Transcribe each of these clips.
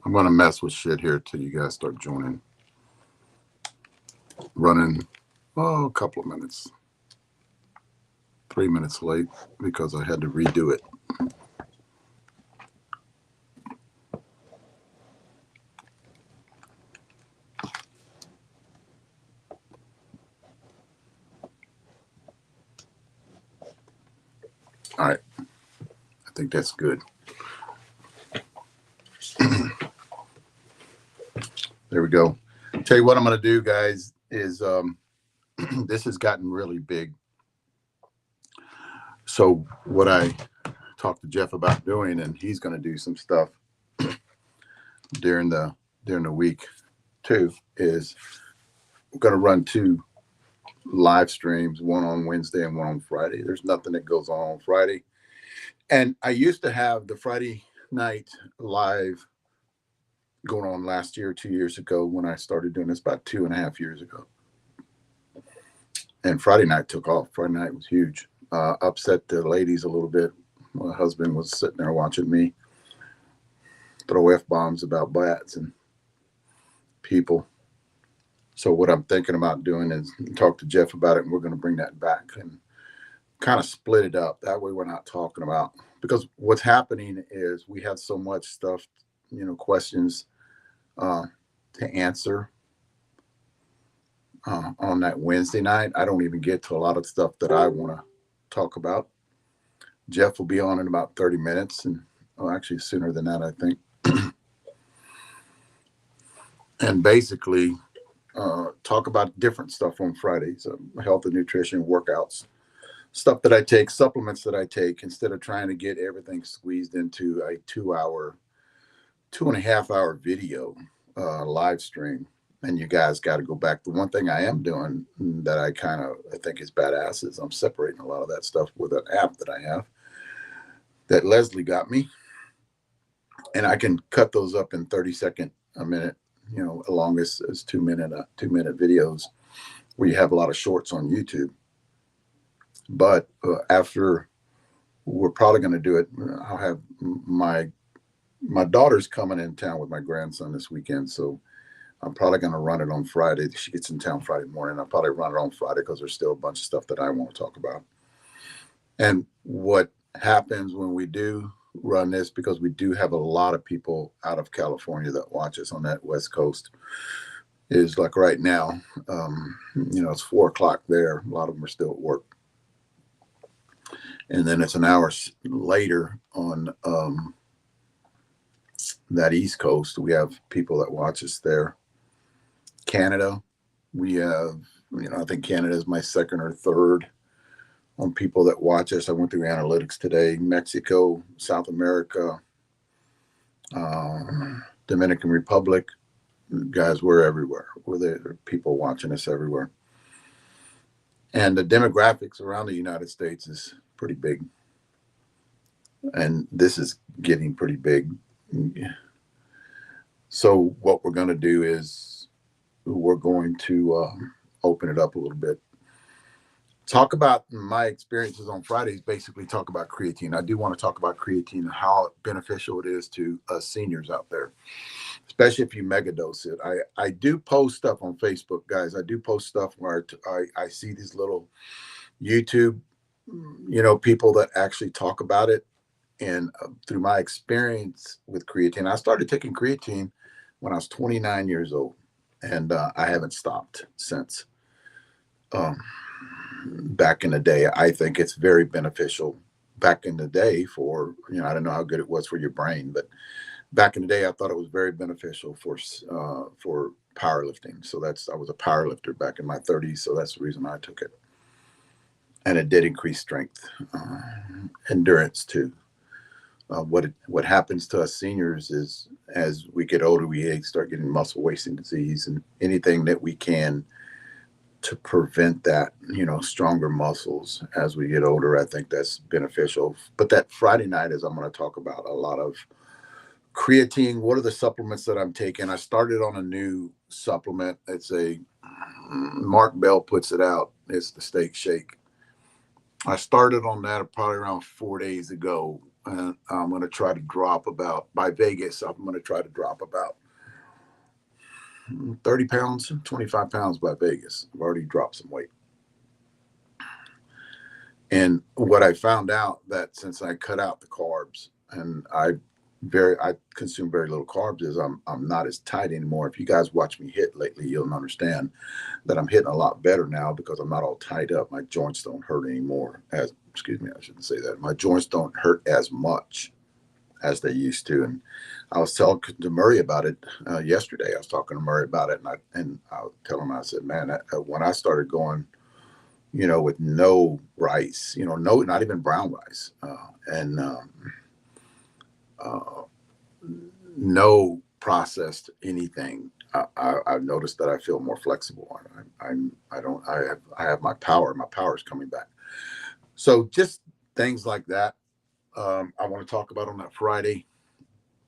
I'm going to mess with shit here till you guys start joining. Running, a couple of minutes. 3 minutes late because I had to redo it. All right. I think that's good. There we go. Tell you what I'm going to do, guys, is this has gotten really big. So what I talked to Jeff about doing, and he's going to do some stuff during the week too, is we're going to run 2 live streams, one on Wednesday and one on Friday. There's nothing that goes on Friday. And I used to have the Friday night live going on last year, 2 years ago, when I started doing this, about 2.5 years ago. And Friday night took off. Friday night was huge. Upset the ladies a little bit. My husband was sitting there watching me throw F-bombs about bats and people. So what I'm thinking about doing is talk to Jeff about it, and we're going to bring that back and kind of split it up. That way we're not talking about, because what's happening is we have so much stuff, questions to answer on that Wednesday night. I don't even get to a lot of stuff that I want to talk about. Jeff will be on in about 30 minutes, and actually sooner than that, I think. And basically talk about different stuff on Fridays, health and nutrition, workouts, stuff that I take, supplements that I take, instead of trying to get everything squeezed into a 2.5 hour video live stream. And you guys got to go back. The one thing I am doing that I think is badass is I'm separating a lot of that stuff with an app that I have that Leslie got me. And I can cut those up in 30-second, a minute, as long as 2 minute videos where you have a lot of shorts on YouTube. But after, we're probably going to do it. I'll have my daughter's coming in town with my grandson this weekend. So I'm probably going to run it on Friday. She gets in town Friday morning. I'll probably run it on Friday because there's still a bunch of stuff that I want to talk about. And what happens when we do run this, because we do have a lot of people out of California that watch us on that West Coast, is like right now, it's 4:00 there. A lot of them are still at work. And then it's an hour later on that East Coast. We have people that watch us there. Canada, we have, I think Canada is my second or third on people that watch us. I went through analytics today. Mexico, South America, Dominican Republic, guys, we're everywhere. There are people watching us everywhere. And the demographics around the United States is pretty big. And this is getting pretty big. So what we're going to do is we're going to open it up a little bit. Talk about my experiences on Fridays, basically talk about creatine. I do want to talk about creatine and how beneficial it is to us seniors out there, especially if you megadose it. I do post stuff on Facebook, guys. I do post stuff where I see these little YouTube, people that actually talk about it. And through my experience with creatine, I started taking creatine when I was 29 years old, and I haven't stopped since. Back in the day, I think it's very beneficial. Back in the day for, I don't know how good it was for your brain, but back in the day, I thought it was very beneficial for powerlifting. So I was a powerlifter back in my 30s. So that's the reason I took it. And it did increase strength, endurance too. What happens to us seniors is, as we get older, we start getting muscle wasting disease, and anything that we can to prevent that, stronger muscles as we get older, I think that's beneficial. But that Friday night is, I'm going to talk about a lot of creatine. What are the supplements that I'm taking? I started on a new supplement. It's Mark Bell puts it out. It's the Steak Shake. I started on that probably around 4 days ago. and I'm going to try to drop about by Vegas. I'm going to try to drop about 30 pounds, 25 pounds by Vegas. I've already dropped some weight. And what I found out that since I cut out the carbs and I consume very little carbs is I'm not as tight anymore. If you guys watch me hit lately, you'll understand that I'm hitting a lot better now because I'm not all tied up. My joints don't hurt anymore. Excuse me, I shouldn't say that. My joints don't hurt as much as they used to. And I was talking to Murray about it yesterday. I was talking to Murray about it, and I was telling him, I said, man, when I started going, with no rice, not even brown rice, and no processed anything, I've noticed that I feel more flexible. I have my power. My power is coming back. So just things like that. I want to talk about on that Friday,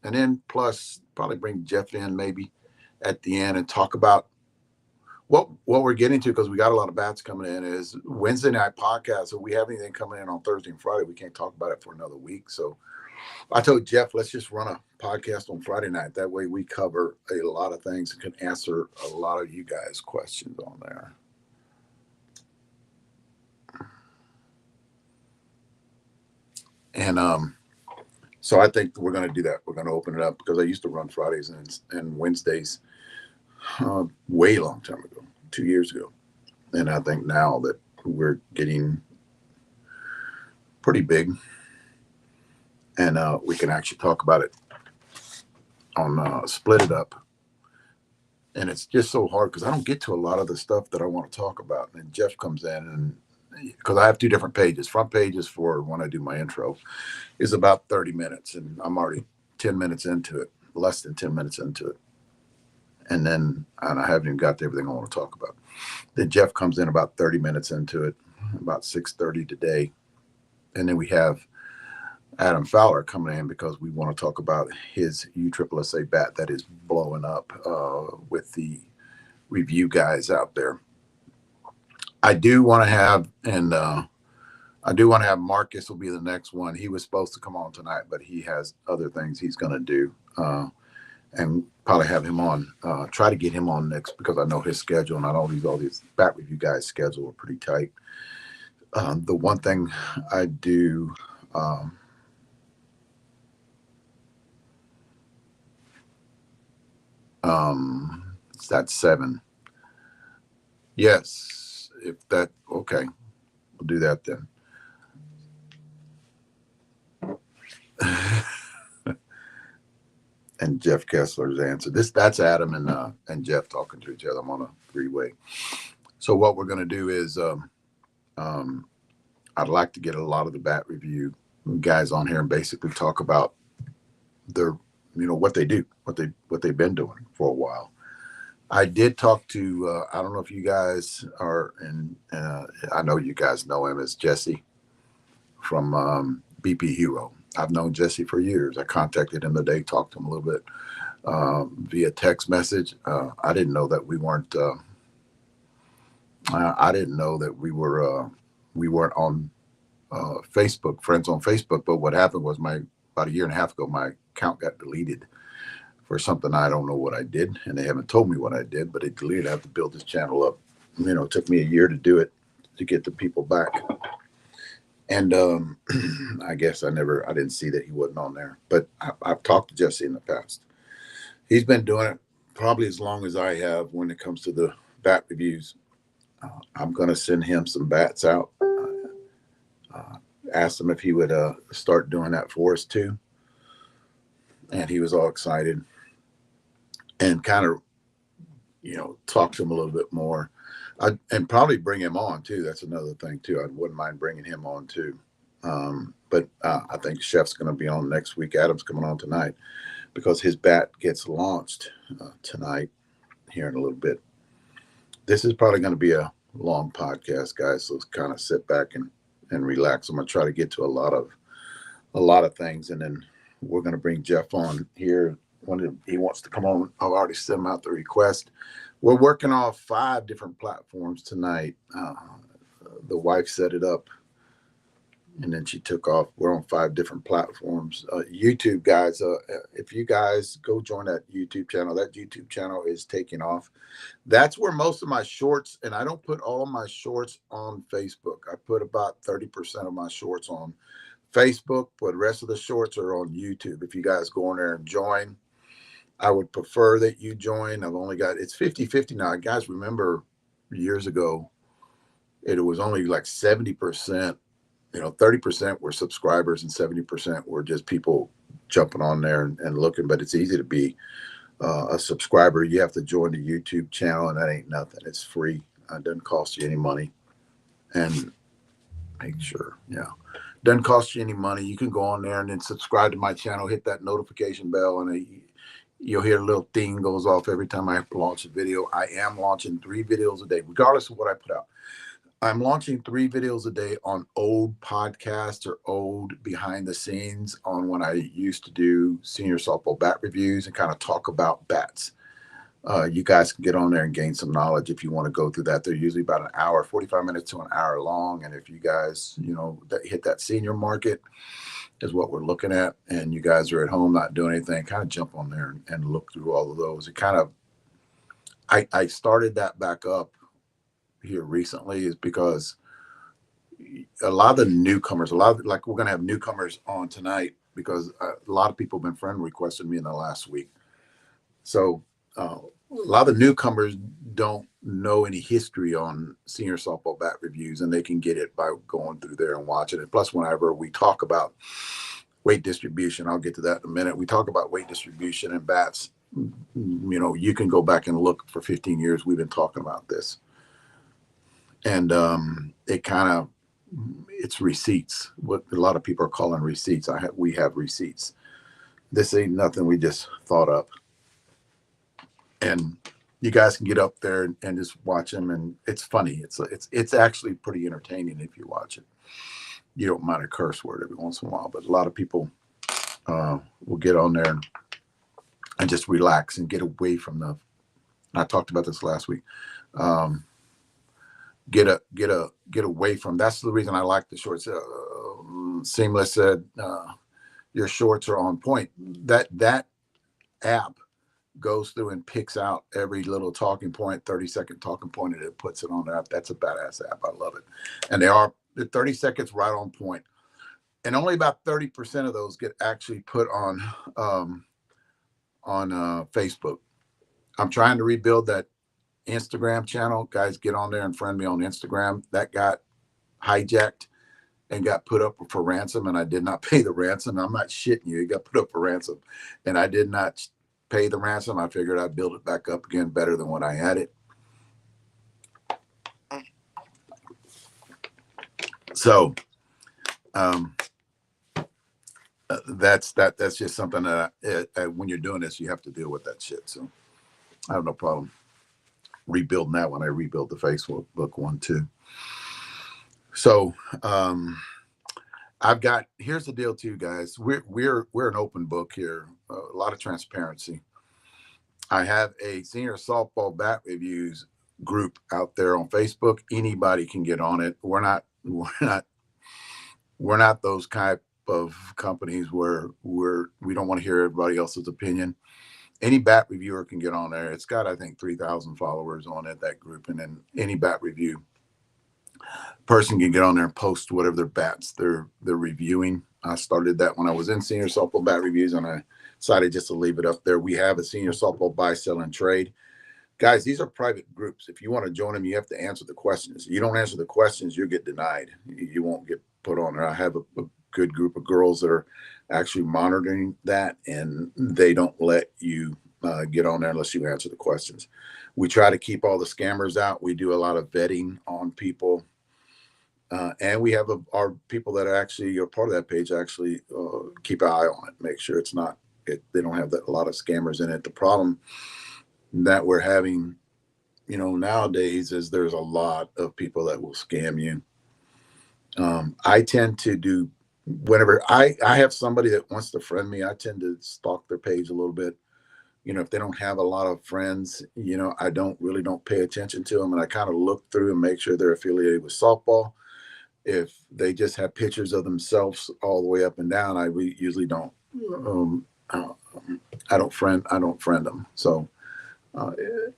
and then plus probably bring Jeff in maybe at the end and talk about what we're getting to, because we got a lot of bats coming in, is Wednesday night podcast. So we have anything coming in on Thursday and Friday, we can't talk about it for another week. So I told Jeff, let's just run a podcast on Friday night. That way we cover a lot of things and can answer a lot of you guys' questions on there. And so I think we're going to do that. We're going to open it up because I used to run Fridays and Wednesdays way long time ago, 2 years ago. And I think now that we're getting pretty big and we can actually talk about it on split it up. And it's just so hard because I don't get to a lot of the stuff that I want to talk about. And Jeff comes in, and because I have two different pages. Front page is for when I do my intro, is about 30 minutes, and I'm already 10 minutes into it, less than 10 minutes into it. And I haven't even got to everything I want to talk about. Then Jeff comes in about 30 minutes into it, about 6:30 today. And then we have Adam Fowler coming in because we want to talk about his USSSA bat that is blowing up with the review guys out there. I do want to have, Marcus will be the next one. He was supposed to come on tonight, but he has other things he's going to do, and probably have him on. Try to get him on next because I know his schedule, and all these bat review guys' schedule are pretty tight. The one thing I do. That's 7. Yes, if that, okay, we'll do that then. And Jeff Kessler's answer. That's Adam and Jeff talking to each other. I'm on a 3-way. So what we're going to do is, I'd like to get a lot of the bat review guys on here and basically talk about their, what they do, what they've been doing for a while. I did talk to, I don't know if you guys are in, I know you guys know him as Jesse from BP Hero. I've known Jesse for years. I contacted him today, talked to him a little bit via text message. I didn't know that we weren't, I didn't know that we weren't on Facebook, friends on Facebook. But what happened was about a year and a half ago, my account got deleted for something. I don't know what I did, and they haven't told me what I did, but it deleted. I have to build this channel up. It took me a year to do it, to get the people back. And I guess I didn't see that he wasn't on there. But I've talked to Jesse in the past. He's been doing it probably as long as I have when it comes to the bat reviews. I'm going to send him some bats out. Asked him if he would start doing that for us too. And he was all excited. And kind of, talk to him a little bit more. And probably bring him on too. That's another thing too. I wouldn't mind bringing him on too. But I think Chef's going to be on next week. Adam's coming on tonight because his bat gets launched tonight here in a little bit. This is probably going to be a long podcast, guys. So let's kind of sit back and relax. I'm going to try to get to a lot of things, and then we're going to bring Jeff on here when he wants to come on. I've already sent him out the request. We're working off 5 different platforms tonight. The wife set it up and then she took off. We're on 5 different platforms. YouTube, guys, if you guys go join that YouTube channel, that YouTube channel is taking off. That's where most of my shorts, and I don't put all of my shorts on Facebook. I put about 30% of my shorts on Facebook, but the rest of the shorts are on YouTube. If you guys go in there and join, I would prefer that you join. I've only got, it's 50-50 now. Guys, remember years ago, it was only like 70%, 30% were subscribers and 70% were just people jumping on there and looking. But it's easy to be a subscriber. You have to join the YouTube channel, and that ain't nothing. It's free. It doesn't cost you any money. And make sure, doesn't cost you any money. You can go on there and then subscribe to my channel, hit that notification bell, and you'll hear a little thing goes off every time I launch a video. I am launching 3 videos a day, regardless of what I put out. I'm launching 3 videos a day on old podcasts or old behind the scenes on when I used to do senior softball bat reviews and kind of talk about bats. You guys can get on there and gain some knowledge if you want to go through that. They're usually about an hour, 45 minutes to an hour long. And if you guys, hit that senior market is what we're looking at, and you guys are at home not doing anything, kind of jump on there and look through all of those. It kind of, I started that back up here recently is because a lot of the newcomers, like we're going to have newcomers on tonight because a lot of people have been friend requesting me in the last week. So a lot of the newcomers don't know any history on senior softball bat reviews, and they can get it by going through there and watching it. Plus, whenever we talk about weight distribution, I'll get to that in a minute. We talk about weight distribution and bats. You can go back and look for 15 years. We've been talking about this. And it's receipts. What a lot of people are calling receipts. We have receipts. This ain't nothing we just thought up. And you guys can get up there and just watch them, and it's funny. It's actually pretty entertaining if you watch it. You don't mind a curse word every once in a while, but a lot of people will get on there and just relax and get away from I talked about this last week. Get away from. That's the reason I like the shorts. Seamless said your shorts are on point. That app goes through and picks out every little talking point, 30-second talking point, and it puts it on there. That's a badass app. I love it. And the 30 seconds right on point. And only about 30% of those get actually put on Facebook. I'm trying to rebuild that Instagram channel. Guys, get on there and friend me on Instagram. That got hijacked and got put up for ransom, and I did not pay the ransom. I'm not shitting you. It got put up for ransom, and I did not pay the ransom. I figured I'd build it back up again better than when I had it. So that's just something that when you're doing this, you have to deal with that shit. So I have no problem rebuilding that when I rebuild the Facebook one too. So here's the deal too, guys. We're an open book here, a lot of transparency. I have a senior softball bat reviews group out there on Facebook. Anybody can get on it. We're not those type of companies where we don't want to hear everybody else's opinion. Any bat reviewer can get on there. It's got, I think, 3,000 followers on it, that group. And then any bat review person can get on there and post whatever their bats they're reviewing. I started that when I was in senior softball bat reviews, and I decided just to leave it up there. We have a senior softball buy, sell, and trade. Guys, these are private groups. If you want to join them, you have to answer the questions. If you don't answer the questions, you'll get denied. You won't get put on there. I have a good group of girls that are actually monitoring that, and they don't let you get on there unless you answer the questions. We try to keep all the scammers out. We do a lot of vetting on people, and we have our people that are actually part of that page actually keep an eye on it, make sure they don't have a lot of scammers in it. The problem that we're having, nowadays is there's a lot of people that will scam you. I tend to do, whenever I have somebody that wants to friend me, I tend to stalk their page a little bit. If they don't have a lot of friends, I don't pay attention to them, and I kind of look through and make sure they're affiliated with softball. If they just have pictures of themselves all the way up and down, we usually don't. Um, I don't friend them. So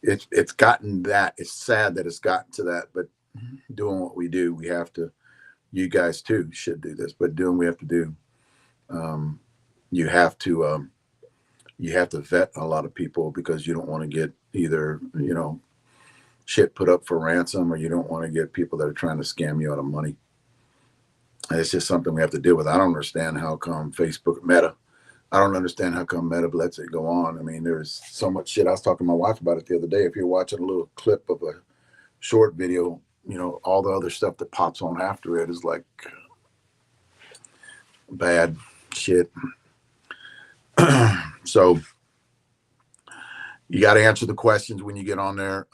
it's gotten that. It's sad that it's gotten to that. But doing what we do, we have to. You guys too should do this, but doing what we have to do. Um, you have to. You have to vet a lot of people because you don't want to get either shit put up for ransom, or you don't want to get people that are trying to scam you out of money. And it's just something we have to deal with. I don't understand how come Facebook Meta. I don't understand how come Meta lets it go on. I mean, there's so much shit. I was talking to my wife about it the other day. If you're watching a little clip of a short video, all the other stuff that pops on after it is like bad shit. So you got to answer the questions when you get on there.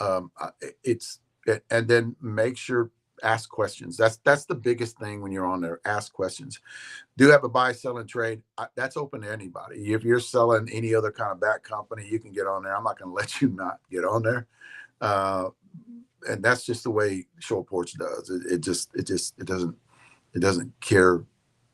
And then make sure ask questions. That's the biggest thing when you're on there. Ask questions. Do have a buy, sell, and trade. That's open to anybody. If you're selling any other kind of bat company, you can get on there. I'm not going to let you not get on there. And that's just the way Short Porch does. It doesn't care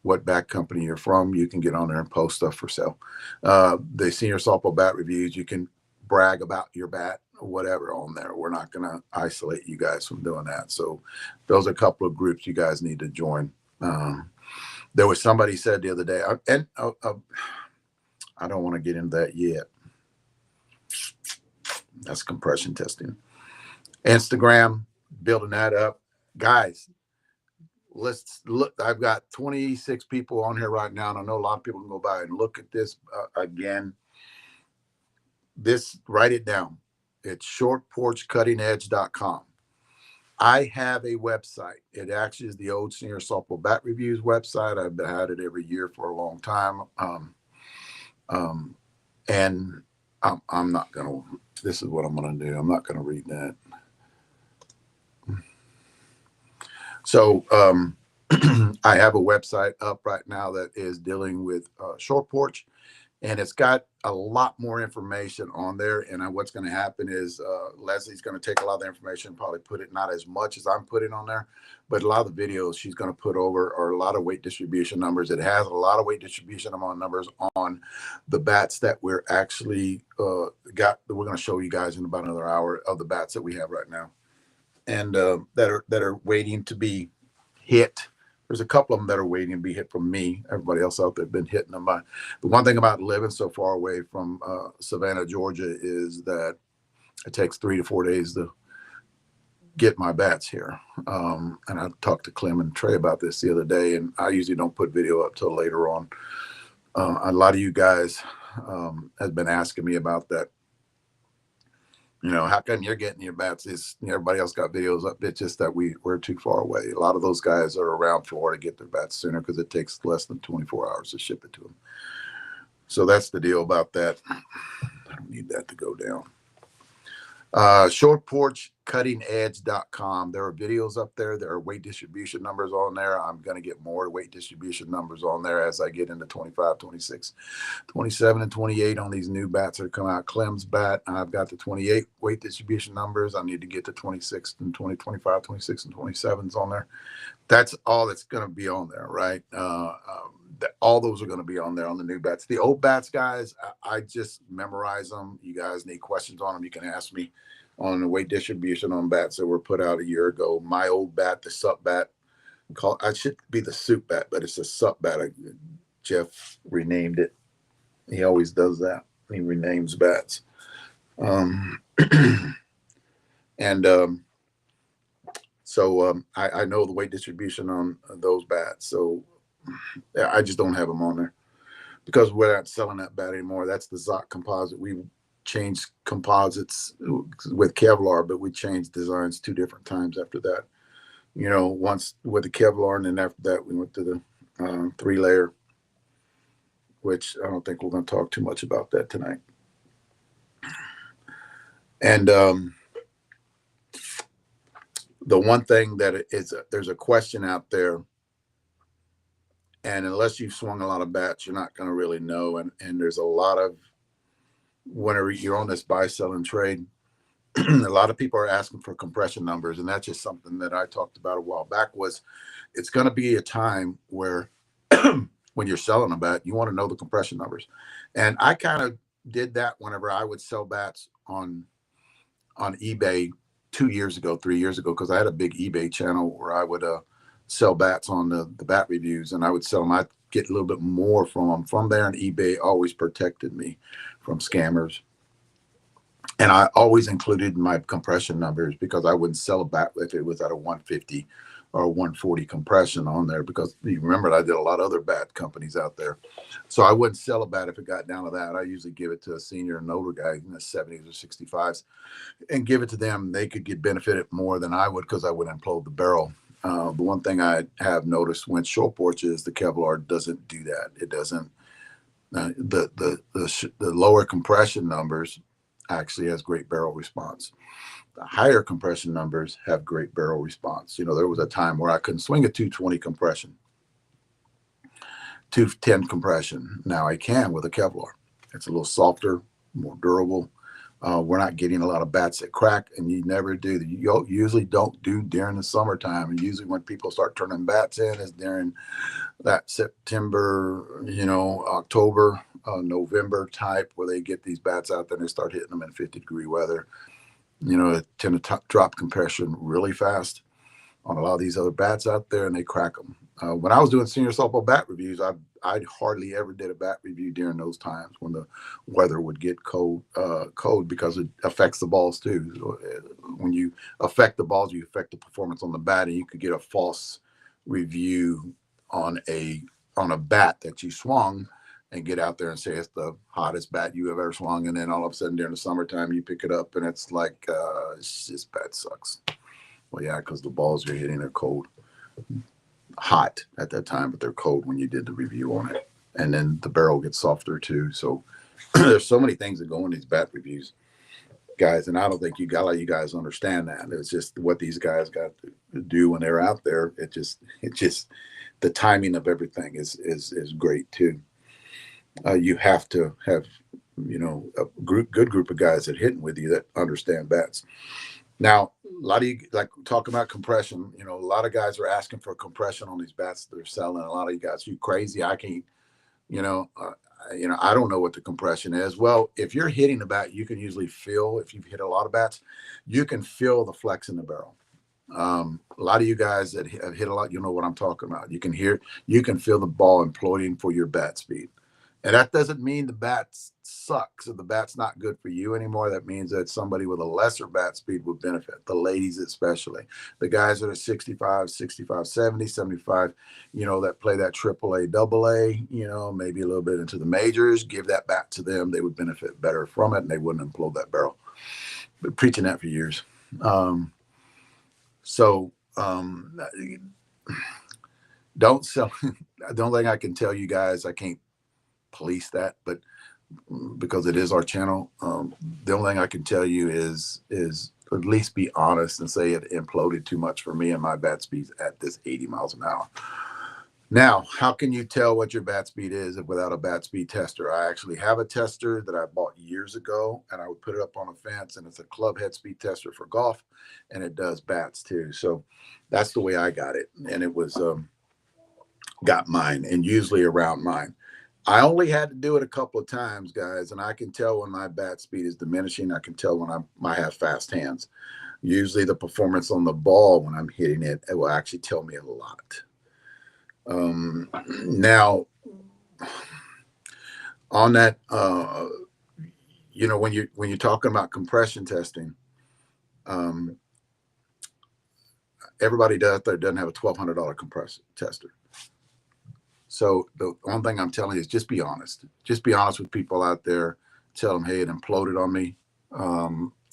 what bat company you're from. You can get on there and post stuff for sale. The senior softball bat reviews, you can brag about your bat or whatever on there. We're not going to isolate you guys from doing that. So those are a couple of groups you guys need to join. There was somebody said the other day, and I don't want to get into that yet. That's compression testing. Instagram, building that up. Guys, let's look. I've got 26 people on here right now, and I know a lot of people can go by and look at this again. Write it down. It's shortporchcuttingedge.com. I have a website. It actually is the old Senior Softball Bat Reviews website. I've had it every year for a long time. And I'm not going to, this is what I'm going to do. I'm not going to read that. So I have a website up right now that is dealing with Short Porch, and it's got a lot more information on there. And what's going to happen is Leslie's going to take a lot of the information, probably put it, not as much as I'm putting on there, but a lot of the videos she's going to put over are a lot of weight distribution numbers. It has a lot of weight distribution among numbers on the bats that we're actually got. We're going to show you guys in about another hour of the bats that we have right now, and that are waiting to be hit. There's a couple of them that are waiting to be hit from me. Everybody else out there been hitting them. The one thing about living so far away from Savannah, Georgia, is that it takes 3 to 4 days to get my bats here. And I talked to Clem and Trey about this the other day, and I usually don't put video up till later on. A lot of you guys have been asking me about that. How come you're getting your bats? Everybody else got videos up. It's just that we're too far away. A lot of those guys are around Florida to get their bats sooner because it takes less than 24 hours to ship it to them. So that's the deal about that. I don't need that to go down. Shortporchcuttingedge.com. There are videos up there. There are weight distribution numbers on there. I'm going to get more weight distribution numbers on there as I get into 25, 26, 27, and 28 on these new bats that are coming out. Clem's bat, I've got the 28 weight distribution numbers. I need to get to 26 and 20, 25, 26, and 27s on there. That's all that's going to be on there, right? All those are going to be on there on the new bats. The old bats, guys, I just memorize them. You guys need questions on them, you can ask me on the weight distribution on bats that were put out a year ago. My old bat, the sup bat, I should be the soup bat, but it's a sup bat. Jeff renamed it. He always does that. He renames bats. So I know the weight distribution on those bats. So I just don't have them on there because we're not selling that bat anymore. That's the Zoc composite. We changed composites with Kevlar, but we changed designs 2 different times after that. Once with the Kevlar, and then after that we went to the 3-layer, which I don't think we're going to talk too much about that tonight. And the one thing that there's a question out there, and unless you've swung a lot of bats, you're not going to really know. And there's a lot of, whenever you're on this buy, sell, and trade, a lot of people are asking for compression numbers, and that's just something that I talked about a while back. Was it's going to be a time where when you're selling a bat, you want to know the compression numbers, and I kind of did that whenever I would sell bats on eBay 2 years ago, 3 years ago, because I had a big eBay channel where I would sell bats on the bat reviews, and I would sell them. I'd get a little bit more from them from there, and eBay always protected me from scammers. And I always included my compression numbers because I wouldn't sell a bat if it was at a 150 or a 140 compression on there, because you remember I did a lot of other bat companies out there. So I wouldn't sell a bat if it got down to that. I usually give it to a senior and older guy in the 70s or 65s and give it to them. They could get benefited more than I would because I would implode the barrel. The one thing I have noticed when short porch is the Kevlar doesn't do that. It doesn't. The lower compression numbers actually has great barrel response. The higher compression numbers have great barrel response. You know, there was a time where I couldn't swing a 220 compression, 210 compression. Now I can with a Kevlar. It's a little softer, more durable. We're not getting a lot of bats that crack, and you never do. You usually don't do during the summertime. And usually when people start turning bats in is during that September, October, November type, where they get these bats out there and they start hitting them in 50-degree weather. It tend to drop compression really fast on a lot of these other bats out there, and they crack them. When I was doing senior softball bat reviews, I hardly ever did a bat review during those times when the weather would get cold, because it affects the balls too. So when you affect the balls, you affect the performance on the bat, and you could get a false review on a bat that you swung and get out there and say it's the hottest bat you have ever swung, and then all of a sudden during the summertime you pick it up and it's like this bat sucks. Well, yeah, because the balls you're hitting are cold, hot at that time, but they're cold when you did the review on it. And then the barrel gets softer too. So there's so many things that go in these bat reviews, guys, and I don't think you guys understand that. It's just what these guys got to do when they're out there. It just the timing of everything is great too. You have to have a good group of guys that hitting with you that understand bats. Now, a lot of you like talking about compression. A lot of guys are asking for compression on these bats they're selling. A lot of you guys, you crazy? I can't. I don't know what the compression is. Well, if you're hitting a bat, you can usually feel. If you've hit a lot of bats, you can feel the flex in the barrel. A lot of you guys that have hit a lot, you know what I'm talking about. You can feel the ball imploding for your bat speed. And that doesn't mean the bat sucks or the bat's not good for you anymore. That means that somebody with a lesser bat speed would benefit, the ladies especially. The guys that are 65, 70, 75, that play that AAA, AA, maybe a little bit into the majors, give that bat to them. They would benefit better from it, and they wouldn't implode that barrel. Been preaching that for years. Don't sell. The only thing I can tell you guys, I can't police that, but because it is our channel, the only thing I can tell you is at least be honest and say it imploded too much for me and my bat speed's at this 80 miles an hour. Now, how can you tell what your bat speed is without a bat speed tester? I actually have a tester that I bought years ago, and I would put it up on a fence, and it's a club head speed tester for golf, and it does bats too. So that's the way I got it, and it was got mine, and usually around mine. I only had to do it a couple of times, guys, and I can tell when my bat speed is diminishing. I can tell when I have fast hands. Usually the performance on the ball when I'm hitting it will actually tell me a lot. Now, on that, when you're talking about compression testing, everybody doesn't have a $1,200 compressor tester. So the one thing I'm telling you is just be honest. Just be honest with people out there. Tell them, hey, it imploded on me.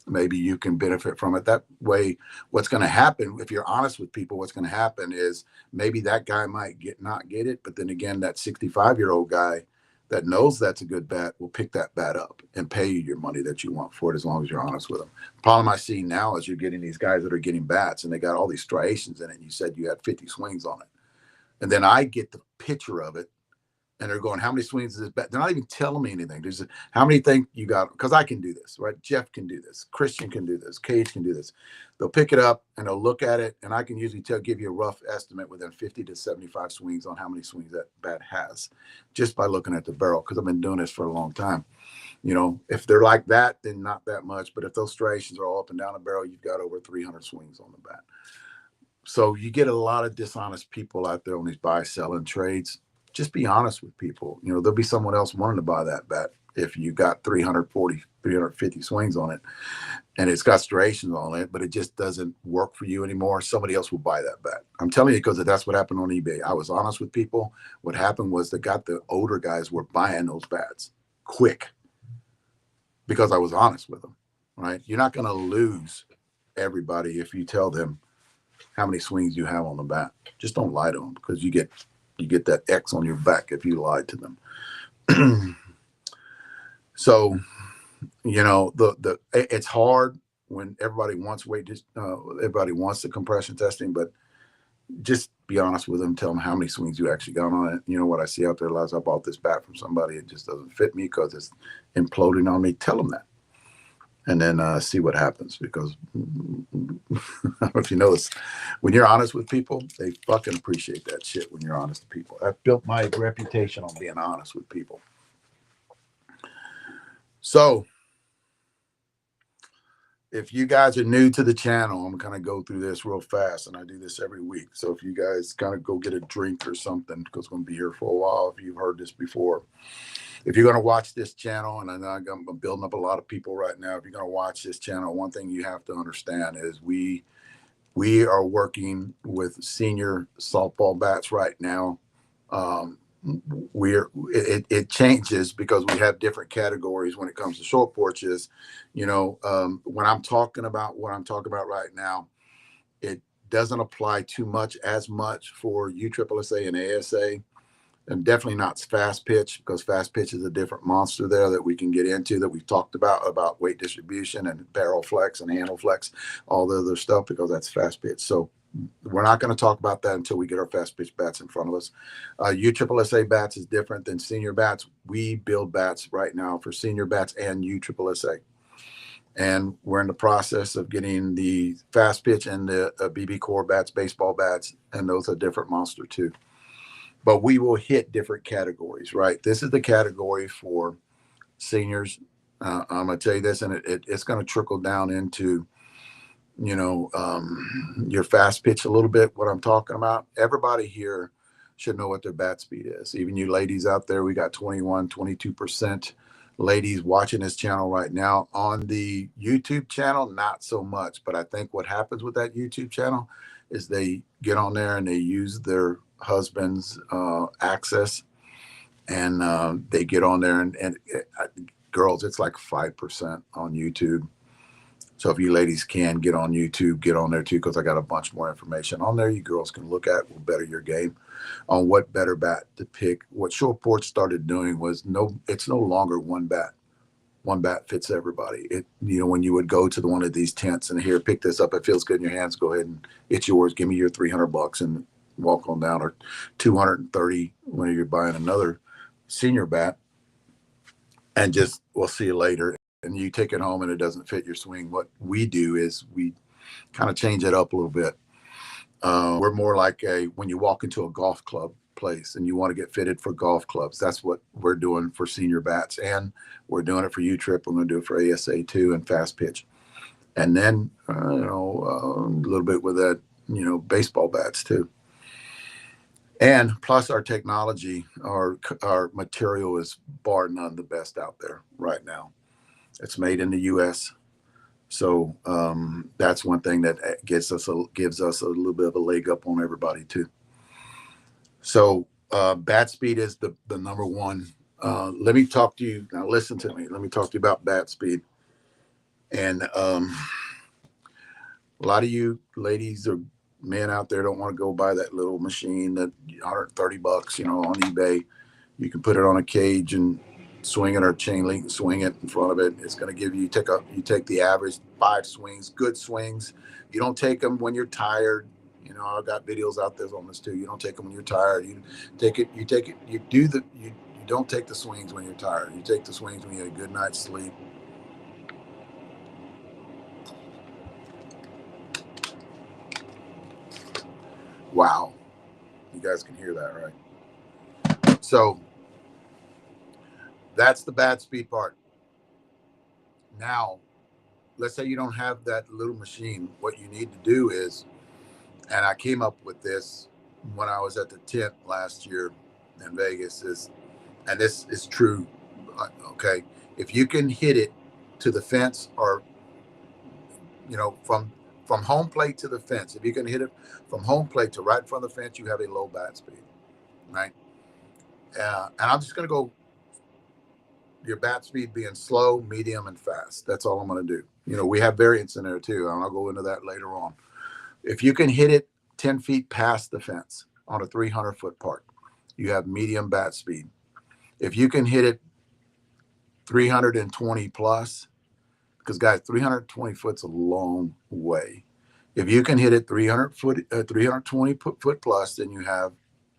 Maybe you can benefit from it. That way, what's going to happen, if you're honest with people, what's going to happen is maybe that guy might not get it. But then again, that 65-year-old guy that knows that's a good bat will pick that bat up and pay you your money that you want for it as long as you're honest with them. The problem I see now is you're getting these guys that are getting bats and they got all these striations in it. And you said you had 50 swings on it. And then I get the picture of it and they're going, how many swings is this bat? They're not even telling me anything. There's how many think you got? Because I can do this, right? Jeff can do this. Christian can do this. Cage can do this. They'll pick it up and they'll look at it, and I can usually give you a rough estimate within 50 to 75 swings on how many swings that bat has, just by looking at the barrel. Because I've been doing this for a long time. You know, if they're like that, then not that much. But if those striations are all up and down the barrel, you've got over 300 swings on the bat. So you get a lot of dishonest people out there on these buy, selling trades. Just be honest with people. You know, there'll be someone else wanting to buy that bat if you got 340, 350 swings on it and it's got striations on it, but it just doesn't work for you anymore. Somebody else will buy that bat. I'm telling you, because that's what happened on eBay. I was honest with people. What happened was the older guys were buying those bats quick because I was honest with them, right? You're not going to lose everybody if you tell them how many swings you have on the bat. Just don't lie to them, because you get that X on your back if you lied to them. So, you know, it's hard when everybody wants everybody wants the compression testing, but just be honest with them. Tell them how many swings you actually got on it. You know what I see out there, I bought this bat from somebody. It just doesn't fit me because it's imploding on me. Tell them that. And then see what happens, because if you notice, when you're honest with people, they fucking appreciate that shit when you're honest to people. I've built my reputation on being honest with people. So if you guys are new to the channel, I'm going to go through this real fast, and I do this every week. So if you guys kind of go get a drink or something, because I'm going to be here for a while if you've heard this before. If you're going to watch this channel, and I know I'm building up a lot of people right now, if you're going to watch this channel, one thing you have to understand is we are working with senior softball bats right now. It changes because we have different categories when it comes to short porches. You know, when I'm talking about what I'm talking about right now, it doesn't apply as much for USSSA and ASA. And definitely not fast pitch, because fast pitch is a different monster there that we can get into, that we've talked about weight distribution and barrel flex and handle flex, all the other stuff, because that's fast pitch. So we're not going to talk about that until we get our fast pitch bats in front of us. USSSA bats is different than senior bats. We build bats right now for senior bats and USSSA. And we're in the process of getting the fast pitch and the BB core bats, baseball bats, and those are different monster too. But we will hit different categories, right? This is the category for seniors. I'm going to tell you this, and it's going to trickle down into, you know, your fast pitch a little bit, what I'm talking about. Everybody here should know what their bat speed is. Even you ladies out there, we got 21, 22% ladies watching this channel right now. On the YouTube channel, not so much. But I think what happens with that YouTube channel is they get on there and they use their husband's access, and they get on there and girls, it's like 5% on YouTube. So if you ladies can get on YouTube, get on there too, because I got a bunch more information on there you girls can look at, will better your game on what better bat to pick. What Short Porch started doing was it's no longer one bat. One bat fits everybody. You know, when you would go to one of these tents and here, pick this up, it feels good in your hands, go ahead and it's yours. Give me your $300 and walk on down, or 230 when you're buying another senior bat, and just, we'll see you later. And you take it home and it doesn't fit your swing. What we do is we kind of change it up a little bit. We're more like when you walk into a golf club place and you want to get fitted for golf clubs, that's what we're doing for senior bats. And we're doing it for U-Trip. We're going to do it for ASA too, and fast pitch. And then, a little bit with that, baseball bats too. And plus our technology, our material is bar none the best out there right now. It's made in the U.S. So that's one thing that gives us a little bit of a leg up on everybody too. So bat speed is the number one. Let me talk to you now. Listen to me. Let me talk to you about bat speed. And a lot of you ladies or men out there don't want to go buy that little machine that $130, on eBay. You can put it on a cage and swing it, or chain link, swing it in front of it. It's going to give you, you take the average 5 swings, good swings. You don't take them when you're tired. You know, I've got videos out there on this too. You don't take them when you're tired. You don't take the swings when you're tired. You take the swings when you had a good night's sleep. Wow. You guys can hear that, right? So that's the bat speed part. Now, let's say you don't have that little machine. What you need to do is, and I came up with this when I was at the tent last year in Vegas, is, and this is true, okay, if you can hit it to the fence, or from home plate to the fence, if you can hit it from home plate to right in front of the fence, you have a low bat speed, right? And I'm just going to go your bat speed being slow, medium, and fast. That's all I'm going to do. We have variants in there too, and I'll go into that later on. If you can hit it 10 feet past the fence on a 300-foot park, you have medium bat speed. If you can hit it 320 plus, because guys, 320 foot's a long way. If you can hit it 320 foot plus, then you have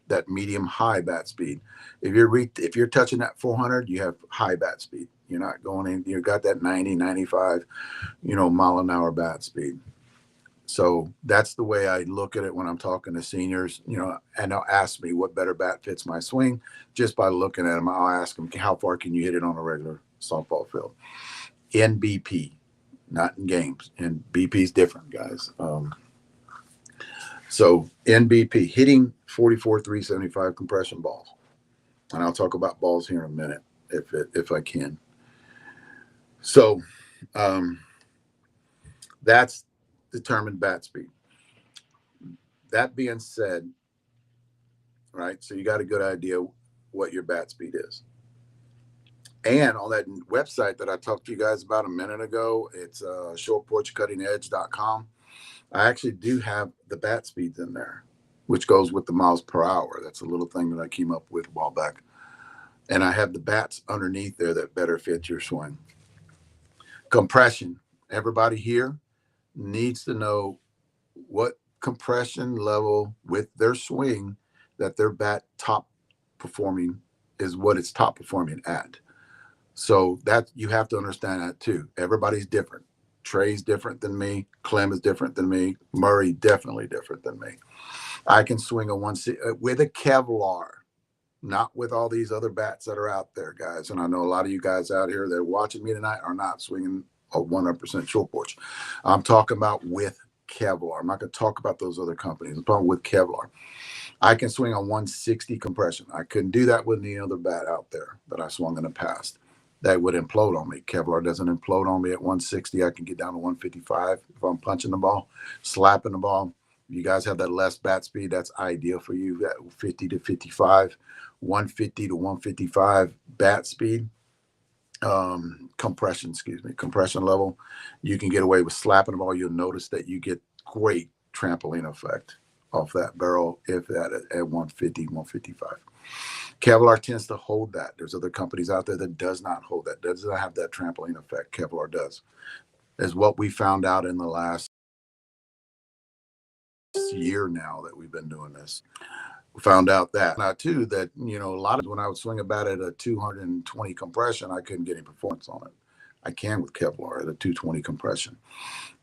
that medium high bat speed. If you're touching that 400, you have high bat speed. You're not going in. You got that 90, 95, mile an hour bat speed. So that's the way I look at it when I'm talking to seniors. And they'll ask me what better bat fits my swing just by looking at them. I'll ask them, how far can you hit it on a regular softball field? In BP, not in games. And BP is different, guys. So NBP, hitting 44 375 compression balls, and I'll talk about balls here in a minute if I can. So that's determined bat speed. That being said, right, so you got a good idea what your bat speed is. And on that website that I talked to you guys about a minute ago, it's porchcuttingedge.com. I actually do have the bat speeds in there, which goes with the miles per hour. That's a little thing that I came up with a while back. And I have the bats underneath there that better fit your swing. Compression. Everybody here needs to know what compression level with their swing that their bat top performing is, what it's top performing at. So that you have to understand that too. Everybody's different. Trey's different than me. Clem is different than me. Murray definitely different than me. I can swing a with a Kevlar, not with all these other bats that are out there, guys. And I know a lot of you guys out here that are watching me tonight are not swinging a 100% short porch. I'm talking about with Kevlar. I'm not going to talk about those other companies. I'm talking with Kevlar. I can swing a 160 compression. I couldn't do that with any other bat out there that I swung in the past. That would implode on me. Kevlar doesn't implode on me at 160. I can get down to 155 if I'm punching the ball, slapping the ball. You guys have that less bat speed. That's ideal for you. That 50 to 55, 150 to 155 bat speed. Compression level. You can get away with slapping the ball. You'll notice that you get great trampoline effect off that barrel if that at 150, 155. Kevlar tends to hold that. There's other companies out there that does not hold that, does not have that trampoline effect. Kevlar does. Is what we found out in the last year now that we've been doing this. We found out that now too, that a lot of when I would swing a bat at a 220 compression, I couldn't get any performance on it. I can with Kevlar at a 220 compression.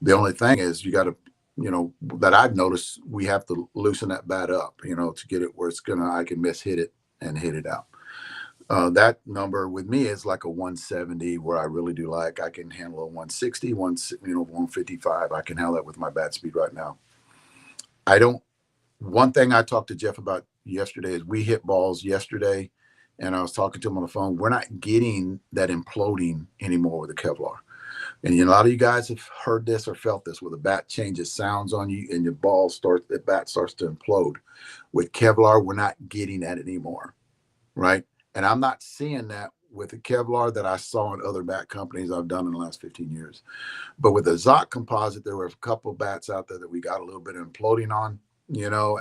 The only thing is you got to, that I've noticed, we have to loosen that bat up, to get it where I can hit it and hit it out. That number with me is like a 170, where I really do like, I can handle a 160, 155. I can handle that with my bat speed right now. One thing I talked to Jeff about yesterday is we hit balls yesterday, and I was talking to him on the phone. We're not getting that imploding anymore with the Kevlar. And a lot of you guys have heard this or felt this, where the bat changes sounds on you and the bat starts to implode. With Kevlar, we're not getting that anymore, right? And I'm not seeing that with the Kevlar that I saw in other bat companies I've done in the last 15 years. But with the Zoc composite, there were a couple of bats out there that we got a little bit of imploding on,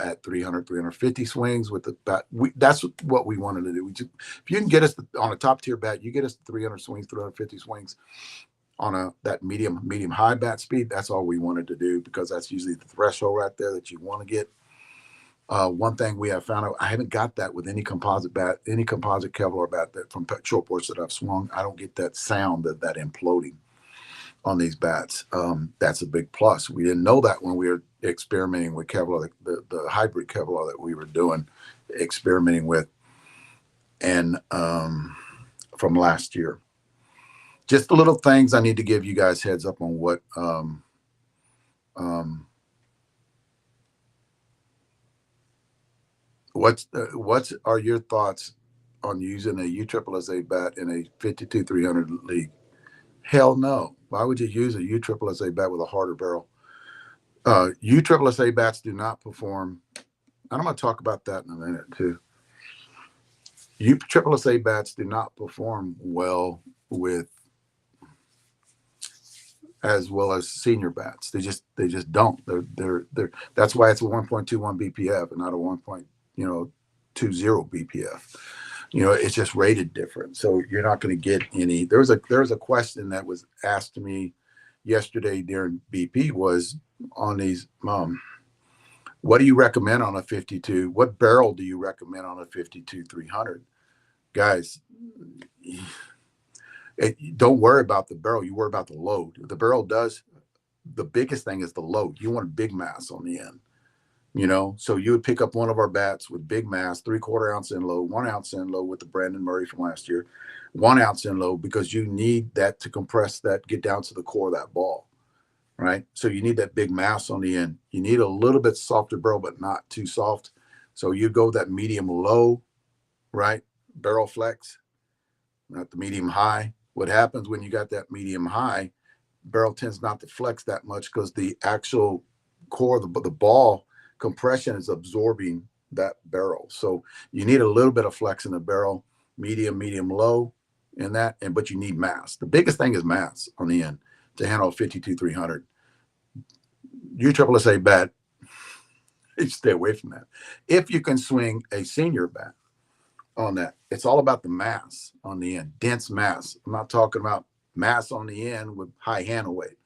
at 300, 350 swings with the bat. That's what we wanted to do. If you can get us on a top tier bat, you get us 300 swings, 350 swings on that medium high bat speed. That's all we wanted to do, because that's usually the threshold right there that you want to get. One thing we have found out, I haven't got that with any composite bat, any composite Kevlar bat that from short porch that I've swung. I don't get that sound of that imploding on these bats. That's a big plus. We didn't know that when we were experimenting with Kevlar, the hybrid Kevlar that we were experimenting with, and from last year. Just the little things I need to give you guys heads up on what what are your thoughts on using a USSSA bat in a 52-300 league? Hell no. Why would you use a USSSA bat with a harder barrel? USSSA bats do not perform, and I'm going to talk about that in a minute too. USSSA bats do not perform well with as well as senior bats. They just don't. They're that's why it's a 1.21 BPF and not a 1.20 BPF. It's just rated different. So you're not going to get any. There's a question that was asked to me yesterday during BP was on these. What do you recommend on a 52? What barrel do you recommend on a 52-300? Guys, don't worry about the barrel. You worry about the load. The barrel does. The biggest thing is the load. You want a big mass on the end. So you would pick up one of our bats with big mass, 3/4 ounce end load, 1 ounce end load with the Brandon Murray from last year, 1 ounce end load, because you need that to compress that, get down to the core of that ball, right? So you need that big mass on the end. You need a little bit softer barrel, but not too soft. So you go that medium low, right? Barrel flex, not the medium high. What happens when you got that medium high, barrel tends not to flex that much because the actual core of the ball compression is absorbing that barrel. So you need a little bit of flex in the barrel, medium low in that, but you need mass. The biggest thing is mass on the end to handle 52-300. USSSA bat, stay away from that. If you can swing a senior bat on that, it's all about the mass on the end, dense mass. I'm not talking about mass on the end with high handle weight.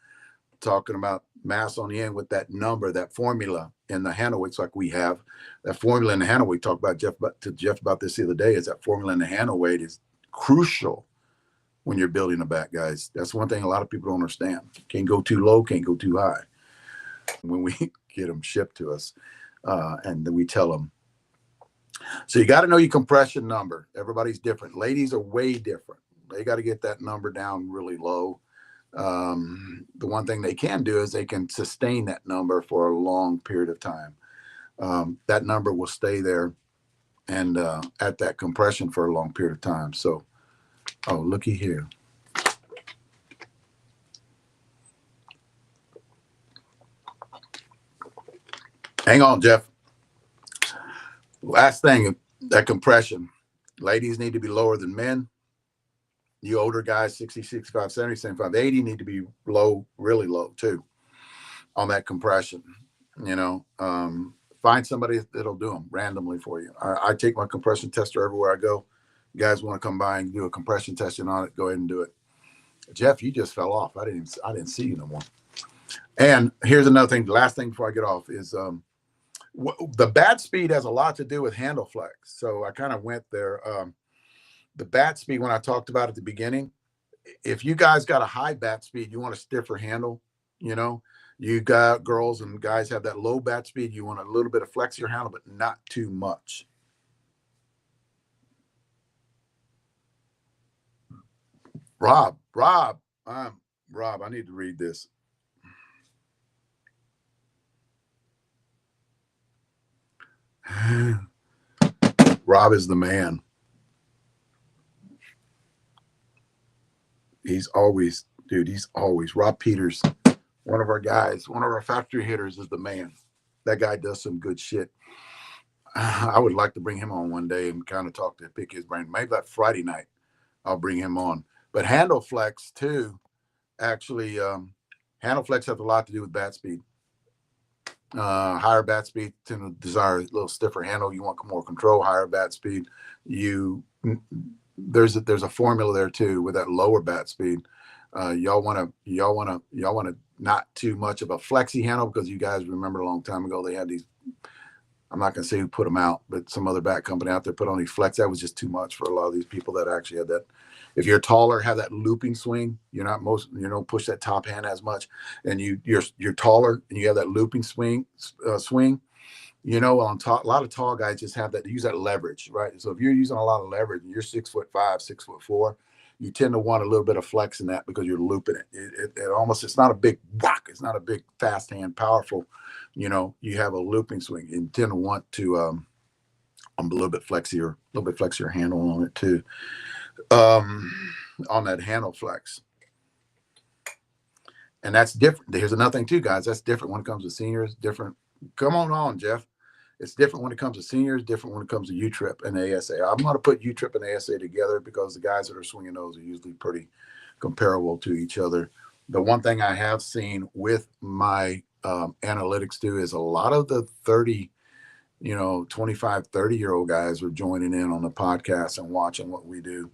I'm talking about mass on the end with that number, that formula in the handle weights like we have. That formula in the handle weight, talked about Jeff about this the other day, is that formula in the handle weight is crucial when you're building a bat, guys. That's one thing a lot of people don't understand. Can't go too low, can't go too high. When we get them shipped to us, and then we tell them. So you got to know your compression number. Everybody's different. Ladies are way different. They got to get that number down really low. The one thing they can do is they can sustain that number for a long period of time. That number will stay there and at that compression for a long period of time. So, oh, looky here. Hang on, Jeff. Last thing, that compression. Ladies need to be lower than men. You older guys, 60, 65, 70, 75, 80 need to be low, really low too on that compression. Find somebody that'll do them randomly for you. I take my compression tester everywhere I go. You guys want to come by and do a compression testing on it, go ahead and do it. Jeff, you just fell off. I didn't see you no more. And here's another thing. The last thing before I get off is the bat speed has a lot to do with handle flex. So I kind of went there. The bat speed, when I talked about at the beginning, if you guys got a high bat speed, you want a stiffer handle. You got girls and guys have that low bat speed. You want a little bit of flex your handle, but not too much. Rob, I need to read this. Rob is the man. He's always Rob Peters, one of our guys, one of our factory hitters, is the man. That guy does some good shit. I would like to bring him on one day and kind of pick his brain. Maybe that Friday night I'll bring him on. But handle flex too, actually, handle flex has a lot to do with bat speed. Higher bat speed tend to desire a little stiffer handle. You want more control. Higher bat speed, there's a formula there too with that lower bat speed. Y'all want to not too much of a flexi handle, because you guys remember a long time ago they had these. I'm not going to say who put them out, but some other bat company out there put on these flex. That was just too much for a lot of these people that actually had that. If you're taller, have that looping swing. You don't push that top hand as much, and you're taller and you have that looping swing. On top, a lot of tall guys just have that, use that leverage, right? So if you're using a lot of leverage and you're 6'5", 6'4", you tend to want a little bit of flex in that because you're looping it. It almost, it's not a big whack. It's not a big fast hand, powerful. You have a looping swing. You tend to want to a little bit flexier handle on it too. On that handle flex. And that's different. Here's another thing too, guys. That's different when it comes to seniors. Different. Come on, Jeff. It's different when it comes to seniors, different when it comes to U-Trip and ASA. I'm going to put U-Trip and ASA together because the guys that are swinging those are usually pretty comparable to each other. The one thing I have seen with my analytics too is a lot of the 25, 30-year-old guys are joining in on the podcast and watching what we do.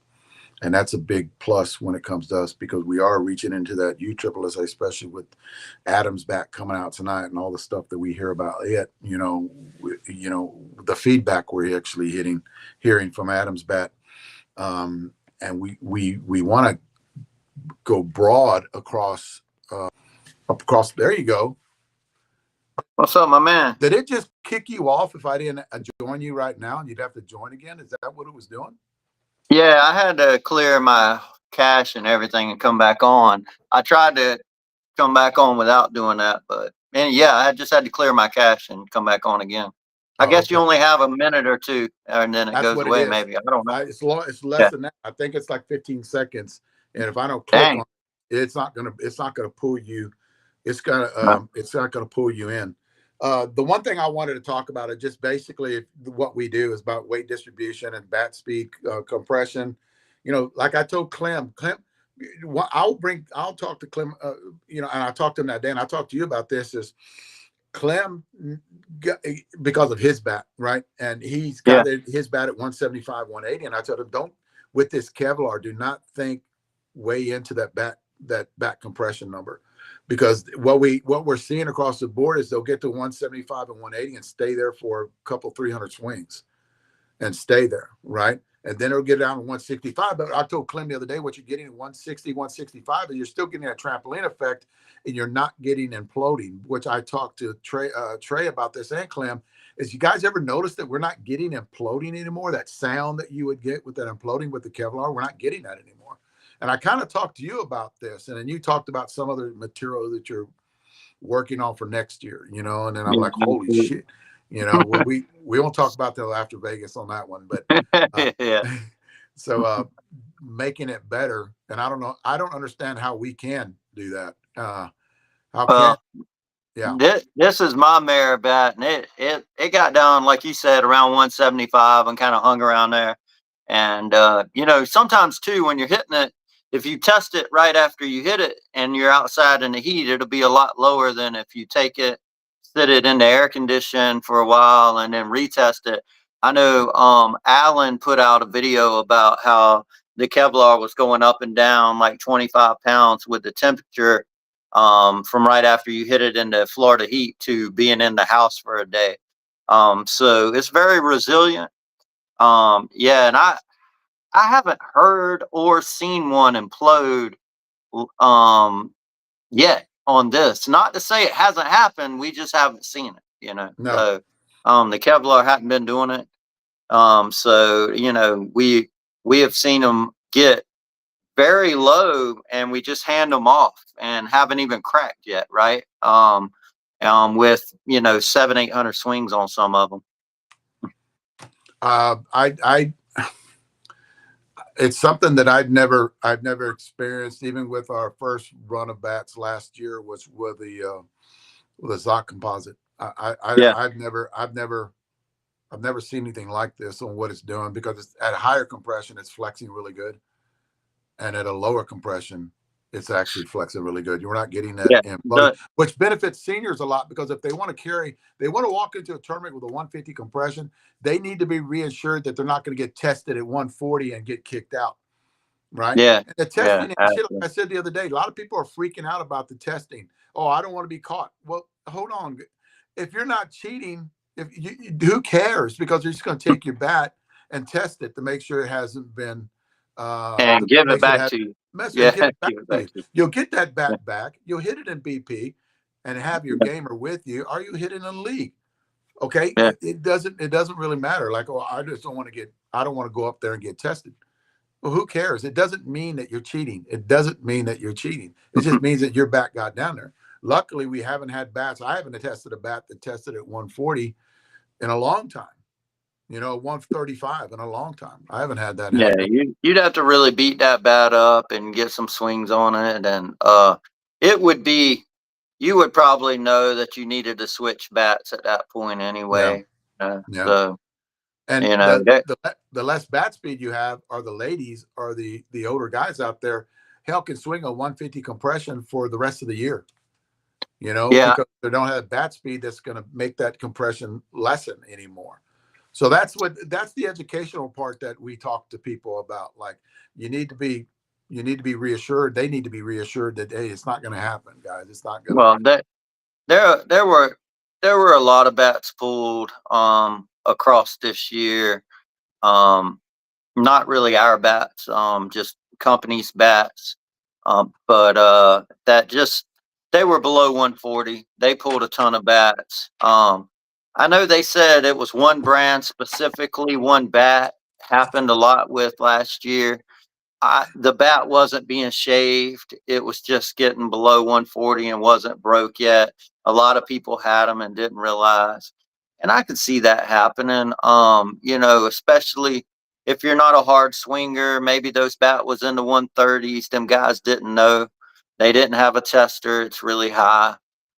And that's a big plus when it comes to us, because we are reaching into that USSSA, especially with Adam's bat coming out tonight and all the stuff that we hear about it. The feedback we're actually hearing from Adam's bat, and we want to go broad across. There you go. What's up, my man? Did it just kick you off if I didn't join you right now, and you'd have to join again? Is that what it was doing? Yeah, I had to clear my cache and everything and come back on. I tried to come back on without doing that, and yeah, I just had to clear my cache and come back on again. I guess okay. You only have a minute or two, and then it goes away. Maybe, I don't know. It's less than that. I think it's like 15 seconds, and if I don't click on it, it's not gonna pull you. It's not gonna pull you in. The one thing I wanted to talk about is just basically what we do is about weight distribution and bat speed compression. Like I told Clem, I'll talk to Clem, and I talked to him that day, and I talked to you about this. Is Clem, because of his bat, right? And he's got his bat at 175, 180, and I told him, don't, with this Kevlar, do not think way into that bat compression number. Because what we're seeing across the board is they'll get to 175 and 180 and stay there for a couple 300 swings and stay there, right? And then it'll get down to 165. But I told Clem the other day, what you're getting at 160, 165, and you're still getting that trampoline effect, and you're not getting imploding, which I talked to Trey about this, and Clem, is you guys ever notice that we're not getting imploding anymore? That sound that you would get with that imploding with the Kevlar, we're not getting that anymore. And I kind of talked to you about this, and then you talked about some other material that you're working on for next year, and then I'm like, holy shit, we won't talk about that after Vegas on that one, but so making it better. And I don't understand how we can do that. This is my mare bat, and it got down, like you said, around 175 and kind of hung around there. And sometimes too, when you're hitting it, if you test it right after you hit it and you're outside in the heat, it'll be a lot lower than if you take it, sit it in the air condition for a while, and then retest it. I know Alan put out a video about how the Kevlar was going up and down like 25 pounds with the temperature from right after you hit it in the Florida heat to being in the house for a day. So it's very resilient. And I haven't heard or seen one implode yet on this. Not to say it hasn't happened, we just haven't seen it, No. So the Kevlar hadn't been doing it. So we have seen them get very low and we just hand them off and haven't even cracked yet, right? With 700-800 swings on some of them. It's something that I've never experienced. Even with our first run of bats last year was with the Zoc composite. I've never seen anything like this on what it's doing, because it's at higher compression, it's flexing really good, and at a lower compression, it's actually flexing really good. You're not getting that which benefits seniors a lot, because if they want to walk into a tournament with a 150 compression, they need to be reassured that they're not going to get tested at 140 and get kicked out. right? Yeah. And the Yeah. testing and shit, Absolutely. like I said the other day, a lot of people are freaking out about the testing. Oh, I don't want to be caught. Well, hold on. If you're not cheating, if who cares? Because they're just going to take your bat and test it to make sure it hasn't been, And to give it make sure it back has to you. mess and Yeah. give it back Give it to back you. to you. You'll get that Yeah. bat back. You'll hit it in BP and have your Yeah. gamer with you, or you hit it in a league. Okay, Yeah. it doesn't really matter. Like, oh, I don't want to go up there and get tested. Well, who cares? It doesn't mean that you're cheating. It doesn't mean that you're cheating. It just means that your bat got down there. Luckily, we haven't had bats. I haven't tested a bat that tested at 140 in a long time. 135 in a long time. I haven't had that Yeah, happen. you'd have to really beat that bat up and get some swings on it, and it would be you would probably know that you needed to switch bats at that point Yeah, anyway. yeah. So And you know the that. the less bat speed you have, are the ladies or the older guys out there, hell can swing a 150 compression for the rest of the year. Yeah, Because they don't have bat speed that's going to make that compression lessen anymore. So that's the educational part that we talk to people about. Like, you need to be you need to be reassured. They need to be reassured that, hey, it's not going to happen, guys. It's not going to. well, there were a lot of bats pulled across this year. Um, Not really our bats, just companies' bats. But that just they were below 140. They pulled a ton of bats. I know they said it was one brand specifically, one bat happened a lot with last year. The bat wasn't being shaved. It was just getting below 140 and wasn't broke yet. A lot of people had them and didn't realize. And I could see that happening. Especially if you're not a hard swinger, maybe those bat was in the 130s. Them guys didn't know. They didn't have a tester. It's really high.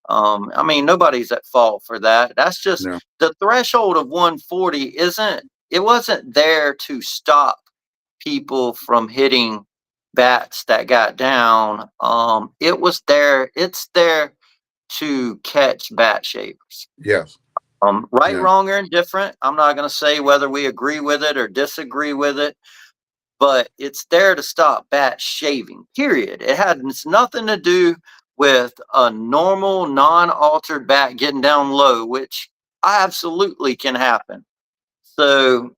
I mean, nobody's at fault for that. That's just No. the threshold of 140 it wasn't there to stop people from hitting bats that got down. It's there to catch bat shavers. Yes. Right, Yeah. wrong, or indifferent. I'm not going to say whether we agree with it or disagree with it, but it's there to stop bat shaving. Period. It has nothing to do with a normal, non-altered bat getting down low, which absolutely can happen. So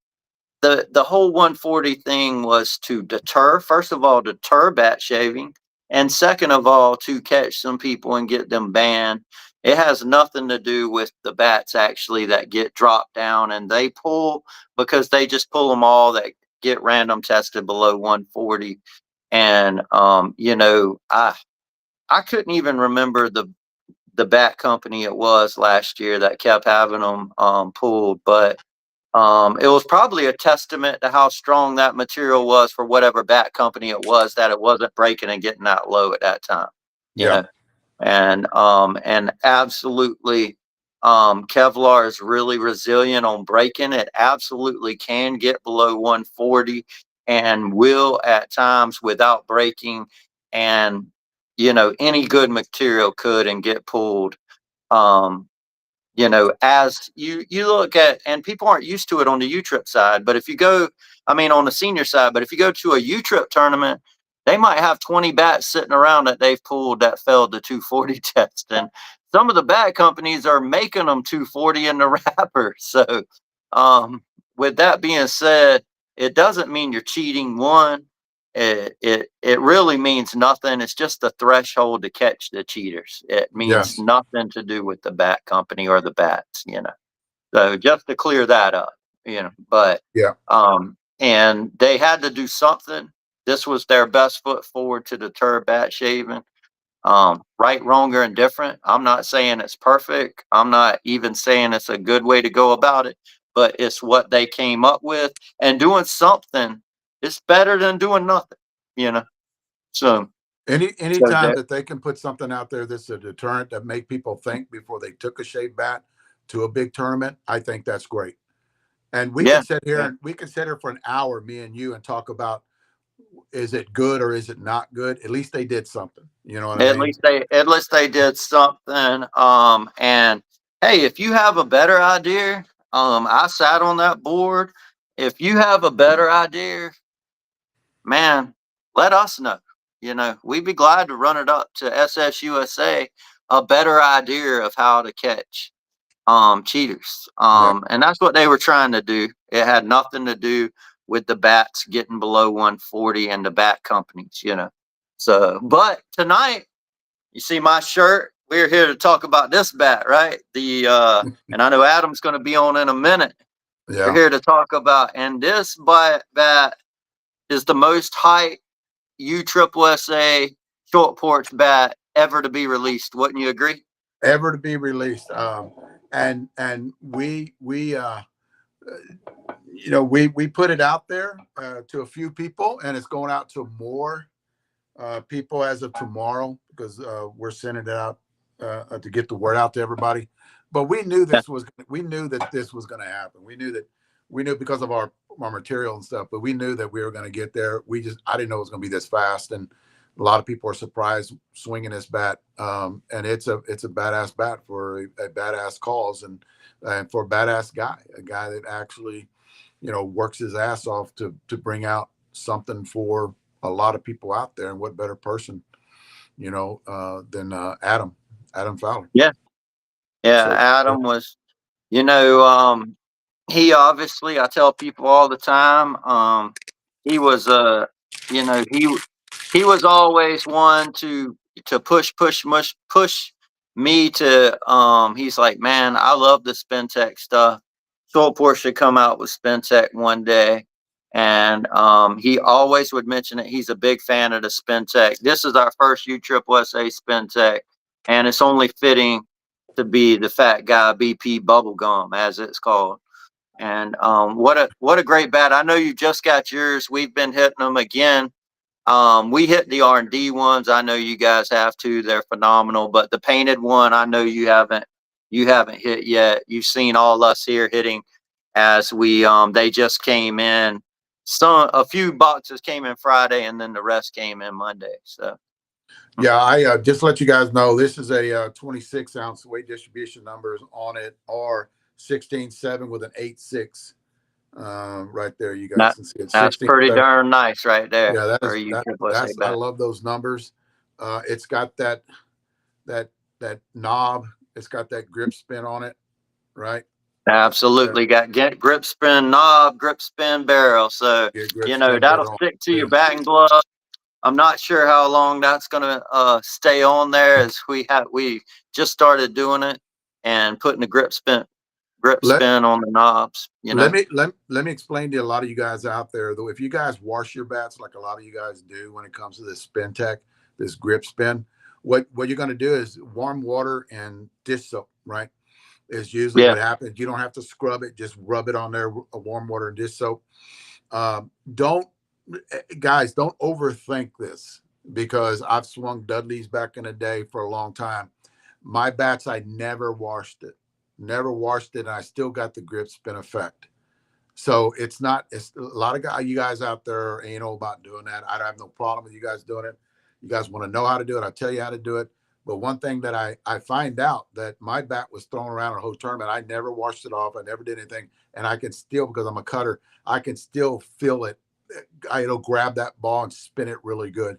the whole 140 thing was to deter, first of all, deter bat shaving, and second of all, to catch some people and get them banned. It has nothing to do with the bats actually that get dropped down and they pull, because they just pull them all that get random tested below 140. And I couldn't even remember the bat company it was last year that kept having them pulled, but it was probably a testament to how strong that material was for whatever bat company it was, that it wasn't breaking and getting that low at that time. You Yeah. know, and absolutely, Kevlar is really resilient on breaking. It absolutely can get below 140 and will at times without breaking. And any good material could and get pulled. Um, as you look at, and people aren't used to it on the U trip side, but if you go, I mean, on the senior side, but if you go to a U trip tournament, they might have 20 bats sitting around that they've pulled that failed the 240 test. And some of the bat companies are making them 240 in the wrapper. So, with that being said, it doesn't mean you're cheating. One, it really means nothing. It's just the threshold to catch the cheaters. It means Yes. nothing to do with the bat company or the bats. So just to clear that up. But Yeah. and they had to do something. This was their best foot forward to deter bat shaving. Right, wrong, or indifferent. I'm not saying it's perfect. I'm not even saying it's a good way to go about it, but it's what they came up with. And doing something is better than doing nothing, you know. So, so Anytime that, that they can put something out there that's a deterrent that make people think before they took a shave bat to a big tournament, I think that's great. And we yeah, could sit here yeah. and we could sit here for an hour, me and you, and talk about, is it good or is it not good? At least they did something. You know what I mean? At least they did something. And hey, if you have a better idea, I sat on that board. If you have a better idea, man, let us know. We'd be glad to run it up to SSUSA a better idea of how to catch cheaters. Yeah. And that's what they were trying to do. It had nothing to do with the bats getting below 140 and the bat companies. So, but tonight, you see my shirt. We're here to talk about this bat, right? And I know Adam's going to be on in a minute. We're Yeah. here to talk about, and this bat is the most height USSSA short porch bat ever to be released. Wouldn't you agree? Ever to be released. And we put it out there to a few people, and it's going out to more people as of tomorrow, because we're sending it out to get the word out to everybody. But we knew Yeah. that this was going to happen. We knew because of our material and stuff, but we knew that we were going to get there. I didn't know it was going to be this fast, and a lot of people are surprised swinging this bat. And it's a badass bat for a badass cause, and for a badass guy, a guy that actually works his ass off to bring out something for a lot of people out there. And what better person, than Adam Fowler. Yeah. Yeah. So Adam was, you know, um, he obviously, I tell people all the time, he was, he was always one to push me to, he's like, man, I love the spin tech stuff. Porch should come out with spin tech one day. And he always would mention it. He's a big fan of the spin tech. This is our first USSSA spin tech, and it's only fitting to be the Fat Guy BP bubblegum, as it's called. And what a great bat. I know you just got yours. We've been hitting them again. We hit the R&D ones. I know you guys have too. They're phenomenal. But the painted one, I know you haven't hit yet. You've seen all us here hitting as they just came in. A few boxes came in Friday, and then the rest came in Monday. So yeah, I just let you guys know, this is a 26-ounce weight distribution. Numbers on it are 16.7 with an 8.6. Right there, you guys that can see it. that's pretty 16.7. darn nice right there Yeah, for a USSSA I bat. love those numbers. It's got that that knob. It's got that grip spin on it, right? There, Absolutely. Got get grip spin knob, grip spin barrel. So, your grip spin that'll barrel. stick to Yeah. your batting glove. I'm not sure how long that's gonna stay on there, as we just started doing it and putting the grip Let spin on the knobs, let me explain to a lot of you guys out there, though. If you guys wash your bats like a lot of you guys do when it comes to this spin tech, this grip spin, what you're going to do is warm water and dish soap, right? Is usually Yeah. what happens. You don't have to scrub it; just rub it on there, warm water and dish soap. Don't Guys, don't overthink this, because I've swung Dudleys back in the day for a long time. My bats, I never washed it, and I still got the grip spin effect. So it's a lot of you guys out there ain't all about doing that. I have no problem with you guys doing it. You guys want to know how to do it, I'll tell you how to do it. But one thing that I find out, that my bat was thrown around a whole tournament. I never washed it off. I never did anything. And I can still, because I'm a cutter, I can still feel it. It'll grab that ball and spin it really good.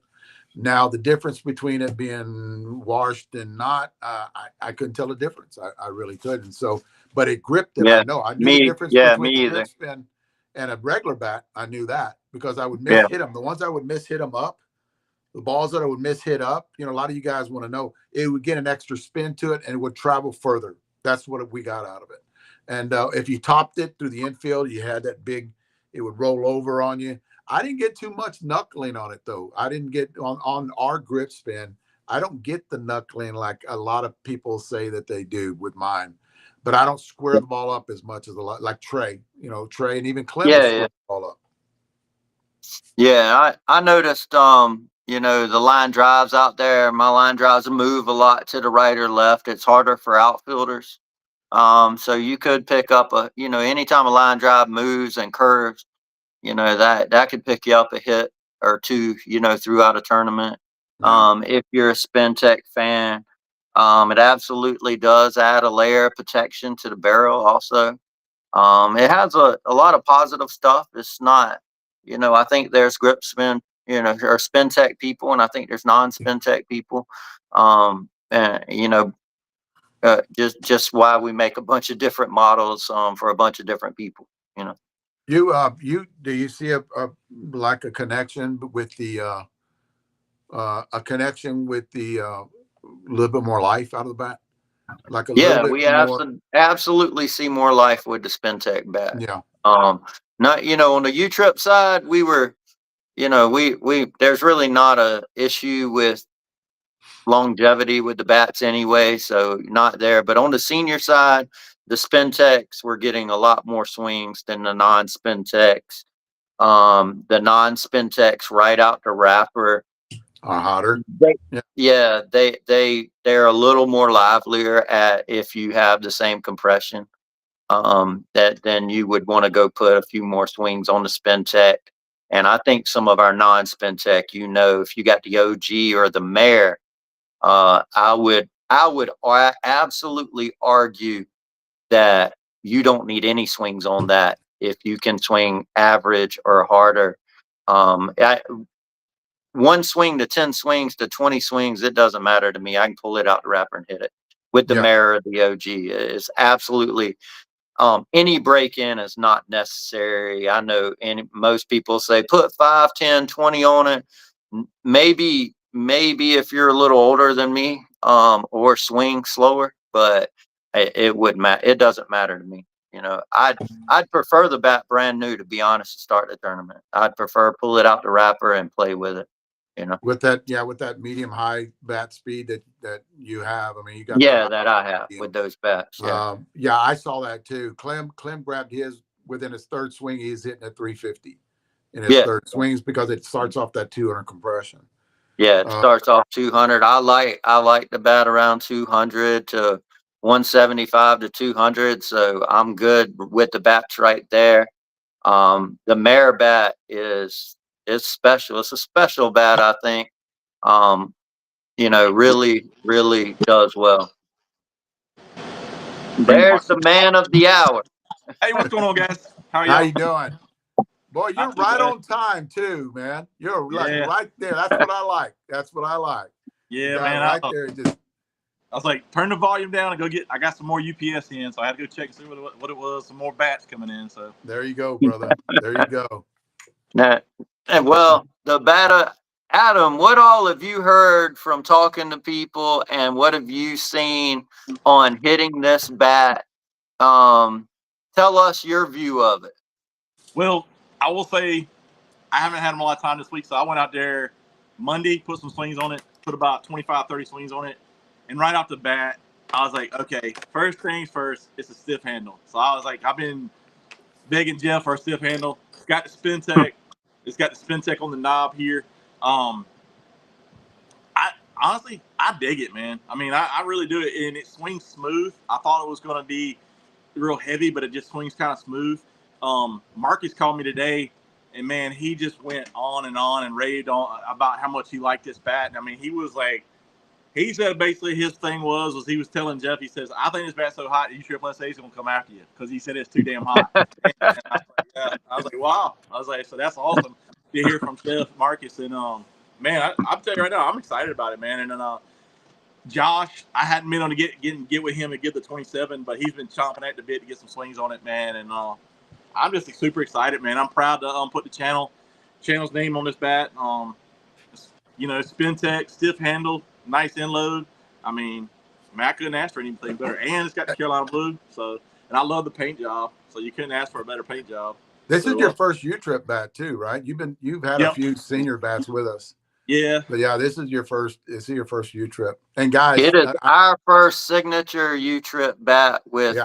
Now, the difference between it being washed and not, I couldn't tell the difference. I really couldn't. So, but it gripped it. Yeah. I knew the difference between the Me grip either. spin and a regular bat. I knew that, because I would miss Yeah. hit them. The ones I would miss hit them up, the balls that I would miss hit up, a lot of you guys want to know, it would get an extra spin to it and it would travel further. That's what we got out of it. And if you topped it through the infield, you had that big, it would roll over on you. I didn't get too much knuckling on it, though. I didn't get on our grip spin. I don't get the knuckling like a lot of people say that they do with mine. But I don't square the ball up as much as a lot, like Trey. Trey and even Clint will Yeah. Yeah. square the ball up. Yeah. I noticed the line drives out there. My line drives move a lot to the right or left. It's harder for outfielders. So you could pick up anytime a line drive moves and curves, that could pick you up a hit or two, throughout a tournament. Yeah. If you're a spin tech fan, it absolutely does add a layer of protection to the barrel also. It has a lot of positive stuff. It's not, I think there's grip spin are spin tech people, and I think there's non-spin tech people. And just why we make a bunch of different models for a bunch of different people. You know. You do you see a like a connection with the little bit more life out of the bat, like a little Yeah, bit we more. absolutely see more life with the spin tech bat. Yeah. Not on the U trip side, we were we there's really not a issue with longevity with the bats anyway, so not there. But on the senior side, the spin techs were getting a lot more swings than the non-spin techs. The non-spin techs right out the wrapper. Are hotter. They, Yeah. yeah, they're a little more livelier at if you have the same compression. That then you would want to go put a few more swings on the spin tech. And I think some of our non-spin tech, if you got the OG or the mare, I would absolutely argue that you don't need any swings on that if you can swing average or harder. One swing to 10 swings to 20 swings, it doesn't matter to me. I can pull it out the wrapper and hit it with the Yeah. mare or the OG. It's absolutely any break in is not necessary. I know most people say put 5, 10, 20 on it. Maybe if you're a little older than me, or swing slower, but it wouldn't matter. It doesn't matter to me. I'd prefer the bat brand new, to be honest, to start the tournament. I'd prefer pull it out the wrapper and play with it. With that medium high bat speed that you have. I mean, you got the Yeah, high that I have with medium. those bats. Yeah. Yeah, I saw that too. Clem grabbed his within his third swing. He's hitting at 350 in his Yeah. third swings because it starts off that 200 compression. Yeah, it starts off 200. I like the bat around 200 to 175 to 200, so I'm good with the bats right there. The mare bat is special. It's a special bat, I think. Really, really does well. There's the man of the hour. Hey, what's going on, guys? How are How y'all? you doing? Boy, you're Not too right bad. on time too, man. You're like Yeah. right there. That's what I like. That's what I like. You Yeah, got man. it right there. Just I was like, turn the volume down and go get. I got some more UPS in, so I had to go check and see what it was. Some more bats coming in. So there you go, brother. There you go. Now, and well, the batter, Adam, what all have you heard from talking to people, and what have you seen on hitting this bat? Tell us your view of it. well, I will say I haven't had a lot of time this week, so I went out there Monday, put some swings on it, put about 25, 30 swings on it, and right off the bat, I was like, okay, first things first, it's a stiff handle. So I was like, I've been begging Jeff for a stiff handle. It's got the spin tech. It's got the spin tech on the knob here. I honestly, I dig it, man. I mean, I really do it, and it swings smooth. I thought it was going to be real heavy, but it just swings kind of smooth. Marcus called me today, and man, he just went on and raved on about how much he liked this bat. And I mean, he was like, he said basically his thing was he was telling Jeff, he says, I think this bat's so hot, you sure plus he's gonna come after you because he said it's too damn hot. And I was like, yeah. I was like, wow. I was like, so that's awesome to hear from Jeff, Marcus, and man, I'm telling you right now, I'm excited about it, man. And then Josh, I hadn't been on to get with him and get the 27, but he's been chomping at the bit to get some swings on it, man. And I'm just super excited, man. I'm proud to put the channel's name on this bat. Spin tech, stiff handle, nice inload. I mean, I couldn't ask for anything better. And it's got the Carolina blue, so and I love the paint job, so you couldn't ask for a better paint job. This is your first U-Trip bat too, right? You've had a few senior bats with us. Yeah. But yeah, this is your first U-Trip. And guys, it is our first signature U-Trip bat with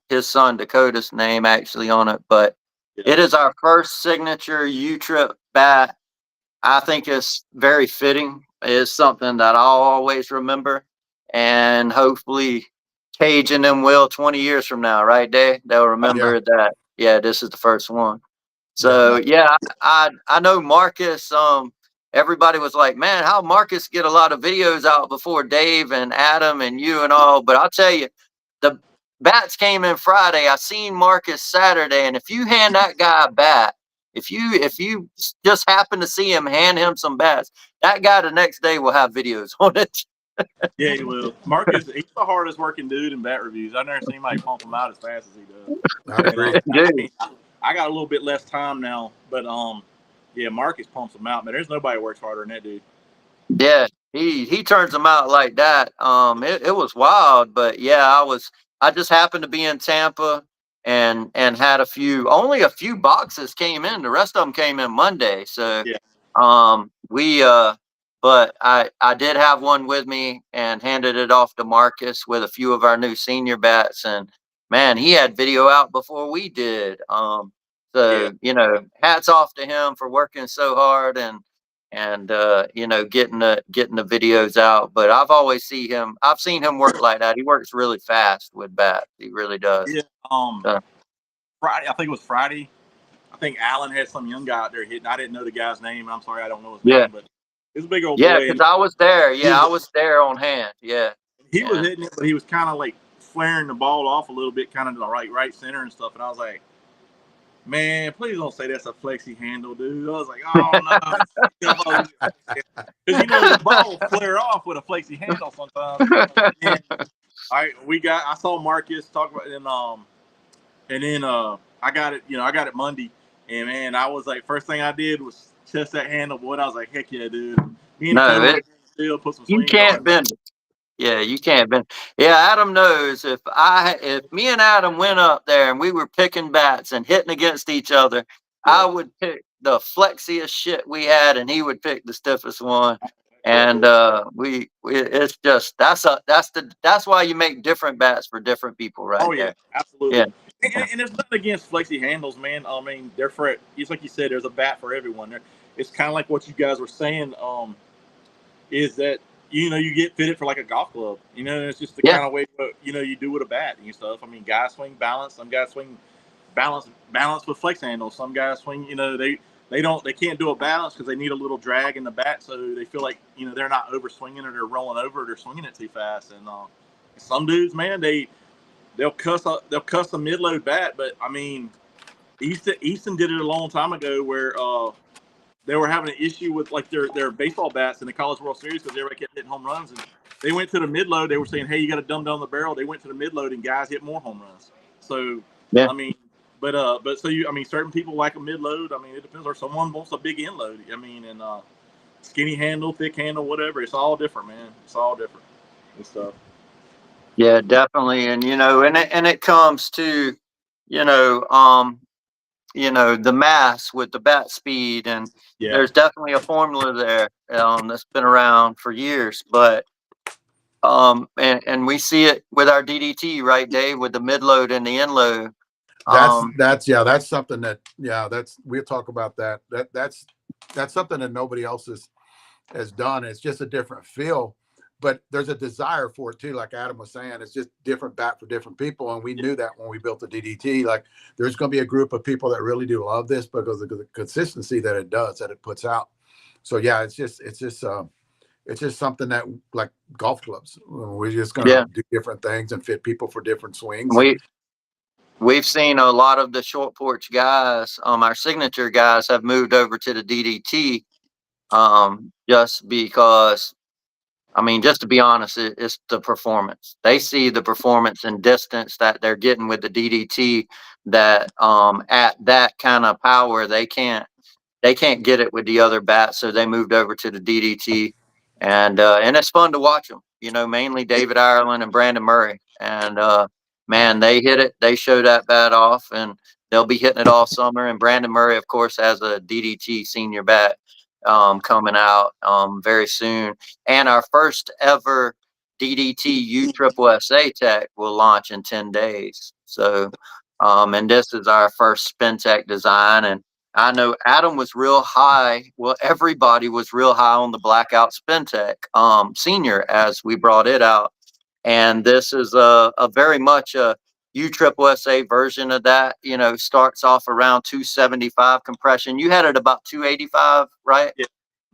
his son Dakota's name actually on it, but it is our first signature U-Trip bat. I think it's very fitting. It's something that I'll always remember, and hopefully Cage and them will 20 years from now, right, Dave? They'll remember that. Yeah, this is the first one. So I know Marcus. Everybody was like, man, how Marcus get a lot of videos out before Dave and Adam and you and all. But I'll tell you, the bats came in Friday. I seen Marcus Saturday, and if you hand that guy a bat if you just happen to see him, hand him some bats. That guy the next day will have videos on it. Yeah, he will. Marcus, he's the hardest working dude in bat reviews. I've never seen anybody pump him out as fast as he does. I agree. I mean, I got a little bit less time now, but yeah, Marcus pumps him out. Man, there's nobody who works harder than that dude. Yeah, he turns them out like that. It was wild, but yeah, I just happened to be in Tampa and had only a few boxes came in. The rest of them came in Monday. So Yeah. we but I did have one with me and handed it off to Marcus with a few of our new senior bats, and man, he had video out before we did. So hats off to him for working so hard and getting the videos out. But I've seen him work like that. He works really fast with bats. He really does. Yeah. Friday, I think it was Friday. I think Allen had some young guy out there hitting. I didn't know the guy's name. I'm sorry, I don't know his name, but he was a big old Yeah, boy. because I was there. Yeah, I was there on hand. Yeah. He was hitting it, but he was kind of like flaring the ball off a little bit, kind of to the right center and stuff. And I was like, man, please don't say that's a flexi handle, dude. I was like, oh no, because the ball will flare off with a flexi handle sometimes. And I saw Marcus talk about it, and then I got it Monday, and man, I was like, first thing I did was test that handle, boy. And I was like, heck yeah, dude. Me and the still put some. You can't bend it. Yeah, you can't bend. Yeah, Adam knows if me and Adam went up there and we were picking bats and hitting against each other, I would pick the flexiest shit we had, and he would pick the stiffest one. And it's just that's why you make different bats for different people, right? Oh yeah, there. absolutely. Yeah. And there's nothing against flexi handles, man. I mean, they're for it's like you said, there's a bat for everyone. It's kind of like what you guys were saying. Is that you get fitted for like a golf club. It's just the kind of way you do with a bat and stuff. I mean, guys swing balance. Some guys swing balance with flex handles. Some guys swing. They can't do a balance because they need a little drag in the bat, so they feel like they're not over swinging or they're rolling over or they're swinging it too fast. And some dudes, man, they'll cuss a mid load bat. But I mean, Easton did it a long time ago where they were having an issue with like their baseball bats in the College World Series because everybody kept hitting home runs, and they went to the mid load. They were saying, "Hey, you got to dumb down the barrel." They went to the mid load, and guys hit more home runs. So I mean, certain people like a mid load. I mean, it depends. Or someone wants a big end load. I mean, and skinny handle, thick handle, whatever. It's all different, man. It's all different and stuff. Yeah, definitely, and it comes to the mass with the bat speed, and there's definitely a formula there that's been around for years. But and we see it with our DDT, right, Dave, with the mid load and the end load. That's something that we'll talk about that. That's something that nobody else has done. It's just a different feel. But there's a desire for it too, like Adam was saying. It's just different bat for different people, and we knew that when we built the DDT. Like, there's going to be a group of people that really do love this because of the consistency that it puts out. So yeah, it's just something that, like golf clubs, we're just going to do different things and fit people for different swings. We've seen a lot of the short porch guys, our signature guys, have moved over to the DDT, just because. I mean, just to be honest, it's the performance. They see the performance and distance that they're getting with the DDT that at that kind of power, they can't get it with the other bats. So they moved over to the DDT, and it's fun to watch them, mainly David Ireland and Brandon Murray. And man, they hit it. They show that bat off, and they'll be hitting it all summer. And Brandon Murray, of course, has a DDT senior bat coming out very soon, and our first ever DDT USSSA tech will launch in 10 days. So and this is our first spin tech design, and I know Adam was real high. Well, everybody was real high on the blackout spin tech senior as we brought it out, and this is a very much a USSSA version of that. Starts off around 275 compression. You had it about 285, right? Yeah.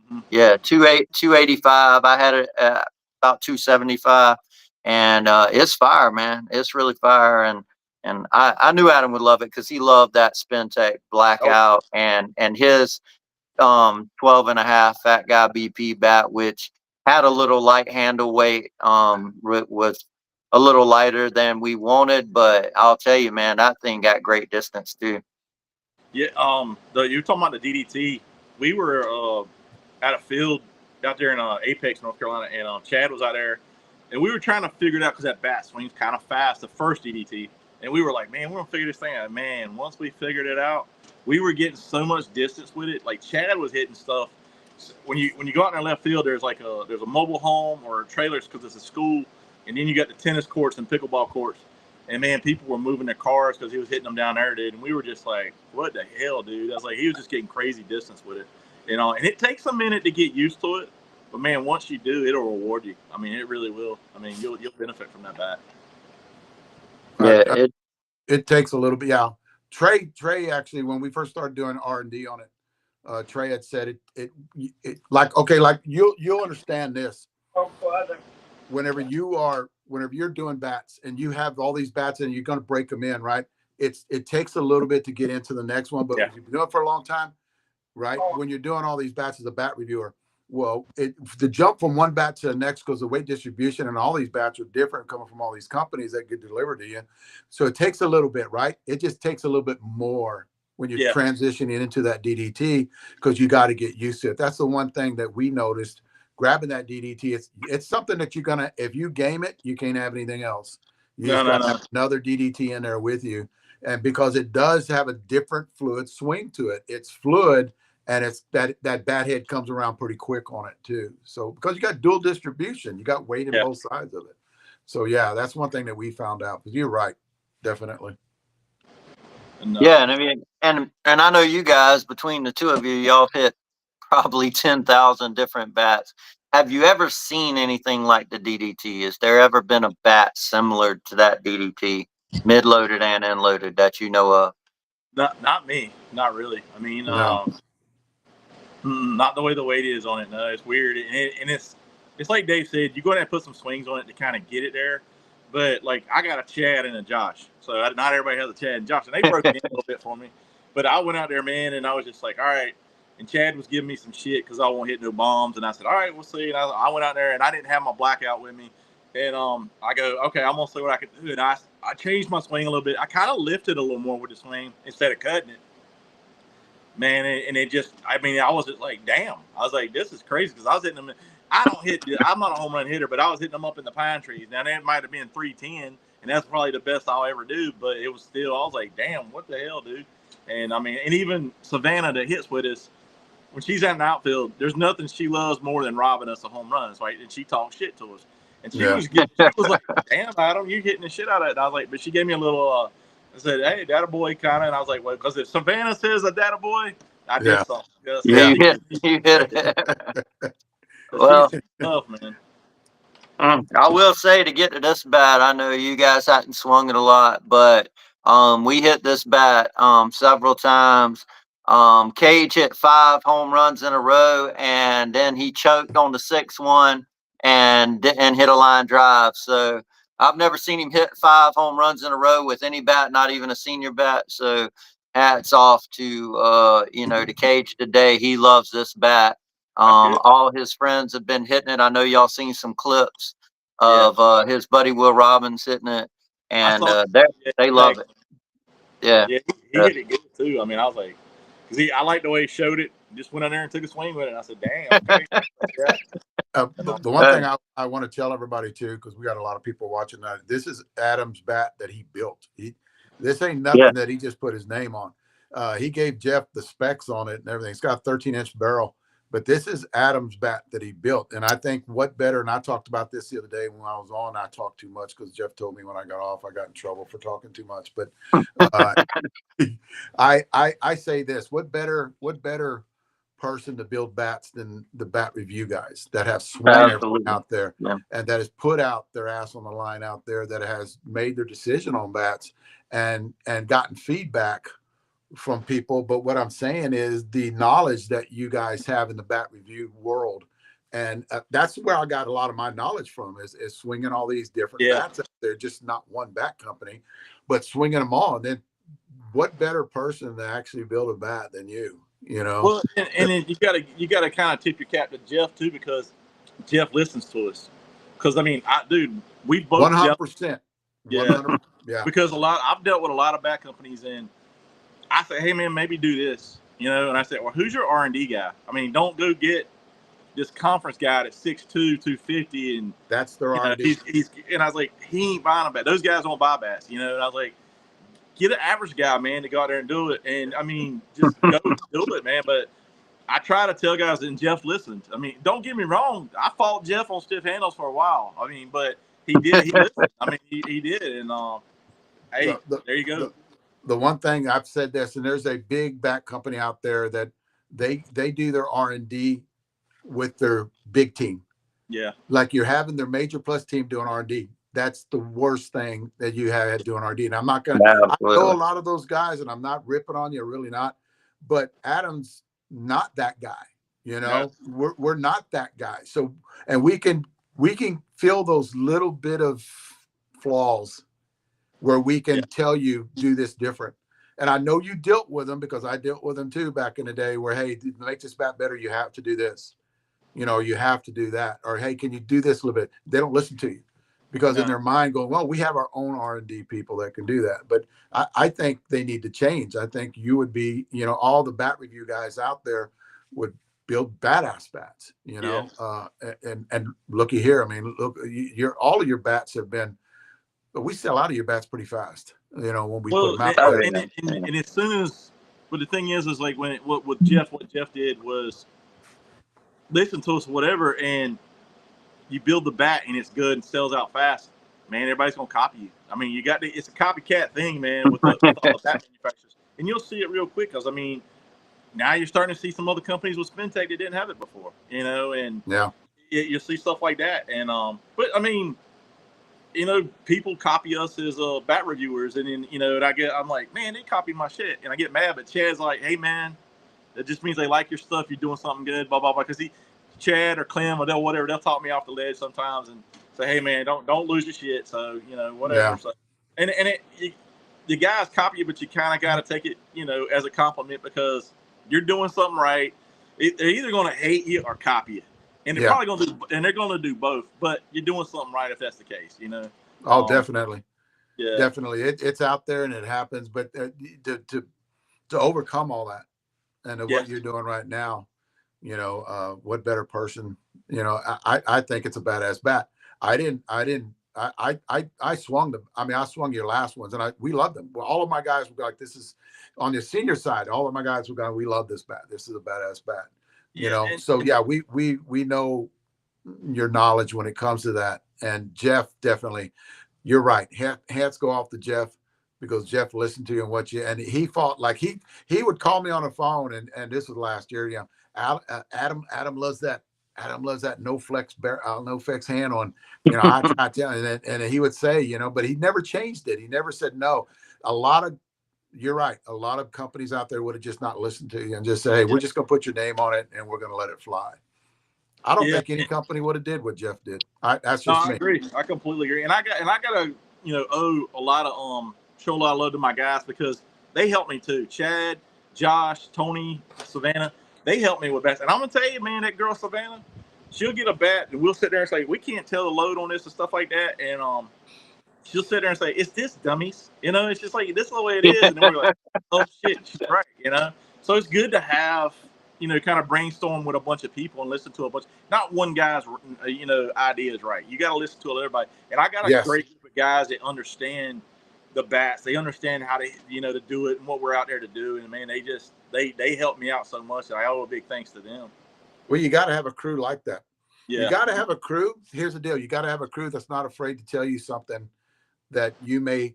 Mm-hmm. Yeah, 285. I had it at about 275, and it's fire, man. It's really fire, and And I knew Adam would love it because he loved that Spin Tech Blackout and his 12.5 Fat Guy BP bat, which had a little light handle weight, was a little lighter than we wanted, but I'll tell you, man, that thing got great distance too. Yeah, you're talking about the DDT. We were at a field out there in Apex, North Carolina, and Chad was out there, and we were trying to figure it out because that bat swings kind of fast, the first DDT, and we were like, man, we're gonna figure this thing out. Man, once we figured it out, we were getting so much distance with it. Like Chad was hitting stuff. When you go out in our left field, there's a mobile home or trailers because it's a school, and then you got the tennis courts and pickleball courts. And man, people were moving their cars because he was hitting them down there, dude. And we were just like, "What the hell, dude?" I was like, he was just getting crazy distance with it, And it takes a minute to get used to it, but man, once you do, it'll reward you. I mean, it really will. I mean, you'll benefit from that bat. Yeah, it takes a little bit. Yeah, Trey actually, when we first started doing R&D on it, Trey had said it like, okay, like you'll understand this. Whenever you're doing bats and you have all these bats and you're going to break them in, right? It takes a little bit to get into the next one, but if you've been doing it for a long time, right? When you're doing all these bats as a bat reviewer, well, the jump from one bat to the next, because the weight distribution and all these bats are different coming from all these companies that get delivered to you. So it takes a little bit, right? It just takes a little bit more when you're transitioning into that DDT, because you got to get used to it. That's the one thing that we noticed. Grabbing that DDT, it's something that you're gonna, if you game it, you can't have anything else. You just gotta have another DDT in there with you, and because it does have a different fluid swing to it, it's fluid, and it's that bat head comes around pretty quick on it too. So because you got dual distribution, you got weight in both sides of it. So yeah, that's one thing that we found out. Because you're right, definitely. Yeah, and I mean, and I know you guys, between the two of you, y'all hit probably 10,000 different bats. Have you ever seen anything like the DDT? Has there ever been a bat similar to that DDT, mid-loaded and end-loaded, that you know of? Not me, not really. I mean, No. not the way the weight is on it. No, it's weird, and it's like Dave said, you go ahead and put some swings on it to kind of get it there. But like, I got a Chad and a Josh, so not everybody has a Chad and Josh, and they broke it in a little bit for me. But I went out there, man, and I was just like, all right. And Chad was giving me some shit because I won't hit no bombs, and I said, all right, we'll see. And I went out there, and I didn't have my blackout with me, and I go, okay, I'm gonna see what I can do. And I changed my swing a little bit. I kind of lifted a little more with the swing instead of cutting it. Man, and it just, I mean, I was just like, damn. I was like, this is crazy, because I was hitting them. I'm not a home run hitter, but I was hitting them up in the pine trees. Now, that might have been 310, and that's probably the best I'll ever do, but it was still, I was like, damn, what the hell, dude? And I mean, and even Savannah that hits with us, when she's out in the outfield, there's nothing she loves more than robbing us of home runs, right? And she talks shit to us. And she was like, damn, Adam, you're hitting the shit out of it. And I was like, but she gave me a little, I said, hey, data boy, kind of. And I was like, well, because if Savannah says a data boy, I did something. You hit it. Well, she's tough, man. I will say, to get to this bat, I know you guys hadn't swung it a lot, but we hit this bat several times. Cage hit 5 home runs in a row, and then he choked on the 6th one and hit a line drive. So I've never seen him hit 5 home runs in a row with any bat, not even a senior bat. So hats off to to Cage today. He loves this bat. All his friends have been hitting it. I know y'all seen some clips of his buddy Will Robbins hitting it, and they love it. Yeah, he hit it good too. I mean, I was like, because I liked the way he showed it. Just went out there and took a swing with it. And I said, damn. Okay. The one thing I want to tell everybody too, because we got a lot of people watching that, this is Adam's bat that he built. This ain't nothing that he just put his name on. He gave Jeff the specs on it and everything. It's got a 13-inch barrel, but this is Adam's bat that he built. And I think what better, and I talked about this the other day when I was on, I talked too much because Jeff told me when I got off, I got in trouble for talking too much. But I say this, what better person to build bats than the bat review guys that have swung everyone out there and that has put out their ass on the line out there, that has made their decision on bats and gotten feedback from people. But what I'm saying is the knowledge that you guys have in the bat review world, and that's where I got a lot of my knowledge from, is swinging all these different bats. They're just not one bat company. but swinging them all. And then what better person to actually build a bat than you? You know. Well, and then you gotta kind of tip your cap to Jeff too, because Jeff listens to us. Because I mean, dude, we both 100%. Yeah. 100. Yeah. Because I've dealt with a lot of bat companies, and I say, hey man, maybe do this, you know. And I said, well, who's your R&D guy? I mean, don't go get this conference guy that's 6'2", 250, and that's their R&D. He's and I was like, he ain't buying a bat. Those guys don't buy bats, you know. And I was like, get an average guy, man, to go out there and do it. And I mean, just go do it, man. But I try to tell guys, and Jeff listened. I mean, don't get me wrong. I fought Jeff on stiff handles for a while. I mean, but he did. He listened. I mean, he did. And hey, there you go. The one thing I've said this, and there's a big bat company out there that they do their R&D with their big team. Yeah. Like you're having their major plus team doing R&D. That's the worst thing that you had doing R&D. And I'm not going to, I know a lot of those guys, and I'm not ripping on you, really not. But Adam's not that guy, you know. No. We're not that guy. So, and we can feel those little bit of flaws where we can tell you do this different. And I know you dealt with them, because I dealt with them too back in the day, where, hey, to make this bat better, you have to do this, you know, you have to do that, or hey, can you do this a little bit? They don't listen to you, because in their mind going, well, we have our own R&D people that can do that. But I think they need to change. I think you would be, you know, all the bat review guys out there would build badass bats, you know. And looky here, I mean, look, all of your bats have been, but we sell out of your bats pretty fast, you know, when we put them out there. And as soon as, but the thing is like when what Jeff did was listen to us, whatever, and you build the bat and it's good and sells out fast, man, everybody's gonna copy you. I mean, it's a copycat thing, man, with all the bat manufacturers, and you'll see it real quick, because I mean, now you're starting to see some other companies with spin tech that didn't have it before, you know, and you'll see stuff like that, and but I mean, you know, people copy us as bat reviewers, and then, you know, and I'm like, man, they copy my shit, and I get mad, but Chad's like, hey man, that just means they like your stuff, you're doing something good, blah blah blah, because Chad or Clem or they'll talk me off the ledge sometimes and say, hey man, don't lose your shit, so, you know, whatever. So, and the guys copy you, but you kind of got to take it, you know, as a compliment, because you're doing something right. They're either going to hate you or copy you. And they're probably going to do both, but you're doing something right if that's the case, you know. Oh, definitely. Yeah, definitely. It's out there and it happens, but to overcome all that and what you're doing right now, you know, what better person, you know, I think it's a badass bat. I swung them. I mean, I swung your last ones, and we love them. Well, all of my guys were like, this is on the senior side. All of my guys were going, we love this bat. This is a badass bat. You know, so yeah, we know your knowledge when it comes to that. And Jeff, definitely, you're right. Hats go off to Jeff, because Jeff listened to you and he fought, like he would call me on the phone, and this was last year. You know, Adam loves that. Adam loves that no flex hand on. You know, I try to tell him, and he would say, you know, but he never changed it. He never said no. You're right. A lot of companies out there would have just not listened to you and just say, hey, we're just going to put your name on it and we're going to let it fly. I don't think any company would have did what Jeff did. That's just me. I agree. I completely agree. And I got to, you know, owe a lot of, show a lot of love to my guys, because they helped me too. Chad, Josh, Tony, Savannah, they helped me with bats. And I'm going to tell you, man, that girl, Savannah, she'll get a bat and we'll sit there and say, we can't tell the load on this and stuff like that. And, she'll sit there and say, it's this, dummies. You know, it's just like, this is the way it is. And then we're like, oh, shit, she's right, you know? So it's good to have, you know, kind of brainstorm with a bunch of people and listen to a bunch. Not one guy's, you know, ideas right. You got to listen to everybody. And I got a great group of guys that understand the bats. They understand how to, you know, to do it and what we're out there to do. And, man, they help me out so much. And I owe a big thanks to them. Well, you got to have a crew like that. Yeah. You got to have a crew. Here's the deal. You got to have a crew that's not afraid to tell you something that you may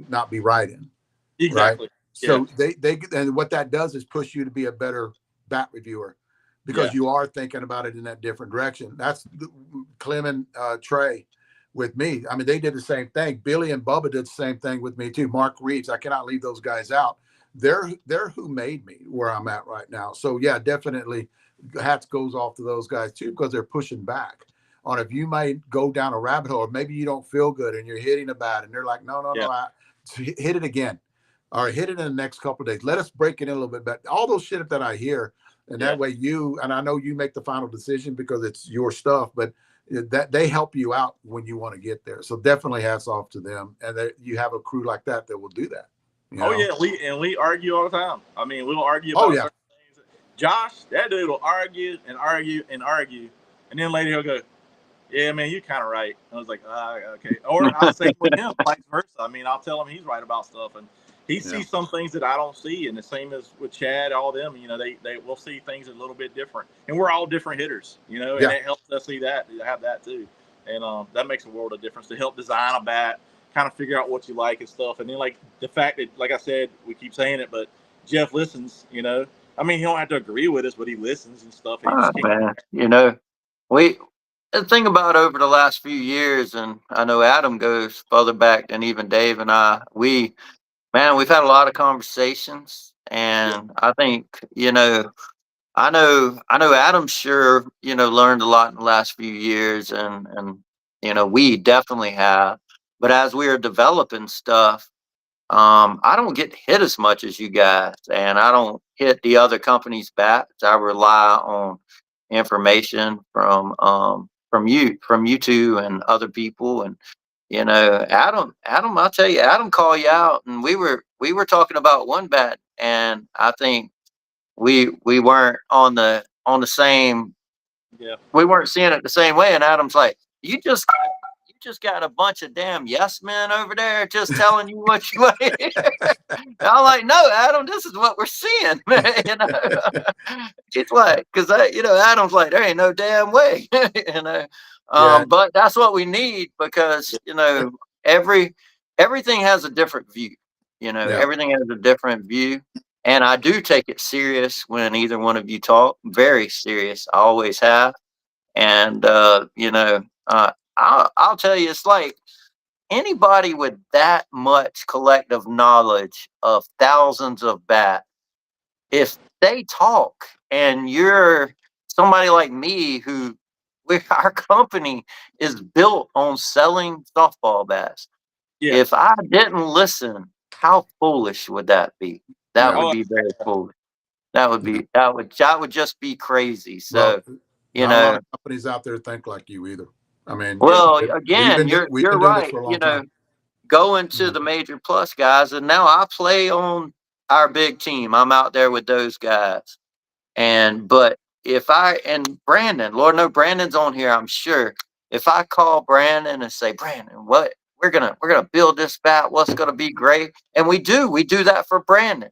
not be right in. Exactly. Right? So they and what that does is push you to be a better bat reviewer, because you are thinking about it in that different direction. That's Clem and Trey with me. I mean, they did the same thing. Billy and Bubba did the same thing with me too. Mark Reeves, I cannot leave those guys out. They're who made me where I'm at right now. So yeah, definitely hats goes off to those guys too, because they're pushing back on if you might go down a rabbit hole, or maybe you don't feel good and you're hitting a bat and they're like, no, hit it again, or hit it in the next couple of days. Let us break it in a little bit better. All those shit that I hear, and that way and I know you make the final decision because it's your stuff, but that they help you out when you want to get there. So definitely hats off to them, and that you have a crew like that will do that. Oh yeah, we argue all the time. I mean, we'll argue Oh about yeah. certain things. Josh, that dude will argue and argue and argue, and then later he'll go, "Yeah, man, you're kind of right." I was like, "Okay." Or I'll say with him, vice versa. I mean, I'll tell him he's right about stuff, and he sees some things that I don't see, and the same as with Chad, all them. You know, they will see things a little bit different, and we're all different hitters. You know, and it helps us see that, have that too, and that makes a world of difference to help design a bat, kind of figure out what you like and stuff, and then like the fact that, like I said, we keep saying it, but Jeff listens. You know, I mean, he don't have to agree with us, but he listens and stuff. And Man, you know, the thing about over the last few years, and I know Adam goes further back than even Dave and I, we've had a lot of conversations, and I think, I know Adam sure, learned a lot in the last few years, and we definitely have. But as we are developing stuff, I don't get hit as much as you guys, and I don't hit the other companies' bats. I rely on information from you two and other people, and Adam, I'll tell you, Adam called you out, and we were talking about one bat, and I think we weren't on the same. Yeah. We weren't seeing it the same way, and Adam's like, you just got a bunch of damn yes men over there just telling you what you like. I'm like, no, Adam, this is what we're seeing, man. It's like, because Adam's like, there ain't no damn way, but that's what we need, because everything has a different view. Everything has a different view, and I do take it serious when either one of you talk. Very serious. I always have, and I'll tell you, it's like anybody with that much collective knowledge of thousands of bats, if they talk and you're somebody like me our company is built on selling softball bats. Yeah. If I didn't listen, how foolish would that be? That would be very foolish. That would just be crazy. So, not a lot of companies out there think like you either. I mean, well, again, we've you're been doing this right. for a long time. Going to the Major Plus guys, and now I play on our big team. I'm out there with those guys, but and Brandon, Lord knows Brandon's on here, I'm sure. If I call Brandon and say, Brandon, what we're gonna build this bat, what's gonna be great, and we do that for Brandon,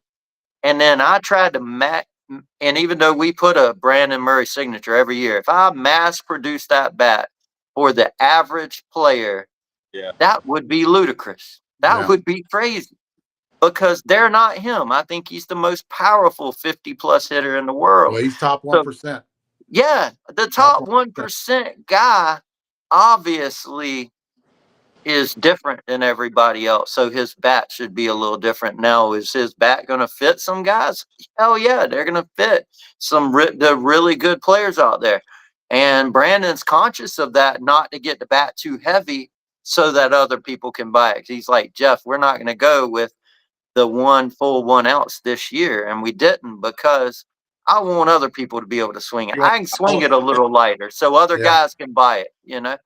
and then I tried to and even though we put a Brandon Murray signature every year, if I mass produce that bat for the average player, that would be ludicrous. That would be crazy, because they're not him. I think he's the most powerful 50+ hitter in the world. Well, he's top 1%. Yeah, the top 1% guy obviously is different than everybody else. So his bat should be a little different. Now, is his bat going to fit some guys? Hell yeah, they're going to fit the really good players out there. And Brandon's conscious of that, not to get the bat too heavy so that other people can buy it. He's like, Jeff, we're not going to go with the 1 full 1 ounce this year. And we didn't, because I want other people to be able to swing it. I can swing it a little lighter so other guys can buy it,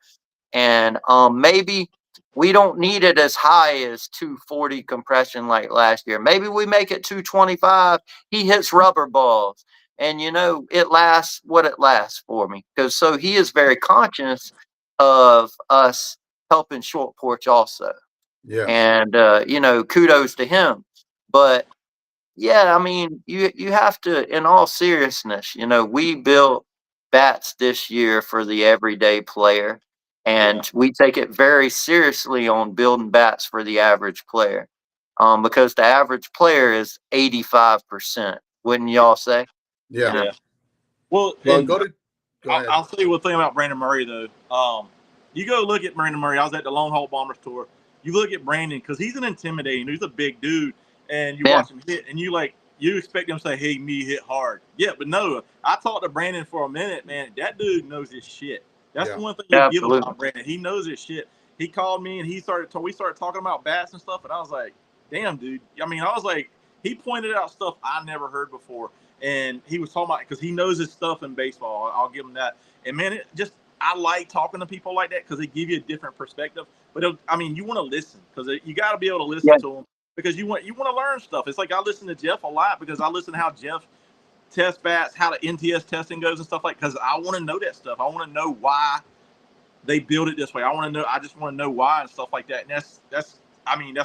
and maybe we don't need it as high as 240 compression like last year. Maybe we make it 225. He hits rubber balls, and it lasts what it lasts for me. So he is very conscious of us helping Short Porch also. Yeah. And kudos to him. But yeah, I mean, you have to, in all seriousness, we built bats this year for the everyday player, and we take it very seriously on building bats for the average player, because the average player is 85%. Wouldn't y'all say? Yeah. Well, I'll tell you one thing about Brandon Murray though. You go look at Brandon Murray. I was at the Lone Hole Bombers tour. You look at Brandon, because he's an intimidating. He's a big dude, and you watch him hit, and you expect him to say, "Hey, me hit hard." Yeah, but no. I talked to Brandon for a minute, man. That dude knows his shit. That's the one thing you give him about Brandon. He knows his shit. he called me and we started talking about bats and stuff, and I was like, damn, dude. I mean, I was like, he pointed out stuff I never heard before, and he was talking about because he knows his stuff in baseball. I'll give him that. And man, I like talking to people like that because they give you a different perspective. But I mean, you want to listen because you got to be able to listen to them because you want to learn stuff. It's like I listen to Jeff a lot because I listen to how Jeff test bats, how the NTS testing goes and stuff like. Because I want to know that stuff. I want to know why they build it this way. I just want to know why and stuff like that. And that's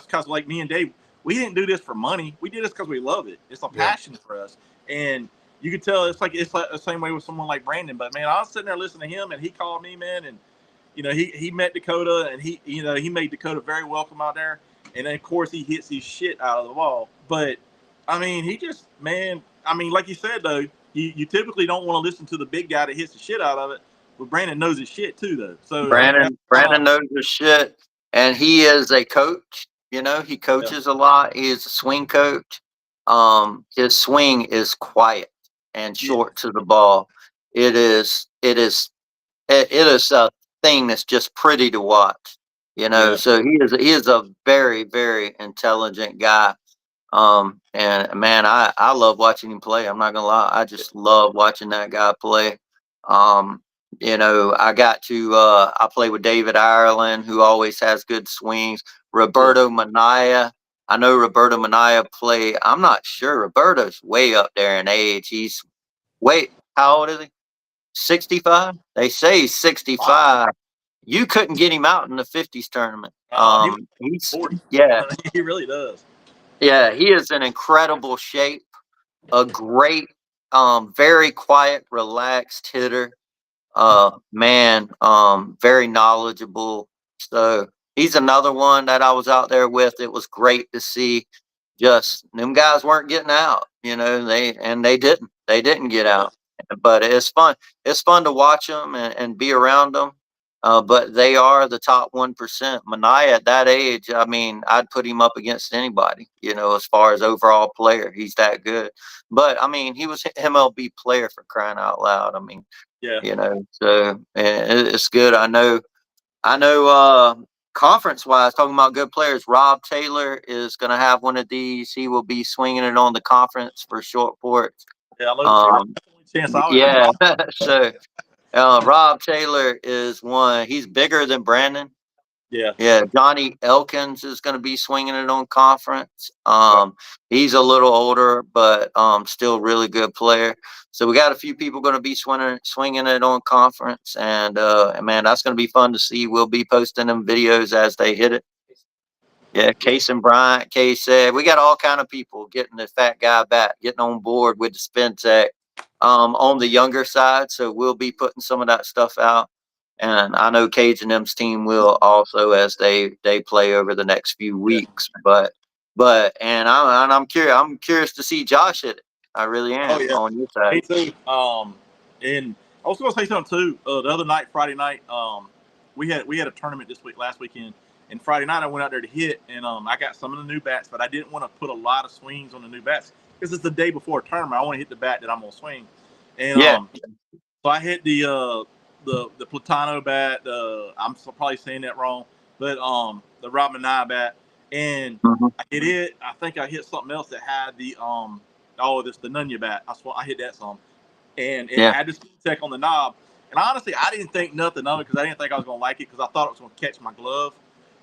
because like me and Dave, we didn't do this for money. We did this because we love it. It's a passion for us. And you can tell it's like the same way with someone like Brandon. But man, I was sitting there listening to him, and he called me, man, and he met Dakota, and he made Dakota very welcome out there. And then of course he hits his shit out of the ball. But I mean, like you said though, you typically don't want to listen to the big guy that hits the shit out of it. But Brandon knows his shit too, though. So Brandon knows his shit, and he is a coach. He coaches a lot. He is a swing coach. His swing is quiet and short to the ball. It is a thing that's just pretty to watch. So he is a very, very intelligent guy. And man, I love watching him play. I'm not gonna lie. I just love watching that guy play. I play with David Ireland, who always has good swings. Roberto Manaya. I know Roberto Manaya play. I'm not sure. Roberto's way up there in age. How old is he? 65? They say he's 65. Wow. You couldn't get him out in the 50s tournament. He's 40. Yeah. He really does. Yeah, he is in incredible shape. A great, very quiet, relaxed hitter. Very knowledgeable. So he's another one that I was out there with. It was great to see. Just them guys weren't getting out, they didn't get out. But it's fun. It's fun to watch them and be around them. But they are the top 1%. Manaya at that age, I mean, I'd put him up against anybody, as far as overall player. He's that good. But I mean, he was MLB player for crying out loud. I mean, so it's good. I know, conference wise, talking about good players, Rob Taylor is going to have one of these. He will be swinging it on the conference for short porch. Yeah, I love yeah. So Rob Taylor is one. He's bigger than Brandon. Yeah. Johnny Elkins is going to be swinging it on conference. He's a little older, but still really good player. So we got a few people going to be swinging it on conference, and man, that's going to be fun to see. We'll be posting them videos as they hit it. Yeah, Case and Bryant. Case said we got all kind of people getting the fat guy back, getting on board with the spin tech on the younger side. So we'll be putting some of that stuff out. And I know Cage and them's team will also as they play over the next few weeks. But I'm curious to see Josh hit it. I really am on your side. Me too. And I was going to say something too. The other night, Friday night, we had a tournament last weekend, and Friday night I went out there to hit, and I got some of the new bats, but I didn't want to put a lot of swings on the new bats because it's the day before a tournament. I want to hit the bat that I'm gonna swing, and so I hit the Platano bat. I'm probably saying that wrong, but the Rob Manaya bat, and I hit it. I think I hit something else that had the the Nunya bat. I hit that some, and it had the spin tech on the knob. And honestly, I didn't think nothing of it because I didn't think I was gonna like it because I thought it was gonna catch my glove.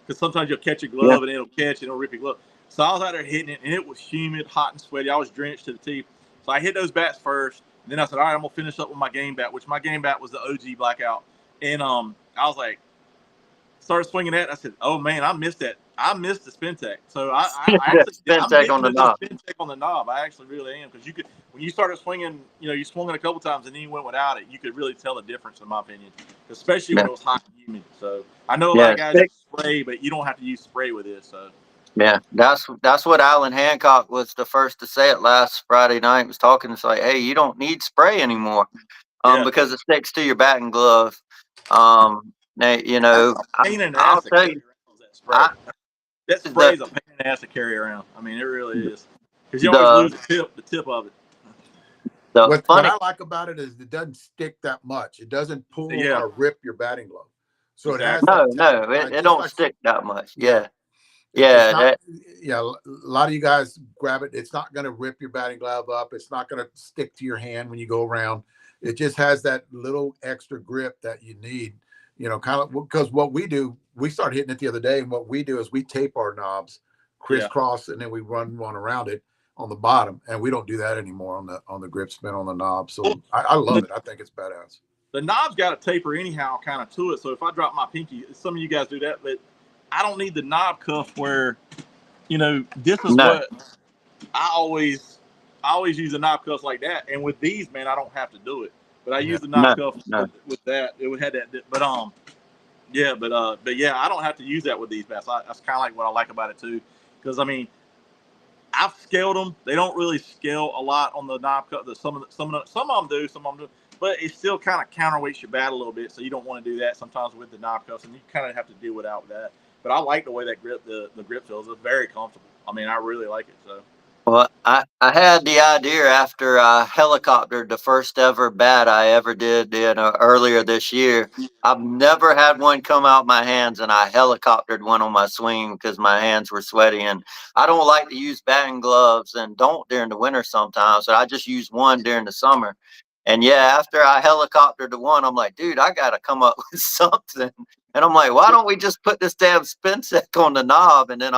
Because sometimes you'll catch your glove and it'll catch and it'll rip your glove. So I was out there hitting it, and it was humid, hot, and sweaty. I was drenched to the teeth. So I hit those bats first. And then I said, all right, I'm going to finish up with my game bat, which my game bat was the OG Blackout. And I was like, started swinging that. I said, oh, man, I missed that. I missed the spin tech. So I'm spin tech on the knob. Spin tech on the knob. I actually really am. Because when you started swinging, you swung it a couple times and then you went without it, you could really tell the difference, in my opinion. Especially when it was hot and humid. So I know a lot of guys spray, but you don't have to use spray with this. So. Yeah, that's what Alan Hancock was the first to say it last Friday night. Was talking. It's like, hey, you don't need spray anymore, because it sticks to your batting glove. I'll tell you, that spray is a pain in the ass to carry around. I mean, it really is, because you always lose the tip of it. What I like about it is it doesn't stick that much. It doesn't pull or rip your batting glove. So it has Exactly. that. No, it Just don't like stick that much. yeah, Yeah, it's yeah, not. that, Yeah, a lot of you guys grab it. It's not going to rip your batting glove up. It's not going to stick to your hand when you go around. It just has that little extra grip that you need. You know, kind of because what we do, we started hitting it the other day, and what we do is we tape our knobs Yeah. crisscross, and then we run one around it on the bottom, and we don't do that anymore on the grip spin on the knob. So I love it. I think it's badass. The knob's got a taper anyhow, kind of to it. So if I drop my pinky, some of you guys do that, but I don't need the knob cuff where, you know, this is no, what I always use the knob cuffs like that. And with these, man, I don't have to do it. But I Yeah. use the no, knob cuff no. with that. It had that, but yeah, I don't have to use that with these bats. That's kind of like what I like about it too, because I mean, I've scaled them. They don't really scale a lot on the knob cuff. Some of them do, some of them do, but it still kind of counterweights your bat a little bit. So you don't want to do that sometimes with the knob cuffs, and you kind of have to deal without that. But I like the way that the grip feels. It's very comfortable. I mean, I really like it. So Well, I had the idea after I helicoptered the first ever bat I ever did earlier this year. I've never had one come out my hands, and I helicoptered one on my swing because my hands were sweaty. And I don't like to use batting gloves, and don't during the winter sometimes. So I just use one during the summer. And yeah, after I helicoptered the one, I'm like, dude, I got to come up with something. And I'm like, why don't we just put this damn spin sec on the knob, and then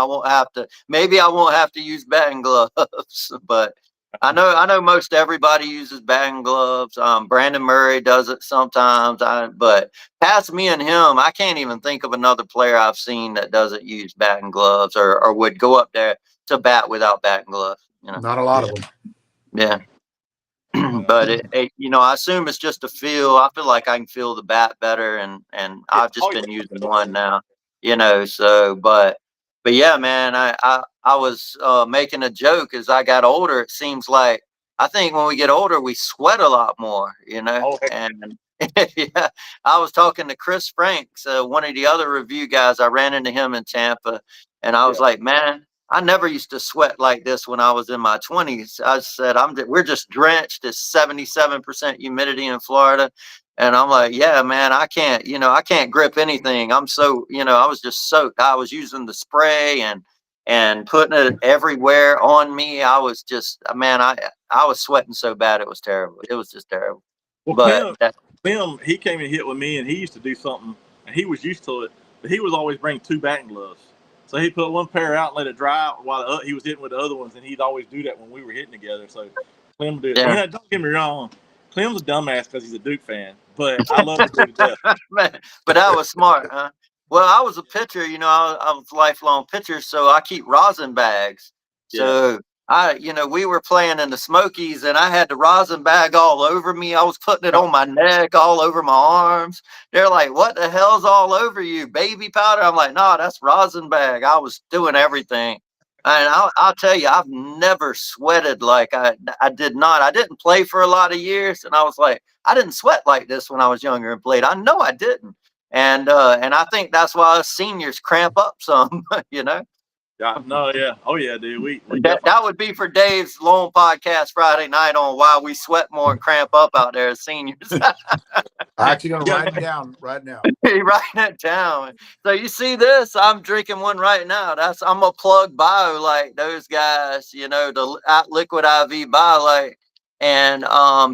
maybe I won't have to use batting gloves. But I know most everybody uses batting gloves. Brandon Murray does it sometimes. But past me and him, I can't even think of another player I've seen that doesn't use batting gloves or would go up there to bat without batting gloves. Not a lot of them. Yeah. But I assume it's just a feel. I feel like I can feel the bat better, and I've just been using one now, So, but yeah, man, I was making a joke as I got older. It seems like I think when we get older, we sweat a lot more, oh, heck, and yeah, I was talking to Chris Franks, one of the other review guys. I ran into him in Tampa, and I was yeah. like, man, I never used to sweat like this when I was in my 20s. I said, we're just drenched. It's 77% humidity in Florida. And I'm like, yeah, man, I can't grip anything. I'm so, I was just soaked. I was using the spray and putting it everywhere on me. I was just, man, I was sweating so bad. It was terrible. It was just terrible. Well, But Clem, he came and hit with me, and he used to do something, and he was used to it, but he was always bring two batting gloves. So he put one pair out and let it dry out while he was hitting with the other ones, and he'd always do that when we were hitting together. So Clem would do it. yeah. You know, don't get me wrong, Clem's a dumbass because he's a Duke fan, but I love the dude to death. But that was smart, huh? Well, I was a pitcher, I was a lifelong pitcher, so I keep rosin bags. Yeah. So we were playing in the Smokies, and I had the rosin bag all over me. I was putting it on my neck, all over my arms. They're like, "What the hell's all over you, baby powder?" I'm like, "No, that's rosin bag." I was doing everything. And I'll tell you, I've never sweated like I did not. I didn't play for a lot of years, and I was like, I didn't sweat like this when I was younger and played. I know I didn't, and I think that's why us seniors cramp up some. Yeah. No. Yeah. Oh yeah, dude. We That definitely. would be for Dave's long podcast Friday night on why we sweat more and cramp up out there as seniors. I'm actually going to Yeah. write it down right now. Writing it down. So you see this? I'm drinking one right now. I'm a plug bio like those guys, the liquid IV bio like, and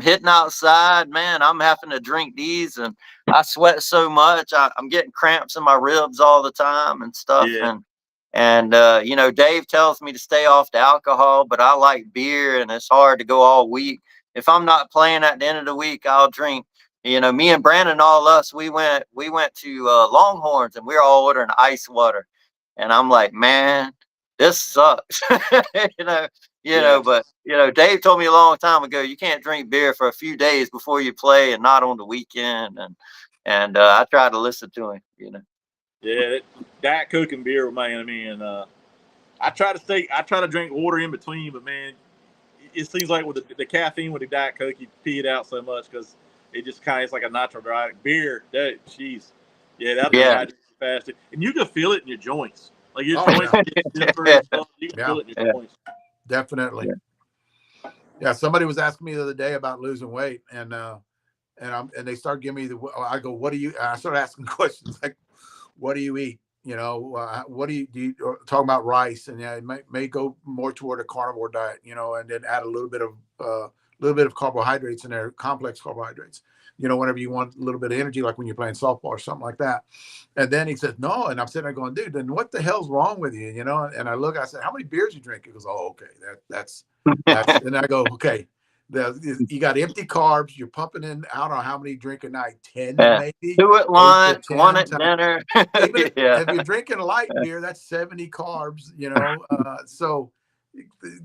hitting outside, man. I'm having to drink these, and I sweat so much. I'm getting cramps in my ribs all the time and stuff, Yeah. and Dave tells me to stay off the alcohol, but I like beer, and it's hard to go all week. If I'm not playing at the end of the week, I'll drink. Me and Brandon, all us, we went to Longhorns, and we were all ordering ice water, and I'm like, man, this sucks, Yeah. But Dave told me a long time ago, you can't drink beer for a few days before you play, and not on the weekend, and I try to listen to him, Yeah. Diet Coke and beer, man. I mean, I try to drink water in between, but man, it seems like with the caffeine with the Diet Coke, you pee it out so much because it just kind of it's like a nitro dry beer. That jeez, yeah, that'll Yeah, dehydrate you fast, and you can feel it in your joints. Like your Oh joints yeah, get stiffer yeah, and stuff. You can yeah, feel it in yeah, your joints. definitely. yeah. Yeah, somebody was asking me the other day about losing weight, and they start giving me I go, what do you? I start asking questions like, what do you eat? What do you talking about rice? And yeah, it may go more toward a carnivore diet, and then add a little bit of carbohydrates in there, complex carbohydrates. Whenever you want a little bit of energy, like when you're playing softball or something like that. And then he says, no. And I'm sitting there going, dude, then what the hell's wrong with you? And I look, I said, how many beers you drink? He goes, oh, okay. That's, and I go, okay. You got empty carbs. You're pumping in, I don't know how many you drink a night, 10 Yeah. maybe, 2 at 8 to lunch, 1 10 at times. dinner. Even Yeah. if you're drinking light beer, that's 70 carbs, so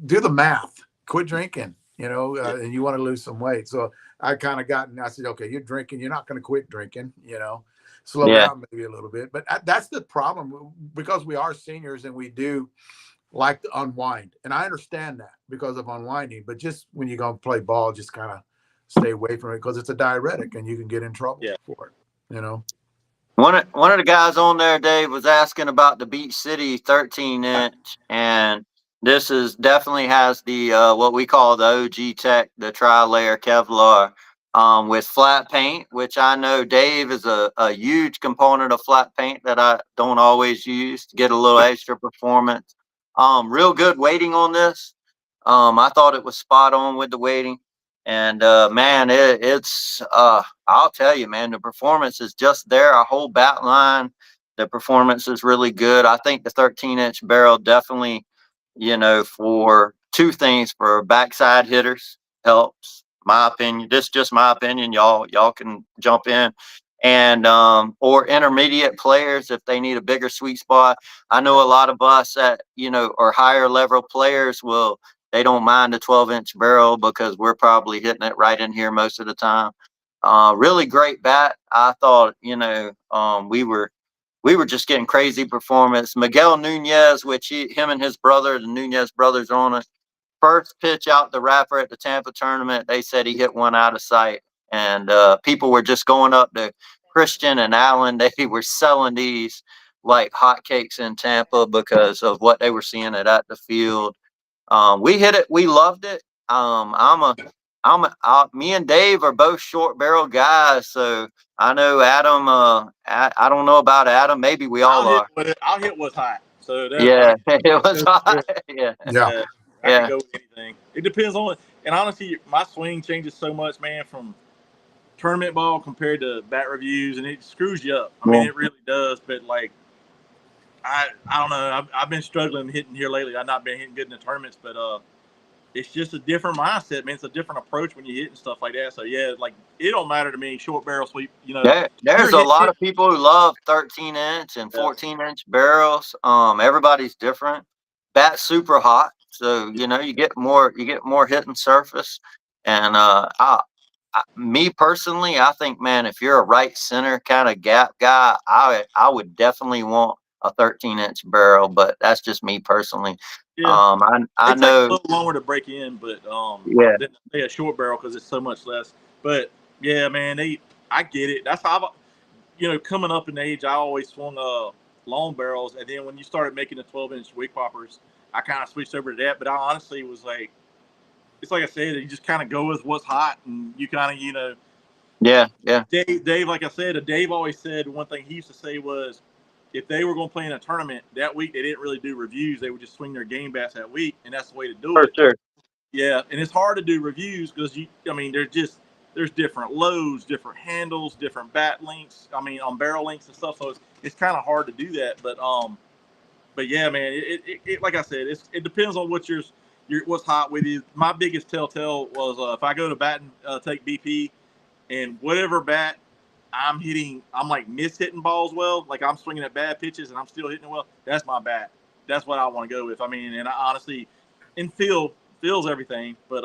do the math, quit drinking, and you want to lose some weight. So I said, okay, you're drinking, you're not going to quit drinking, slow Yeah. down maybe a little bit. But that's the problem, because we are seniors and we do like to unwind. And I understand that because of unwinding, but just when you're going to play ball, just kind of stay away from it, because it's a diuretic and you can get in trouble for it. One of the guys on there, Dave, was asking about the Beach City 13-inch, and this is definitely has the what we call the OG tech, the tri-layer Kevlar, with flat paint, which I know Dave is a huge component of flat paint that I don't always use to get a little extra performance. Real good weighting on this. I thought it was spot on with the weighting, and man, it's I'll tell you, man, the performance is just there. Our whole bat line, the performance is really good. I think the 13-inch barrel definitely, for two things: for backside hitters, helps. My opinion. This is just my opinion. Y'all can jump in. And or intermediate players, if they need a bigger sweet spot. I know a lot of us that or higher level players they don't mind the 12-inch barrel because we're probably hitting it right in here most of the time. Really great bat. I thought, we were just getting crazy performance. Miguel Nunez, which him and his brother, the Nunez brothers, on it. First pitch out the wrapper at the Tampa tournament, they said he hit one out of sight, and people were just going up to Christian and Allen. They were selling these like hotcakes in Tampa because of what they were seeing at the field. We hit it. We loved it. Me and Dave are both short barrel guys, so I know Adam. I don't know about Adam. Maybe we all are. I'll hit what's hot. So that Yeah, it was hot. Yeah, Yeah. I can yeah, go with anything. It depends on it. And honestly, my swing changes so much, man, from tournament ball compared to bat reviews, and it screws you up. I mean, it really does. But like, I don't know. I've been struggling hitting here lately. I've not been hitting good in the tournaments, but it's just a different mindset, man. It's a different approach when you hit and stuff like that. So yeah, like it don't matter to me. Short barrel sweep, there's a lot of people who love 13-inch and 14-inch barrels. Everybody's different. Bat's super hot, so you get more hitting surface. And me personally, I think, man, if you're a right center kind of gap guy, I would definitely want a 13-inch barrel. But that's just me personally. Yeah. I it know. takes a little longer to break in, but Yeah. than say a short barrel because it's so much less. But yeah, man, I get it. That's how coming up in age, I always swung long barrels, and then when you started making the 12-inch wig poppers, I kind of switched over to that. But I honestly was like, it's like I said, you just kind of go with what's hot, and you kind of Yeah. Dave, like I said, Dave always said one thing he used to say was, if they were going to play in a tournament that week, they didn't really do reviews. They would just swing their game bats that week, and that's the way to do For it. sure. Yeah, and it's hard to do reviews because there's different loads, different handles, different bat lengths. I mean, on barrel lengths and stuff. So it's kind of hard to do that. But yeah, man, it like I said, it depends on what's hot with you. My biggest telltale was if I go to bat and take BP, and whatever bat I'm hitting, I'm like hitting balls well. Like I'm swinging at bad pitches and I'm still hitting it well. That's my bat. That's what I want to go with. I mean, and I honestly, and feels everything. But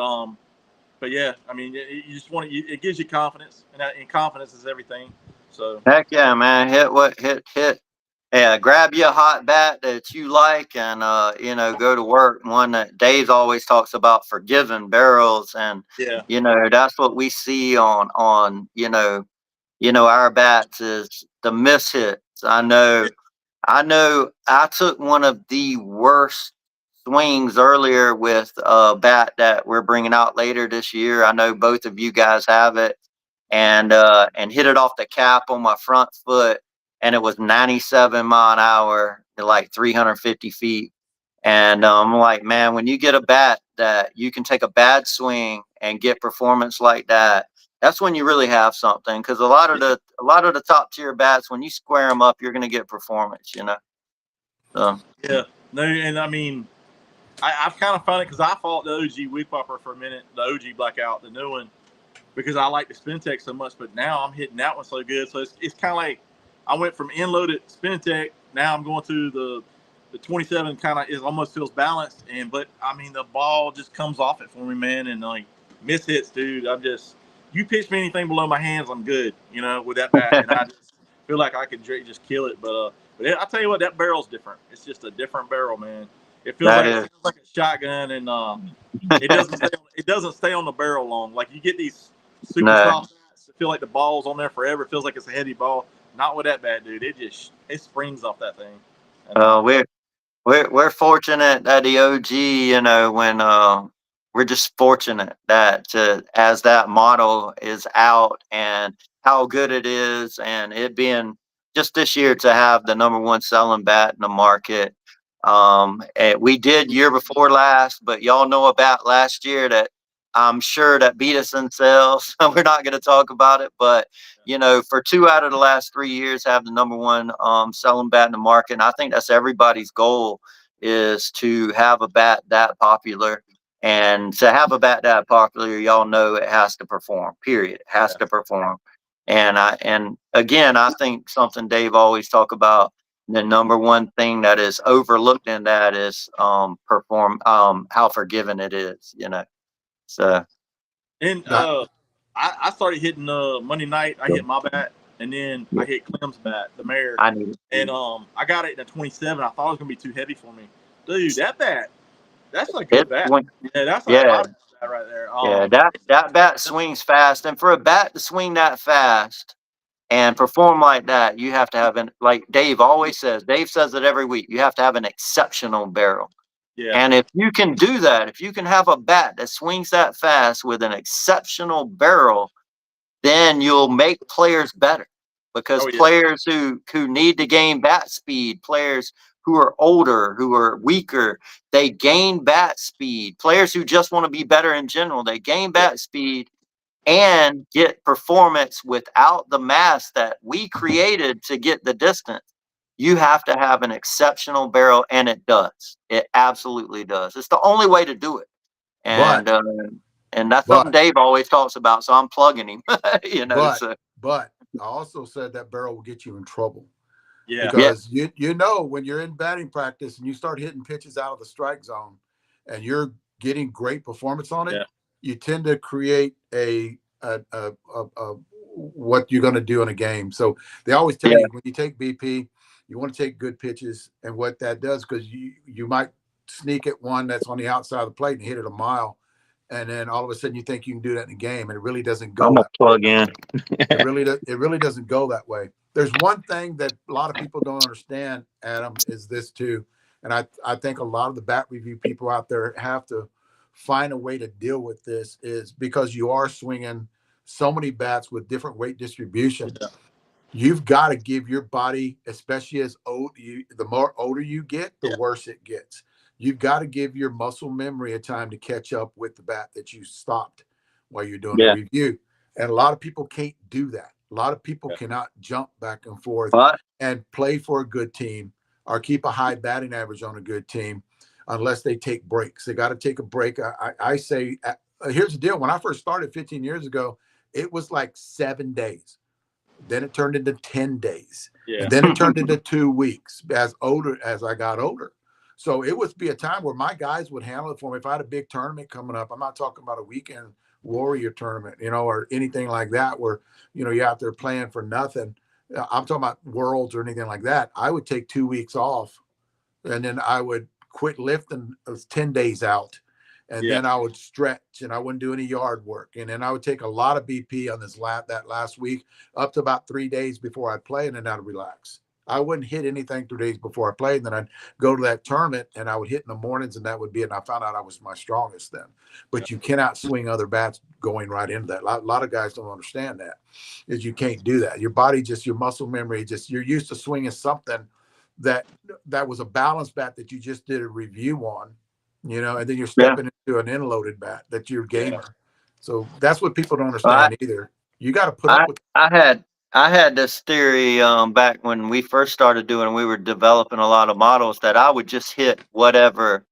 yeah, I mean, you just want it gives you confidence, and confidence is everything. So Heck yeah, man! Hit. Yeah, grab you a hot bat that you like, and go to work. One that Dave always talks about, forgiving barrels, and yeah, that's what we see on our bats is the miss hits. I know. I took one of the worst swings earlier with a bat that we're bringing out later this year. I know both of you guys have it. and hit it off the cap on my front foot, and it was 97 mile an hour to like 350 feet. And I'm like, man, when you get a bat that you can take a bad swing and get performance like that, that's when you really have something. Because a lot of the top tier bats, when you square them up, you're going to get performance. So. Yeah. No, and I mean, I've kind of found it because I fought the OG Weed Popper for a minute, the OG Blackout, the new one, because I like the Spin Tech so much. But now I'm hitting that one so good. So it's kind of like I went from end loaded Spin Tech. Now I'm going to the 27. Kind of is almost feels balanced. But I mean, the ball just comes off it for me, man. And like miss hits, dude. You pitch me anything below my hands, I'm good. With that bat, and I just feel like I could just kill it. But I tell you what, that barrel's different. It's just a different barrel, man. It feels That like is. a shotgun, and it doesn't stay on the barrel long. Like you get these super No. soft bats, I feel like the ball's on there forever. It feels like it's a heavy ball. Not with that bat, dude. It springs off that thing. And, We're fortunate that the OG, when we're just fortunate that as that model is out and how good it is, and it being just this year to have the #1 selling bat in the market. And we did year before last, but y'all know about last year that I'm sure that beat us in sales. We're not going to talk about it, but for 2 out of the last 3 years, have the #1 selling bat in the market. And I think that's everybody's goal, is to have a bat that popular. And to have a bat that popular, y'all know it has to perform. Period. It has to perform. And again, I think something Dave always talk about, the #1 thing that is overlooked in that is how forgiving it is. So. and I started hitting Monday night. I hit my bat, and then I hit Clem's bat, the mayor. I need it. And I got it in a 27. I thought it was gonna be too heavy for me, dude. That bat, that's a good bat. Yeah, that's a hot bat right there. That bat swings fast, and for a bat to swing that fast and perform like that, you have to have like Dave always says. Dave says it every week. You have to have an exceptional barrel. Yeah. And if you can do that, if you can have a bat that swings that fast with an exceptional barrel, then you'll make players better, because players who need to gain bat speed, players who are older, who are weaker, they gain bat speed. Players who just want to be better in general, they gain bat speed and get performance without the mass that we created to get the distance. You have to have an exceptional barrel, and it does. It absolutely does. It's the only way to do it. And that's something Dave always talks about, so I'm plugging him. But I also said that barrel will get you in trouble. Yeah. Because when you're in batting practice and you start hitting pitches out of the strike zone and you're getting great performance on it, you tend to create a what you're going to do in a game. So they always tell you, when you take BP, you want to take good pitches, and what that does, because you might sneak at one that's on the outside of the plate and hit it a mile, and then all of a sudden you think you can do that in a game, and it really doesn't go. I'm gonna plug in. It really doesn't go that way. There's one thing that a lot of people don't understand, Adam, is this too, and I think a lot of the bat review people out there have to find a way to deal with this, is because you are swinging so many bats with different weight distribution. You've got to give your body, especially the more older you get, the worse it gets. You've got to give your muscle memory a time to catch up with the bat that you stopped while you're doing the review. And a lot of people can't do that. A lot of people cannot jump back and forth and play for a good team or keep a high batting average on a good team unless they take breaks. They got to take a break. I say, here's the deal. When I first started 15 years ago, it was like 7 days. Then it turned into 10 days. And then it turned into 2 weeks as I got older. So it would be a time where my guys would handle it for me. If I had a big tournament coming up, I'm not talking about a weekend warrior tournament, or anything like that, where, you're out there playing for nothing. I'm talking about worlds or anything like that. I would take 2 weeks off, and then I would quit lifting 10 days out. And then I would stretch, and I wouldn't do any yard work. And then I would take a lot of BP on that last week, up to about 3 days before I'd play, and then I'd relax. I wouldn't hit anything 3 days before I played. And then I'd go to that tournament and I would hit in the mornings, and that would be it. And I found out I was my strongest then. But you cannot swing other bats going right into that. A lot of guys don't understand that, is you can't do that. Your body, just your muscle memory, just you're used to swinging something that was a balanced bat that you just did a review on, and then you're Yeah. stepping into an in-loaded bat that you're a Yeah. gamer. So that's what people don't Well, understand either. You got to put I up with. I had this theory back when we first started doing. We were developing a lot of models that I would just hit whatever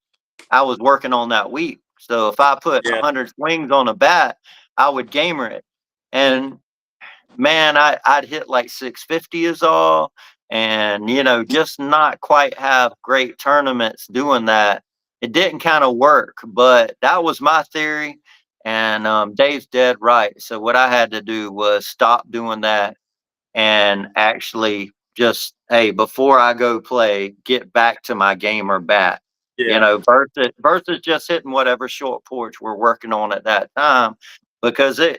I was working on that week. So if I put Yeah. 100 swings on a bat, I would gamer it. And man, I'd hit like 650 is all, and just not quite have great tournaments doing that. It didn't kind of work, but that was my theory. And Dave's dead right. So what I had to do was stop doing that and actually just, hey, before I go play, get back to my gamer bat. Yeah. Versus just hitting whatever short porch we're working on at that time. Because I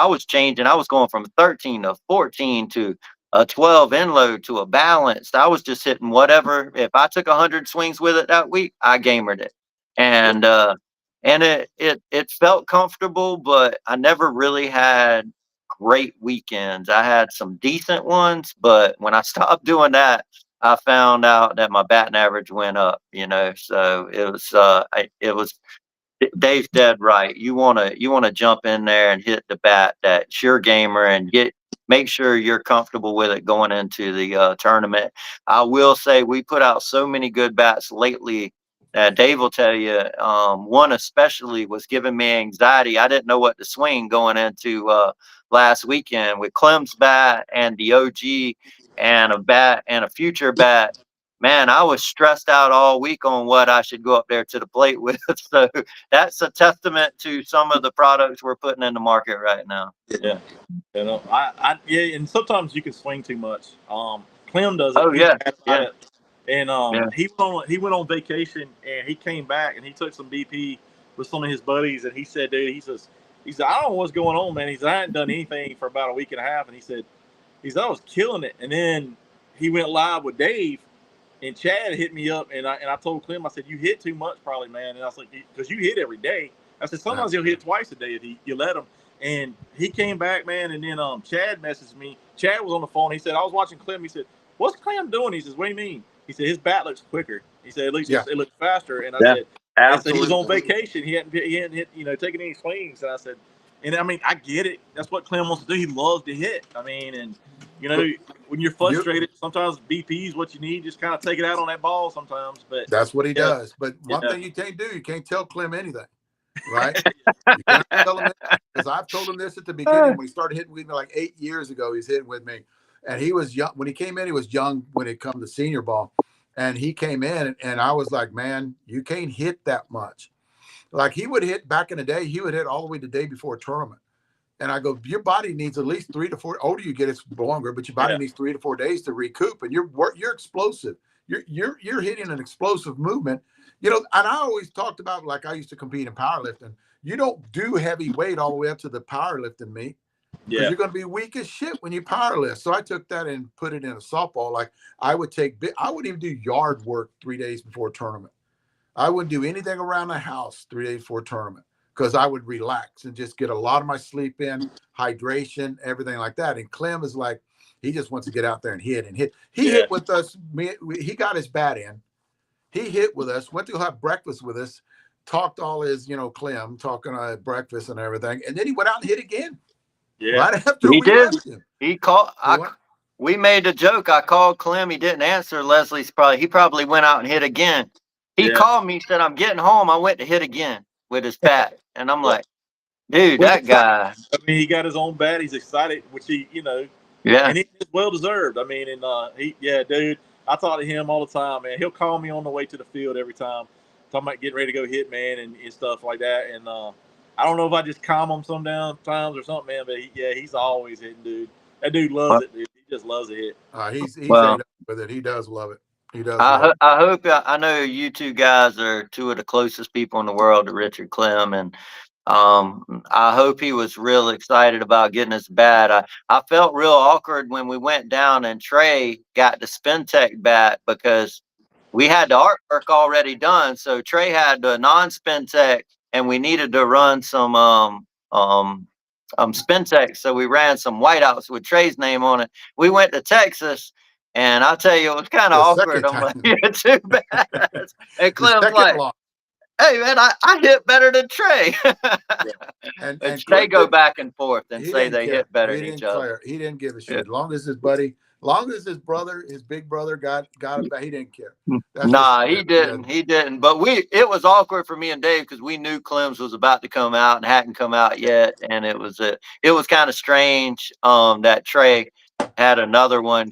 was changing. I was going from 13 to 14 to a 12 in load to a balanced. I was just hitting whatever. If I took 100 swings with it that week, I gamered it. And it felt comfortable, but I never really had great weekends. I had some decent ones, but when I stopped doing that, I found out that my batting average went up. So it was Dave's dead right. You wanna jump in there and hit the bat that's your gamer and make sure you're comfortable with it going into the tournament. I will say we put out so many good bats lately. Dave will tell you, one especially was giving me anxiety. I didn't know what to swing going into last weekend with Clem's bat and the OG and a bat and a future bat. Man, I was stressed out all week on what I should go up there to the plate with. So that's a testament to some of the products we're putting in the market right now. Yeah. Yeah, and sometimes you can swing too much. Clem does it. Oh He's yeah, bad yeah, about it. And yeah. he went on vacation and he came back and he took some BP with some of his buddies and he said, dude, he said, I don't know what's going on, man. He said, I hadn't done anything for about a week and a half, and he said I was killing it. And then he went live with Dave, and Chad hit me up, and I told Clem, I said, you hit too much probably, man. And I was like, because you hit every day. I said, sometimes he'll hit twice a day if you let him. And he came back, man, and then Chad messaged me. Chad was on the phone. He said, I was watching Clem. He said, what's Clem doing? He says, what do you mean? He said, his bat looks quicker. He said, at least it looks faster. And I Yeah, said he was on absolutely. vacation. He hadn't hit, taking any swings. And I said, and I mean, I get it. That's what Clem wants to do. He loves to hit. I mean, and when you're frustrated, sometimes BP is what you need. Just kind of take it out on that ball sometimes. But That's what he does. But one thing you can't do, you can't tell Clem anything, right? You cannot tell him, because I've told him this at the beginning when he started hitting with me like 8 years ago. He's hitting with me, and he was young when he came in. He was young when it come to senior ball, and he came in, and I was like, man, you can't hit that much. Like he would hit back in the day, he would hit all the way the day before a tournament. And I go, your body needs at least 3 to 4. Older you get, it's longer, but your body needs 3 to 4 days to recoup. And you're explosive. You're hitting an explosive movement. And I always talked about, like, I used to compete in powerlifting. You don't do heavy weight all the way up to the powerlifting meet, because you're going to be weak as shit when you powerlift. So I took that and put it in a softball. Like I wouldn't even do yard work 3 days before a tournament. I wouldn't do anything around the house 3 days before a tournament, because I would relax and just get a lot of my sleep in, hydration, everything like that. And Clem is like, he just wants to get out there and hit and hit. He hit with us. He got his bat in. He hit with us, went to have breakfast with us, talked all his, Clem talking at breakfast and everything. And then he went out and hit again. Yeah. Right after He we did. left him. He called. We made a joke. I called Clem. He didn't answer. He probably went out and hit again. He called me, said, I'm getting home. I went to hit again with his bat. And I'm like, dude, Well, that guy. I mean, he got his own bat. He's excited, which Yeah. and it's well deserved. I mean, and dude, I talk to him all the time, man. He'll call me on the way to the field every time, talking about getting ready to go hit, man, and stuff like that. And I don't know if I just calm him sometimes or something, man. But he's always hitting, dude. That dude loves it, dude. He just loves to hit. He's Well, ate up with it. He does love it. He does love it. I hope I know you two guys are two of the closest people in the world to Richard Clem, and I hope he was real excited about getting his bat. I felt real awkward when we went down and Trey got the Spin Tech bat because we had the artwork already done. So Trey had the non-Spin Tech and we needed to run some Spin Tech. So we ran some whiteouts with Trey's name on it. We went to Texas and I'll tell you, it was kind of The awkward. second I'm like, time. you're too bad. And The Clem's second like, launch. hey man, I hit better than Trey. And They Clem go didn't, back and forth and he say didn't they care. hit better He than each didn't other. care. He didn't give a shit. Yeah. As long as his buddy, long as his brother, his big brother got a bat, he didn't care. That's Nah, just, he didn't. He didn't. But it was awkward for me and Dave because we knew Clem's was about to come out and hadn't come out yet, and it was kind of strange that Trey had another one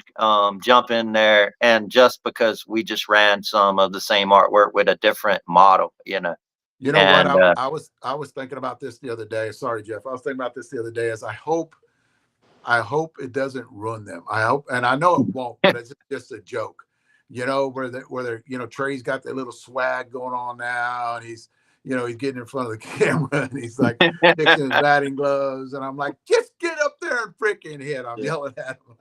jump in there, and just because we just ran some of the same artwork with a different model, You know what? And I was thinking about this the other day. Sorry, Jeff. I was thinking about this the other day. As I hope it doesn't ruin them. I hope, and I know it won't, but it's just a joke. Where they're, Trey's got that little swag going on now, and he's getting in front of the camera and he's like fixing his batting gloves, and I'm like, just get up there and freaking hit. I'm yelling at him.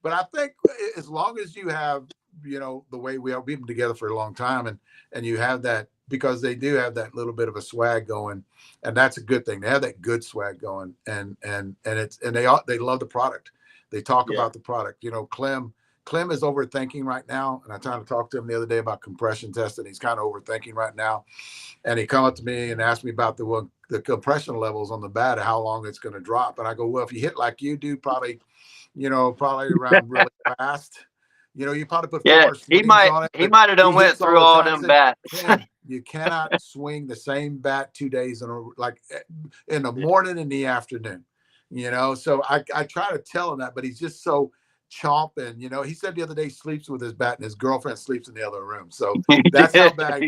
But I think as long as you have, the way we've been together for a long time, and you have that, because they do have that little bit of a swag going, and that's a good thing. They have that good swag going, and they love the product. They talk about the product. Clem is overthinking right now, and I tried to talk to him the other day about compression testing. He's kind of overthinking right now, and he come up to me and asked me about the compression levels on the bat, how long it's going to drop, and I go, well, if you hit like you do, probably around really fast. You probably put 4 yeah, more swings on it. he But might have he done went hits all through the all time. them Said, bats. Clem, you cannot swing the same bat 2 days in the morning and the afternoon. So I try to tell him that, but he's just so chomping. He said the other day he sleeps with his bat and his girlfriend sleeps in the other room. So that's how bad.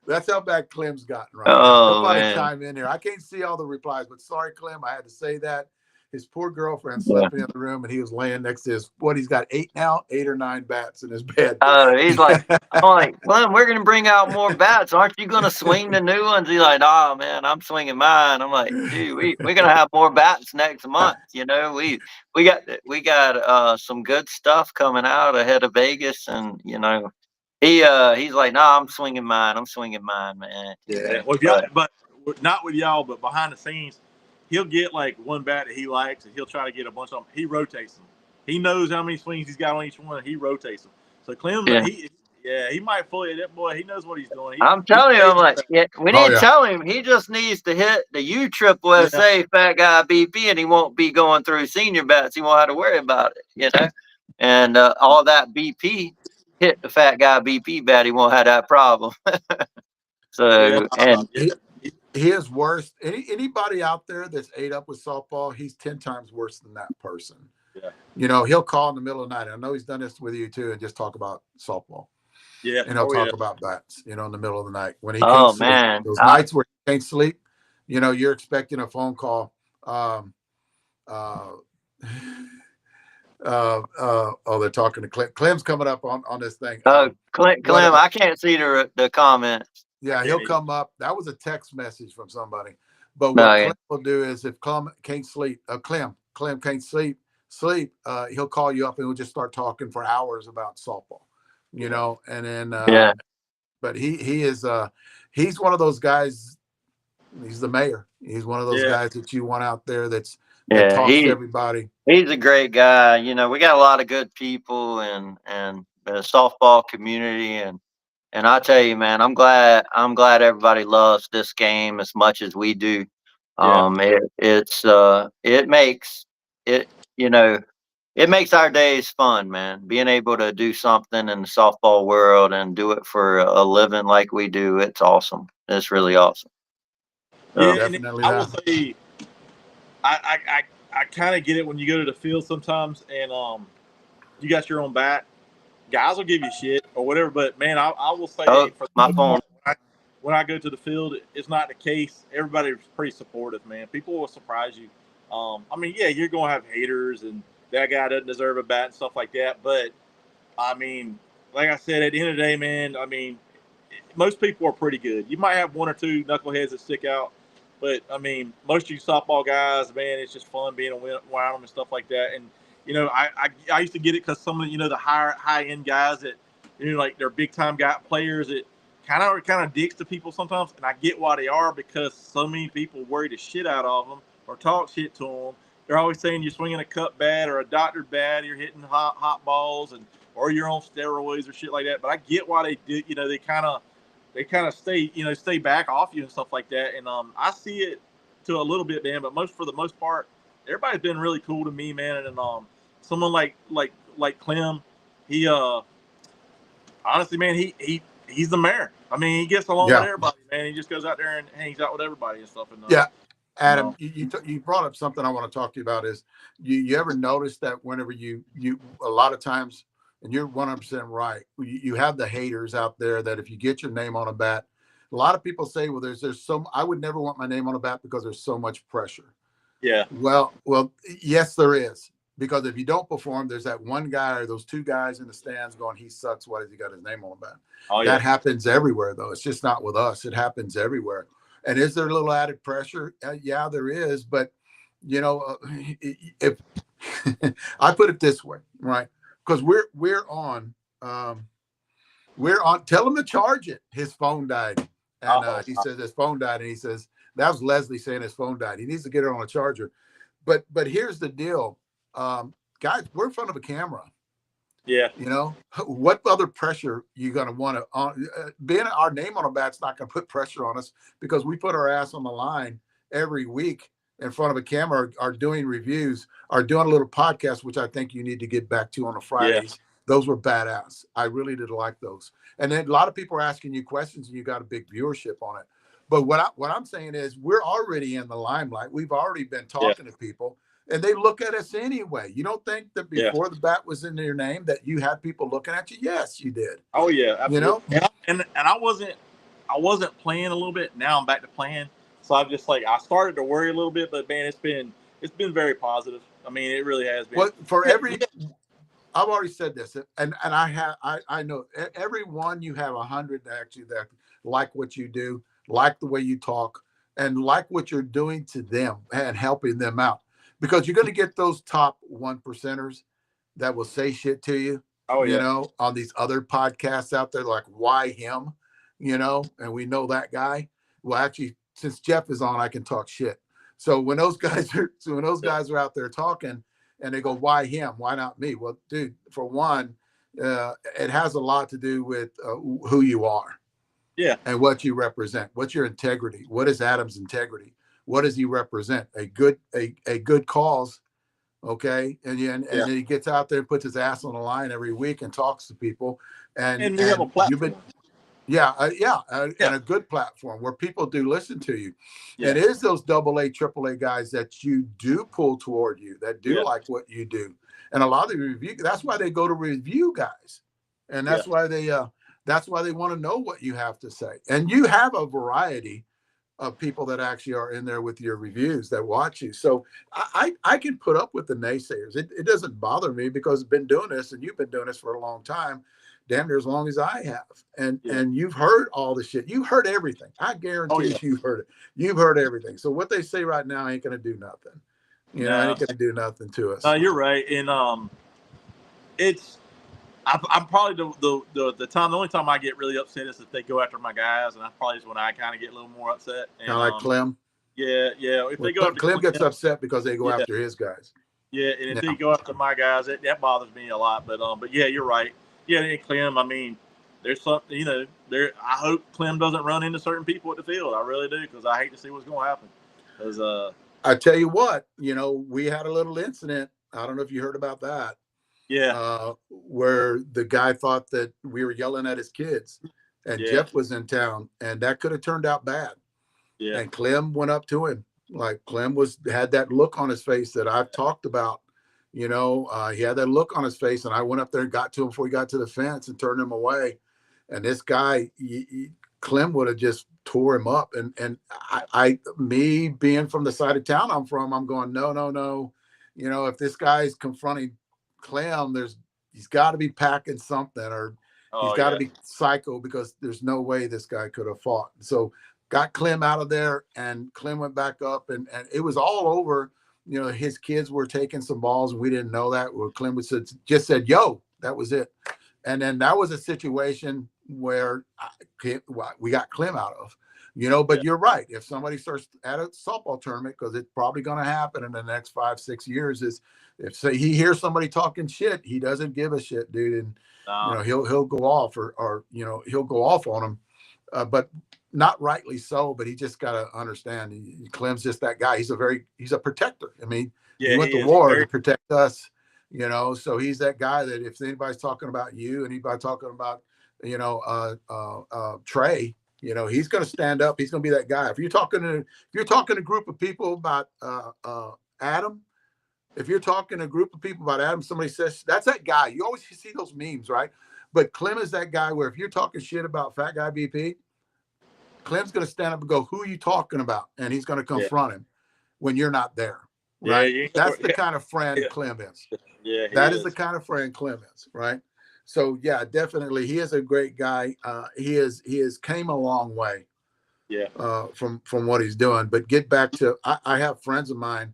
That's how bad Clem's gotten right now. He'll probably chime in here. I can't see all the replies, but sorry, Clem, I had to say that. His poor girlfriend slept in the other room, and he was laying next to he's got 8 or 9 bats in his bed. He's like, I'm like, Clem, we're gonna bring out more bats. Aren't you gonna swing the new ones? He's like, oh man, I'm swinging mine. I'm like, dude, we're gonna have more bats next month. We got some good stuff coming out ahead of Vegas, and he's like, no, I'm swinging mine. I'm swinging mine, man. Yeah. Well, y'all, but not with y'all, but behind the scenes, he'll get like one bat that he likes, and he'll try to get a bunch of them. He rotates them. He knows how many swings he's got on each one, and he rotates them. So Clem's, he might fully. That boy, he knows what he's doing. I'm telling you, I'm like, we need to tell him he just needs to hit the U triple SA Fat Guy BP, and he won't be going through senior bats. He won't have to worry about it, And all that BP hit the Fat Guy BP bat, he won't have that problem. So he is worse. Anybody out there that's ate up with softball, he's 10 times worse than that person. Yeah. He'll call in the middle of the night. I know he's done this with you too, and just talk about softball. Yeah. And he'll talk about bats, in the middle of the night when he can't sleep. Man. Those nights where he can't sleep, you're expecting a phone call. They're talking to Clem. Clem's coming up on this thing. Clem, I can't see the comments. Yeah, he'll come up. That was a text message from somebody. But what Clem will do is, if Clem can't sleep, Clem can't sleep, he'll call you up and we'll just start talking for hours about softball, and then but he is he's one of those guys. He's the mayor. He's one of those guys that you want out there that talks to everybody. He's a great guy. We got a lot of good people and the softball community, and I tell you, man, I'm glad everybody loves this game as much as we do. It makes our days fun, man. Being able to do something in the softball world and do it for a living like we do, it's awesome. It's really awesome. Definitely. I will say, I kind of get it when you go to the field sometimes, and you got your own bat. Guys will give you shit or whatever, but man, I will say for my phone. When I go to the field, it's not the case. Everybody's pretty supportive, man. People will surprise you. You're gonna have haters and that guy doesn't deserve a bat and stuff like that. But like I said, at the end of the day, man, most people are pretty good. You might have one or two knuckleheads that stick out, but I mean, most of you softball guys, man, it's just fun being around them and stuff like that. And you know, I used to get it because some of the high end guys that like they're big time players that kind of dicks to people sometimes, and I get why they are because so many people worry the shit out of them or talk shit to them. They're always saying you're swinging a cup bat or a doctored bat, you're hitting hot balls, and or you're on steroids or shit like that. But I get why they do. They kind of stay back off you and stuff like that. And I see it to a little bit, man. But for the most part, everybody's been really cool to me, man. And someone like Clem, he honestly, man, he's the mayor. I mean, he gets along with everybody, man. He just goes out there and hangs out with everybody and stuff. And Adam, you brought up something I want to talk to you about. Is you ever notice that whenever you a lot of times, and you're 100% right, you have the haters out there that if you get your name on a bat, a lot of people say, well, there's so, I would never want my name on a bat because there's so much pressure. Yeah. Well, yes, there is. Because if you don't perform, there's that one guy or those two guys in the stands going, he sucks. Why does he got his name on the bat? Oh, that happens everywhere, though. It's just not with us. It happens everywhere. And is there a little added pressure? Yeah, there is. But, if I put it this way, right? Because we're on, tell him to charge it. His phone died. And he says his phone died. And he says, that was Leslie saying his phone died. He needs to get it on a charger. But here's the deal. Guys, we're in front of a camera. Yeah. What other pressure you going to want to being our name on a bat's not going to put pressure on us because we put our ass on the line every week in front of a camera, are doing reviews, are doing a little podcast, which I think you need to get back to on a Fridays. Yeah. Those were badass. I really did like those. And then a lot of people are asking you questions and you got a big viewership on it. But what I'm saying is we're already in the limelight. We've already been talking to people. And they look at us anyway. You don't think that before the bat was in your name that you had people looking at you? Yes, you did. Oh yeah, absolutely. And I wasn't playing a little bit. Now I'm back to playing. So I'm just I started to worry a little bit, but man, it's been very positive. I mean, it really has been. Well, I've already said this, and I know everyone you have 100 actually that like what you do, like the way you talk, and like what you're doing to them and helping them out. Because you're going to get those top 1%ers that will say shit to you, on these other podcasts out there, like why him, and we know that guy. Well, actually, since Jeff is on, I can talk shit. So when those guys are out there talking and they go, why him? Why not me? Well, dude, for one, it has a lot to do with who you are. Yeah. And what you represent. What's your integrity? What is Adam's integrity? What does he represent? A good cause, okay? And then he gets out there and puts his ass on the line every week and talks to people. And we have a platform. And a good platform where people do listen to you. Yeah. And it is those AA, AAA guys that you do pull toward you, that do like what you do. And a lot of the review, that's why they go to review guys. And that's why they want to know what you have to say. And you have a variety of people that actually are in there with your reviews that watch you. So I can put up with the naysayers. It doesn't bother me because I've been doing this and you've been doing this for a long time, damn near as long as I have. And you've heard all the shit. You've heard everything. I guarantee you've heard it. You've heard everything. So what they say right now ain't going to do nothing. Ain't going to do nothing to us. No, you're right. And I'm probably the only time I get really upset is if they go after my guys, and that's probably when I kind of get a little more upset. Kind of like Clem. Yeah. If they go after Clem gets upset because they go after his guys. Yeah, and if they go after my guys, that bothers me a lot. But yeah, you're right. Yeah, and Clem. I mean, there's something. I hope Clem doesn't run into certain people at the field. I really do because I hate to see what's going to happen. Because I tell you what, we had a little incident. I don't know if you heard about that. Yeah. Where the guy thought that we were yelling at his kids and Jeff was in town and that could have turned out bad. Yeah. And Clem went up to him. Like Clem had that look on his face that I've talked about. He had that look on his face and I went up there and got to him before he got to the fence and turned him away. And this guy, Clem would have just tore him up. And me being from the side of town I'm from, I'm going, no. If this guy's confronting Clem, he's got to be packing something, or He's Oh got to yeah. be psycho because there's no way this guy could have fought. So got Clem out of there, and Clem went back up, and it was all over. You know, his kids were taking some balls, and we didn't know that. Well, Clem just said, "Yo," that was it. And then that was a situation where we got Clem out of, you know. But Yeah. you're right. If somebody starts at a softball tournament, because it's probably going to happen in the next 5-6 years, is if say he hears somebody talking shit, he doesn't give a shit, dude, and you Nah. know he'll go off or you know he'll go off on him, but not rightly so. But he just got to understand. Clem's just that guy. He's a protector. I mean, he Yeah, went he to is war very. to protect us. You know, so he's that guy that if anybody's talking about you, anybody talking about, you know, Trey, you know, he's going to stand up. He's going to be that guy. If you're talking to a group of people about Adam, if you're talking to a group of people about Adam, somebody says that's that guy. You always see those memes, right? But Clem is that guy where if you're talking shit about Fat Guy BP, Clem's going to stand up and go, "Who are you talking about?" And he's going to Yeah. confront him when you're not there, Yeah. right? That's the kind of friend Yeah. Clem is. Yeah. He That is the is. kind of friend Clem is, right? So yeah, definitely, he is a great guy. He has came a long way Yeah. from what he's doing. But get back to, I have friends of mine.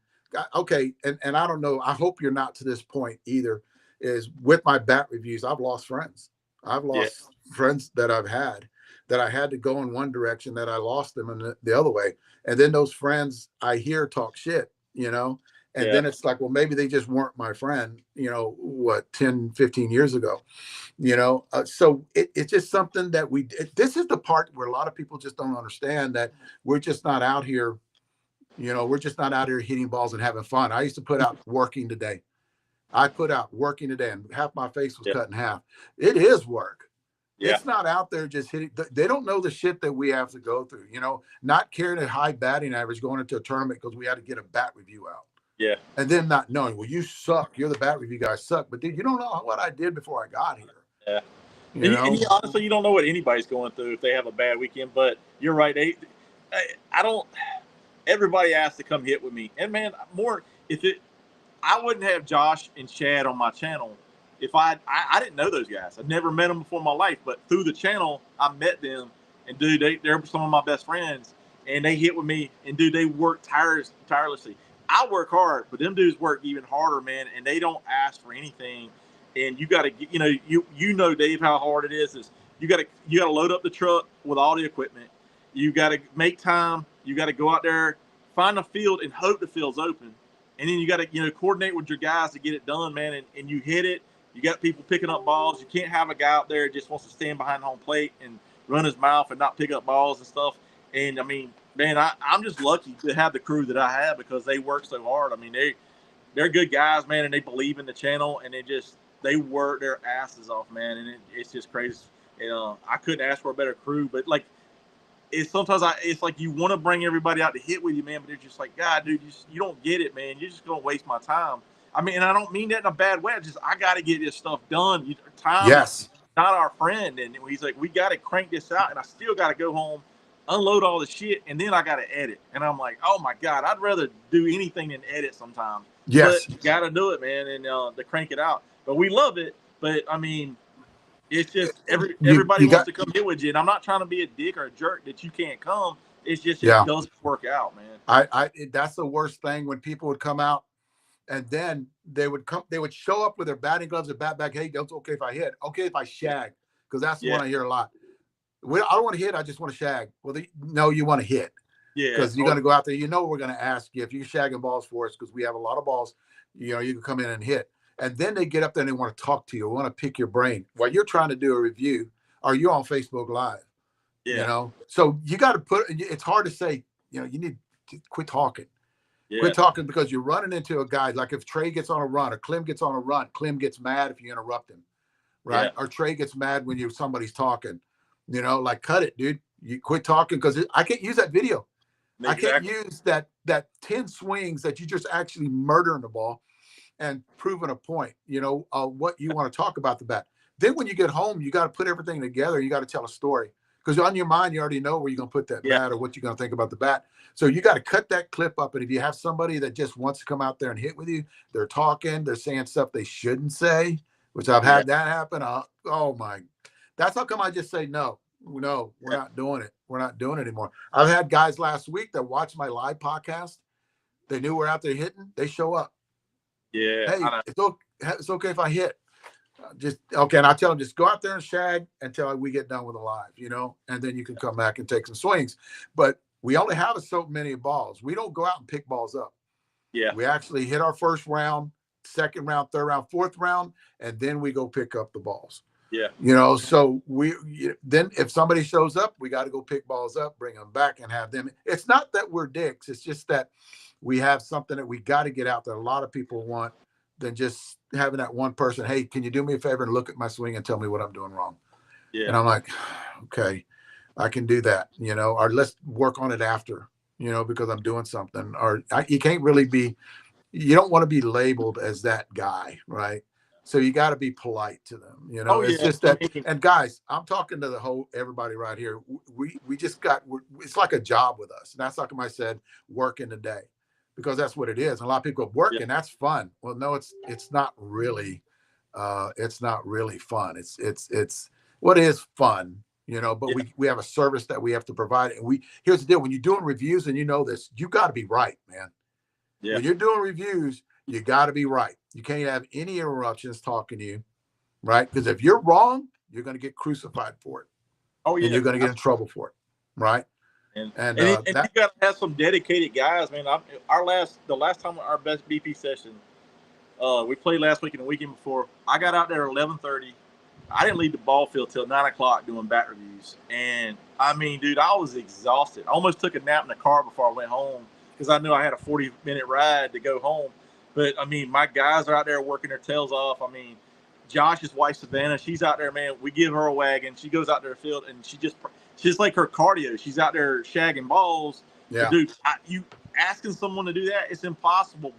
Okay, and I don't know. I hope you're not to this point either. Is with my bat reviews, I've lost friends. I've Yeah. lost friends that I've had that I had to go in one direction, that I lost them in the other way. And then those friends I hear talk shit, you know, and Yeah. then it's like, well, maybe they just weren't my friend, you know, what, 10, 15 years ago, you know. So it's just something that this is the part where a lot of people just don't understand, that we're just not out here, you know, we're just not out here hitting balls and having fun. I used to put out working today. I put out working today, and half my face was Yeah. cut in half. It is work. Yeah. It's not out there just hitting. They don't know the shit that we have to go through, you know, not carrying a high batting average going into a tournament because we had to get a bat review out. Yeah. And then not knowing, well, you suck. You're the bat review guy, suck. But dude, you don't know what I did before I got here. Yeah. You know? Honestly, you don't know what anybody's going through if they have a bad weekend. But you're right. I don't. Everybody asked to come hit with me, and man, I wouldn't have Josh and Chad on my channel if I didn't know those guys. I'd never met them before in my life, but through the channel, I met them, and dude, they're some of my best friends, and they hit with me, and dude, they work tirelessly. I work hard, but them dudes work even harder, man, and they don't ask for anything. And you got to, you know, Dave, how hard it is you got to load up the truck with all the equipment. You got to make time. You got to go out there, find a field, and hope the field's open. And then you got to, coordinate with your guys to get it done, man. And you hit it. You got people picking up balls. You can't have a guy out there that just wants to stand behind home plate and run his mouth and not pick up balls and stuff. And I mean, man, I'm just lucky to have the crew that I have because they work so hard. I mean, they're good guys, man, and they believe in the channel, and they work their asses off, man. And it's just crazy. I couldn't ask for a better crew, but like, it's like you want to bring everybody out to hit with you, man, but they're just like, God, dude, you don't get it, man. You're just gonna waste my time. I mean, and I don't mean that in a bad way. I got to get this stuff done. Time is not our friend, and he's like, we got to crank this out, and I still got to go home, unload all the shit, and then I got to edit. And I'm like, oh my God, I'd rather do anything than edit sometimes. Yes, but you got to do it, man, and to crank it out. But we love it. But I mean, it's just everybody wants to come hit with you, and I'm not trying to be a dick or a jerk that you can't come. It's just it doesn't work out, man. That's the worst thing, when people would come out and then they would show up with their batting gloves and bat back. Hey, it's okay if I hit. Okay if I shag, because that's the one I hear a lot. I don't want to hit. I just want to shag. Well, no, you want to hit. Yeah, because you're going to go out there. We're going to ask you if you're shagging balls for us because we have a lot of balls. You can come in and hit. And then they get up there and they want to talk to you, want to pick your brain while you're trying to do a review, or you're on Facebook Live. Yeah. So you got to it's hard to say, you need to quit talking. Yeah. Quit talking, because you're running into a guy. Like if Trey gets on a run or Clem gets on a run, Clem gets mad if you interrupt him, right? Yeah. Or Trey gets mad when somebody's talking, like, cut it, dude. You quit talking, because I can't use that video. Exactly. I can't use that 10 swings that you just actually murdering the ball and proving a point, what you want to talk about the bat. Then when you get home, you got to put everything together. You got to tell a story, because on your mind, you already know where you're going to put that bat or what you're going to think about the bat. So you got to cut that clip up. And if you have somebody that just wants to come out there and hit with you, they're talking, they're saying stuff they shouldn't say, which I've had that happen. Oh my, That's how come I just say no, we're not doing it. We're not doing it anymore. I've had guys last week that watched my live podcast. They knew we're out there hitting. They show up. Yeah. Hey, it's okay if I hit. Just okay, and I tell them just go out there and shag until we get done with the live, and then you can come back and take some swings. But we only have so many balls. We don't go out and pick balls up. Yeah. We actually hit our first round, second round, third round, fourth round, and then we go pick up the balls. Yeah. So then if somebody shows up, we got to go pick balls up, bring them back, and have them. It's not that we're dicks. It's just that we have something that we got to get out that a lot of people want than just having that one person. Hey, can you do me a favor and look at my swing and tell me what I'm doing wrong? Yeah. And I'm like, okay, I can do that, or let's work on it after, because I'm doing something. Or you can't really you don't want to be labeled as that guy, right? So you got to be polite to them, It's just that. And guys, I'm talking to everybody right here. We just it's like a job with us. And that's like I said, work in the day, because that's what it is. And a lot of people go, work, and that's fun. Well, no, it's not really. It's not really fun. It's what is fun, but we have a service that we have to provide. And here's the deal. When you're doing reviews, and this, you got to be right, man. Yeah. When you're doing reviews, you got to be right. You can't have any interruptions talking to you, right? Because if you're wrong, you're going to get crucified for it. Oh, yeah. And you're going to get in trouble for it, right? And you got to have some dedicated guys, man. The last time our best BP session, we played last week and the weekend before. I got out there at 11:30. I didn't leave the ball field till 9 o'clock doing bat reviews. And I mean, dude, I was exhausted. I almost took a nap in the car before I went home because I knew I had a 40-minute ride to go home. But I mean, my guys are out there working their tails off. I mean, Josh's wife, Savannah, she's out there, man. We give her a wagon. She goes out there to the field, and she's like her cardio. She's out there shagging balls. Yeah. But dude, you asking someone to do that, it's impossible.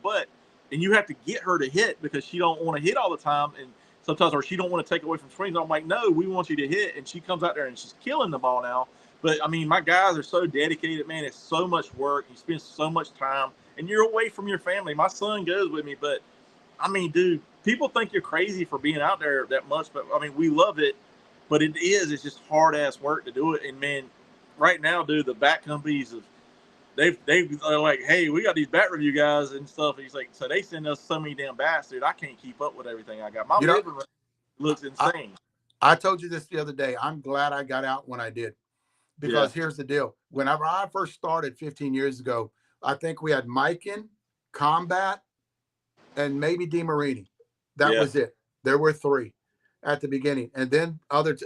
And you have to get her to hit because she don't want to hit all the time. And sometimes, or she don't want to take away from swings. I'm like, no, we want you to hit. And she comes out there and she's killing the ball now. But I mean, my guys are so dedicated, man. It's so much work. You spend so much time, and you're away from your family. My son goes with me, but I mean, dude, people think you're crazy for being out there that much, but I mean, we love it. But it's just hard ass work to do it. And man, right now, dude, the bat companies they're like, hey, we got these bat review guys and stuff. And he's like, so they send us so many damn bats, dude. I can't keep up with everything I got. My living room looks insane. I told you this the other day. I'm glad I got out when I did. Because here's the deal. Whenever I first started 15 years ago, I think we had Mikan, Combat, and maybe DeMarini. That was it. There were 3 at the beginning. And then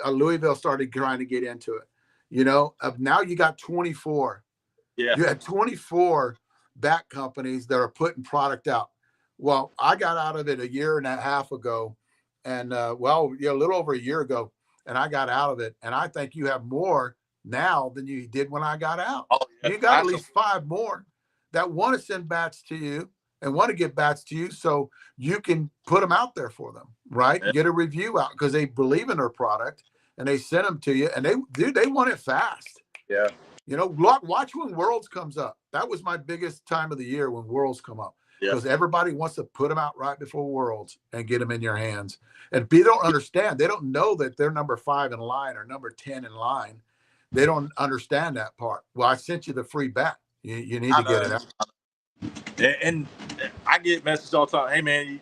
Louisville started trying to get into it. Now you got 24. Yeah. You had 24 bat companies that are putting product out. Well, I got out of it a year and a half ago. And, a little over a year ago. And I got out of it. And I think you have more now than you did when I got out. Oh, yeah. You got at least 5 more that want to send bats to you and want to give bats to you so you can put them out there for them, right? Yeah. Get a review out because they believe in their product and they send them to you and they want it fast. Yeah. Watch when Worlds comes up. That was my biggest time of the year when Worlds come up because everybody wants to put them out right before Worlds and get them in your hands. And they don't understand. They don't know that they're number 5 in line or number 10 in line. They don't understand that part. Well, I sent you the free bat. You need to get it out. And I get messages all the time. Hey, man,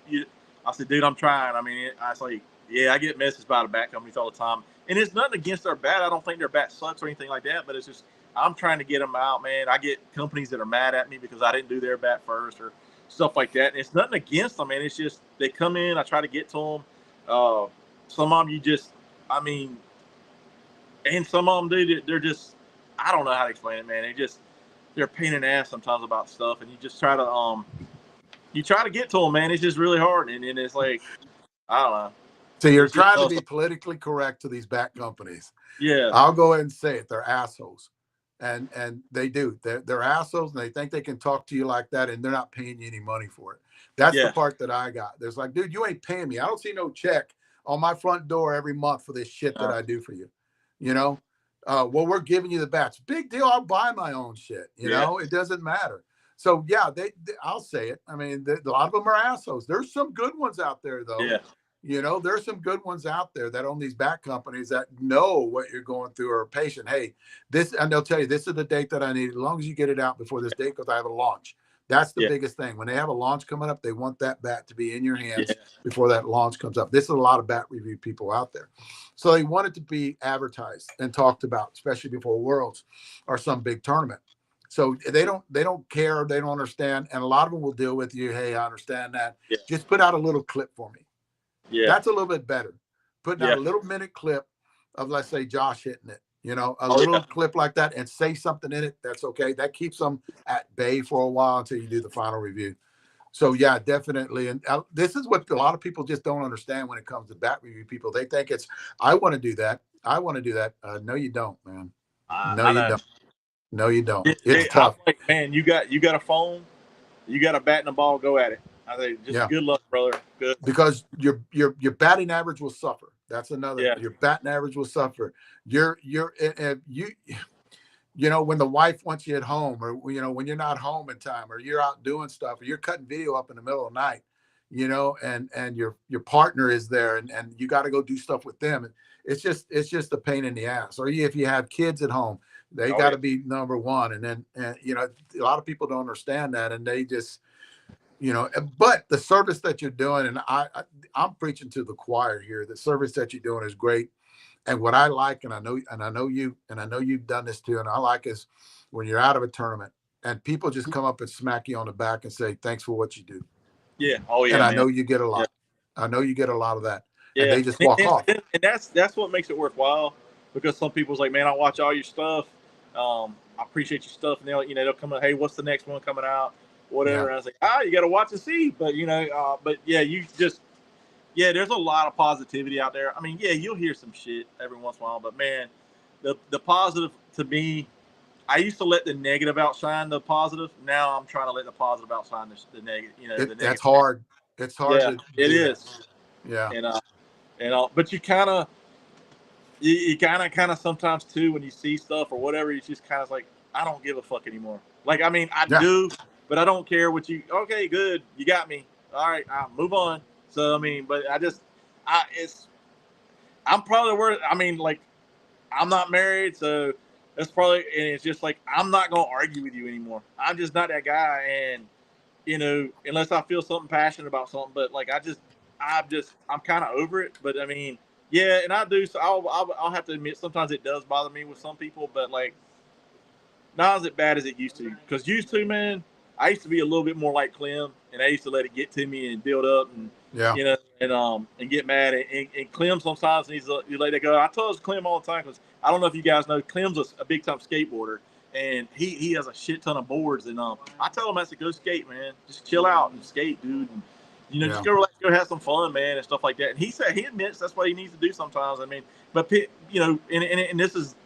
I said, dude, I'm trying. I mean, I was like, I get messages by the bat companies all the time. And it's nothing against their bat. I don't think their bat sucks or anything like that. But it's just I'm trying to get them out, man. I get companies that are mad at me because I didn't do their bat first or stuff like that. And it's nothing against them, man. It's just they come in. I try to get to them. Some of them and some of them, dude, they're just, I don't know how to explain it, man. They're a pain in the ass sometimes about stuff. And you just try to get to them, man. It's just really hard. And it's like, I don't know. So you're trying to be politically correct to these bat companies. Yeah. I'll go ahead and say it. They're assholes. And they do. They're assholes and they think they can talk to you like that and they're not paying you any money for it. That's the part that I got. There's like, dude, you ain't paying me. I don't see no check on my front door every month for this shit that I do for you. Well, we're giving you the bats. Big deal. I'll buy my own shit. It doesn't matter. So I'll say it. I mean, a lot of them are assholes. There's some good ones out there though. Yeah. You know, there's some good ones out there that own these bat companies that know what you're going through, or a patient. Hey, this, and they'll tell you, this is the date that I need. As long as you get it out before this date, because I have a launch. That's the Yeah. biggest thing. When they have a launch coming up, they want that bat to be in your hands Yeah. before that launch comes up. This is a lot of bat review people out there. So they want it to be advertised and talked about, especially before Worlds or some big tournament. So they don't care, they don't understand. And a lot of them will deal with you. Hey, I understand that. Yeah. Just put out a little clip for me. Yeah. That's a little bit better. Putting out Yeah. a little minute clip of, let's say, Josh hitting it, you know, a Oh, little yeah. clip like that, and say something in it. That's okay. That keeps them at bay for a while until you do the final review. So yeah, definitely. And this is what a lot of people just don't understand when it comes to bat review people. They think it's, I want to do that. I want to do that. No, you don't, man. No, I you know. don't. No, you don't. Hey, It's tough. I'm like, man, you got a phone, you got a bat and a ball, go at it. I think just good luck, brother. Good. Because your batting average will suffer. That's another. Yeah. Your batting average will suffer. You know, when the wife wants you at home, or you know, when you're not home in time, or you're out doing stuff, or you're cutting video up in the middle of the night, you know, and your partner is there, and you got to go do stuff with them. It's just a pain in the ass. Or if you have kids at home, they got to be number one. And then, you know, a lot of people don't understand that, and they just, you know, but the service that you're doing, and I'm preaching to the choir here. The service that you're doing is great. And what I like, and I know you've done this too, and I like, is when you're out of a tournament and people just come up and smack you on the back and say, thanks for what you do. Yeah. Oh yeah. And I man. know you get a lot. Yeah. I know you get a lot of that. Yeah. And they just walk off. And that's what makes it worthwhile, because some people's like, man, I watch all your stuff. I appreciate your stuff. And they'll come up, hey, what's the next one coming out? Whatever. And I was like, you got to watch and see. But, but yeah, there's a lot of positivity out there. I mean, yeah, you'll hear some shit every once in a while, but man, the positive, to me, I used to let the negative outshine the positive. Now I'm trying to let the positive outshine the negative. The negative. That's hard. It's hard. Yeah, it is. Yeah. But you kind of sometimes too, when you see stuff or whatever, it's just kind of like, I don't give a fuck anymore. Like, I mean, I do, but I don't care what you. Okay, good, you got me. All right, I'll move on. So I mean, but I'm probably worth. I mean, like, I'm not married, so that's probably, and it's just like, I'm not gonna argue with you anymore. I'm just not that guy, and unless I feel something passionate about something. But like, I'm kind of over it. But I mean, yeah, and I do. So I'll have to admit, sometimes it does bother me with some people, but like, not as bad as it used to. Because used to, man, I used to be a little bit more like Clem, and I used to let it get to me and build up, and and get mad. And Clem sometimes needs to let it go. I tell Clem all the time, because I don't know if you guys know, Clem's a big time skateboarder, and he has a shit ton of boards. And I tell him, I said, go skate, man. Just chill out and skate, dude. And, just go relax, go have some fun, man, and stuff like that. And he admits that's what he needs to do sometimes. I mean, but and this is,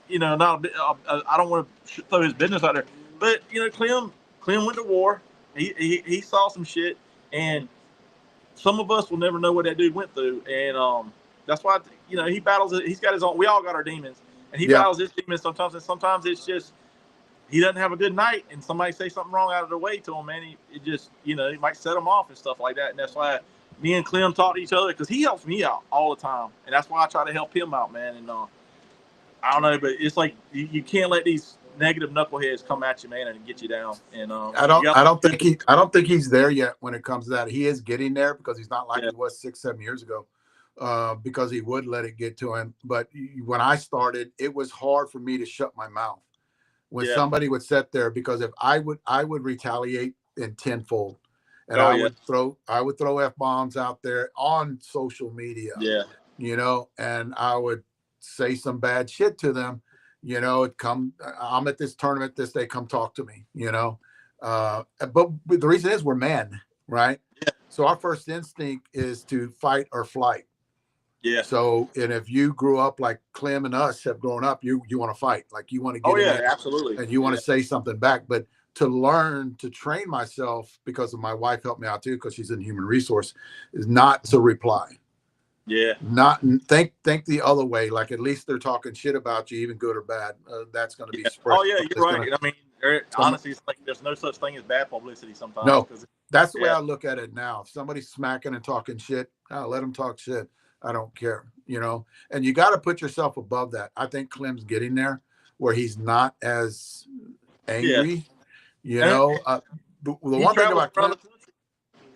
not a bit. I don't want to throw his business out there, but Clem went to war. He saw some shit, and some of us will never know what that dude went through, and that's why he battles it. He's got his own. We all got our demons, and he battles his demons sometimes. And sometimes it's just he doesn't have a good night, and somebody say something wrong out of the way to him, man. It just he might set him off and stuff like that. And that's why me and Clem talk to each other, because he helps me out all the time, and that's why I try to help him out, man. And I don't know, but it's like you can't let these negative knuckleheads come at you, man, and get you down. And I don't think he's there yet when it comes to that. He is getting there, because he's not like he was 6-7 years ago, because he would let it get to him. But when I started, it was hard for me to shut my mouth when somebody would sit there, because if I would retaliate in tenfold, and I would throw F-bombs out there on social media, and I would say some bad shit to them. I'm at this tournament this day, come talk to me, but the reason is we're men, right? So our first instinct is to fight or flight. So, and if you grew up like Clem and us have grown up, you want to fight, like you want to get in there, absolutely, and you want to say something back. But to learn to train myself, because of my wife helped me out too, because she's in human resource, is not to reply. Not think the other way. Like, at least they're talking shit about you, even good or bad. That's going to be spread. Oh yeah, you're right. I mean, Honestly, it's like there's no such thing as bad publicity sometimes. No, that's the way Yeah. I look at it now. If somebody's smacking and talking shit, let them talk shit. I don't care, and you got to put yourself above that. I think Clem's getting there where he's not as Yeah. angry, And the he one thing travels about around Clem, the country.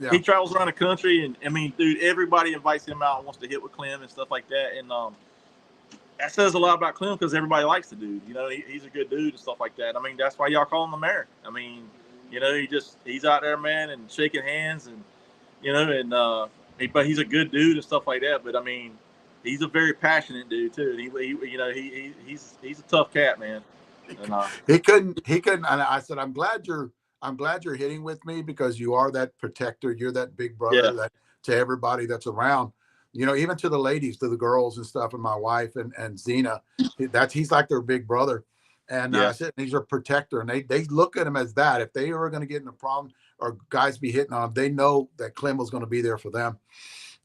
yeah, He travels around the country, and I mean, dude, everybody invites him out and wants to hit with Clem and stuff like that. And that says a lot about Clem because everybody likes the dude. He's a good dude and stuff like that. I mean, that's why y'all call him the mayor. I mean, he's out there, man, and shaking hands, and but he's a good dude and stuff like that. But I mean, he's a very passionate dude too. And he's a tough cat, man. And he couldn't. And I said, I'm glad you're hitting with me because you are that protector. You're that big brother yeah, that to everybody that's around. Even to the ladies, to the girls and stuff, and my wife and Zena. He's like their big brother. And I yeah, said he's a protector, and they look at him as that. If they were going to get in a problem or guys be hitting on him, they know that Clem was going to be there for them.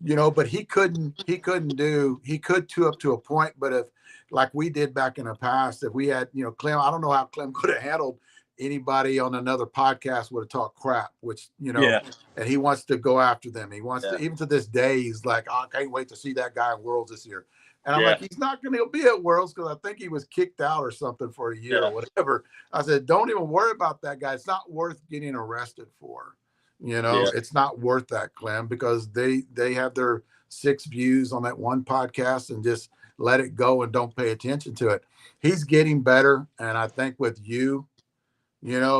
But he could two up to a point, but if like we did back in the past, if we had, Clem, I don't know how Clem could have handled anybody on another podcast would have talked crap, which, yeah, and he wants to go after them. He wants yeah, to, even to this day, he's like, oh, I can't wait to see that guy in Worlds this year. And I'm yeah, like, he's not going to be at Worlds because I think he was kicked out or something for a year yeah, or whatever. I said, don't even worry about that guy. It's not worth getting arrested for. yeah, It's not worth that, Clem, because they have their 6 views on that one podcast and just let it go and don't pay attention to it. He's getting better, and I think with you,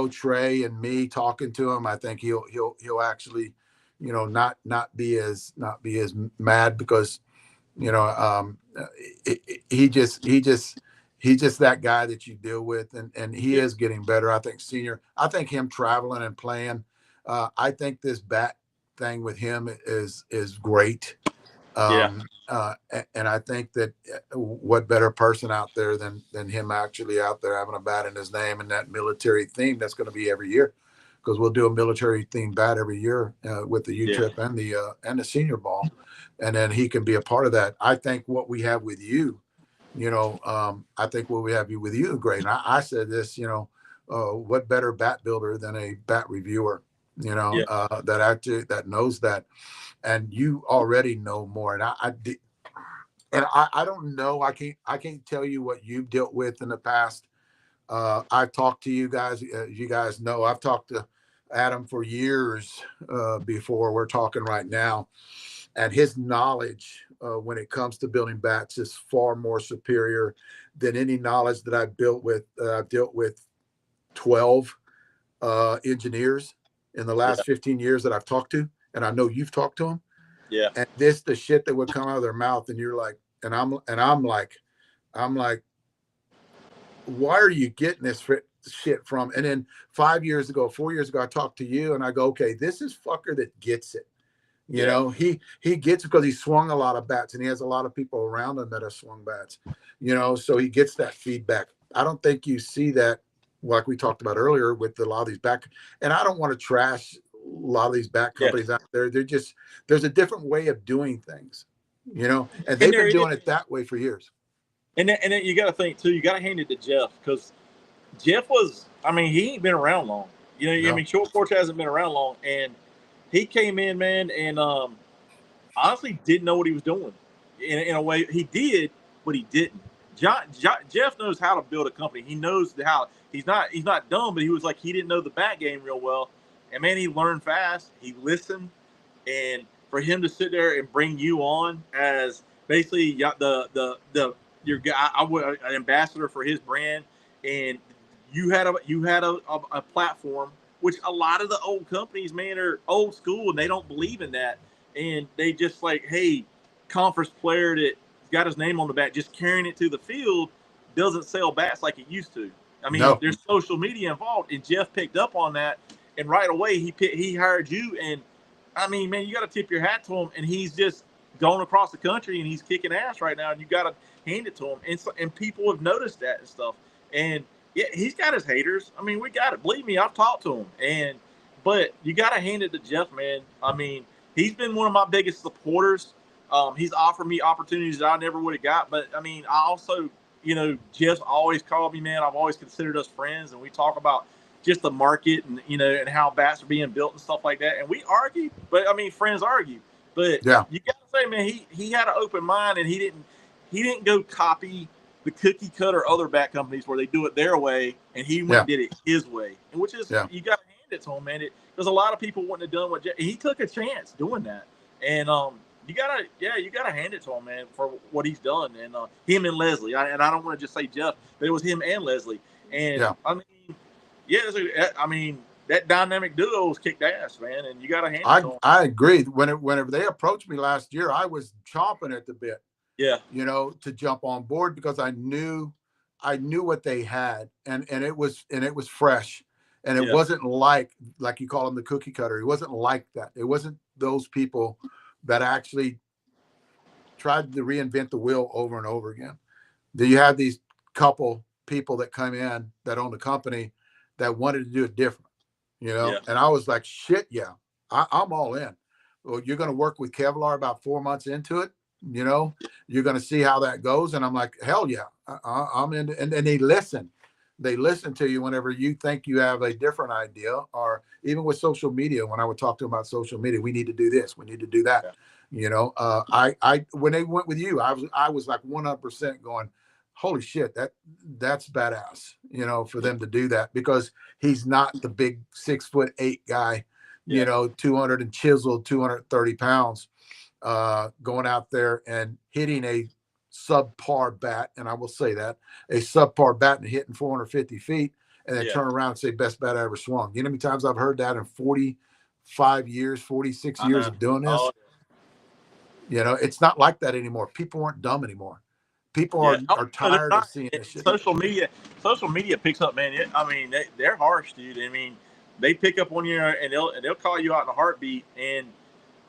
Trey and me talking to him, I think he'll actually, not be as mad because you know he's just that guy that you deal with, and he yeah, is getting better. I think him traveling and playing, I think this bat thing with him is great. yeah, And I think that what better person out there than him actually out there having a bat in his name and that military theme that's going to be every year, because we'll do a military themed bat every year with the U yeah, trip and the senior ball, and then he can be a part of that. I think what we have with you, I think what we have with you is great. And I said this, what better bat builder than a bat reviewer, yeah. that knows that, and you already know more. And I don't know. I can't tell you what you've dealt with in the past. I've talked to you guys. You guys know I've talked to Adam for years before we're talking right now, and his knowledge when it comes to building bats is far more superior than any knowledge that I've built with. I've dealt with 12 engineers in the Yeah, last 15 years that I've talked to, and I know you've talked to them. yeah, And the shit that would come out of their mouth, and you're like, and I'm like, why are you getting this shit from? And then 4 years ago, I talked to you, and I go, okay, this is fucker that gets it. yeah. He gets it because he swung a lot of bats, and he has a lot of people around him that have swung bats. So he gets that feedback. I don't think you see that, like we talked about earlier, with a lot of these back. And I don't want to trash a lot of these back Yeah. companies out there. There's a different way of doing things, and And they've there been is, doing it that way for years. and then you got to think too. You got to hand it to Jeff because Jeff was. I mean, he ain't been around long. I No, mean, Short Porch hasn't been around long, and he came in, man, and honestly didn't know what he was doing. In a way, he did, but he didn't. Jeff knows how to build a company. He knows how. He's not dumb, but he was like he didn't know the bat game real well, and man, he learned fast. He listened, and for him to sit there and bring you on as basically the your guy, an ambassador for his brand, and you had a platform, which a lot of the old companies, man, are old school and they don't believe in that, and they just like, hey, conference player that got his name on the bat, just carrying it to the field doesn't sell bats like it used to. I mean, no, there's social media involved, and Jeff picked up on that, and right away he hired you, and I mean, man, you got to tip your hat to him, and he's just going across the country and he's kicking ass right now, and you got to hand it to him, and people have noticed that and stuff, and yeah, he's got his haters. I mean, we got it. Believe me, I've talked to him, but you got to hand it to Jeff, man. I mean, he's been one of my biggest supporters. He's offered me opportunities that I never would have got, but I mean, I also Jeff's always called me, man. I've always considered us friends, and we talk about just the market and and how bats are being built and stuff like that. And we argue, but I mean, friends argue. But Yeah. you got to say, man, he had an open mind, and he didn't go copy the cookie cutter other bat companies where they do it their way, and he went and did it his way, and which is you got to hand it to him, man. There's a lot of people wouldn't have done what he took a chance doing that, and you gotta hand it to him, man, for what he's done, and him and Leslie, and I don't want to just say Jeff, but it was him and Leslie, and I mean, that dynamic duo was kicked ass, man, and you gotta hand it to him. I agree. Whenever they approached me last year, I was chomping at the bit. Yeah. To jump on board because I knew what they had, and it was fresh, and it wasn't like you call them the cookie cutter. It wasn't like that. It wasn't those people that actually tried to reinvent the wheel over and over again. You have these couple people that come in that own the company that wanted to do it different, and I was like, shit, I'm all in. Well, you're going to work with Kevlar about 4 months into it. You're going to see how that goes. And I'm like, hell yeah, I'm in. And they listen to you whenever you think you have a different idea, or even with social media, when I would talk to them about social media, we need to do this, we need to do that. When they went with you, I was like 100% going, holy shit, that's badass, for them to do that, because he's not the big 6'8" guy, 200 and chiseled, 230 pounds. Going out there and hitting a subpar bat, and I will say that, a subpar bat and hitting 450 feet, and then turn around and say best bat I ever swung. You know how many times I've heard that in 45 years, 46 years of doing this? It's not like that anymore. People aren't dumb anymore. People are tired of seeing this shit. Social media picks up, man. I mean, they're harsh, dude. I mean, they pick up on you, and they'll call you out in a heartbeat.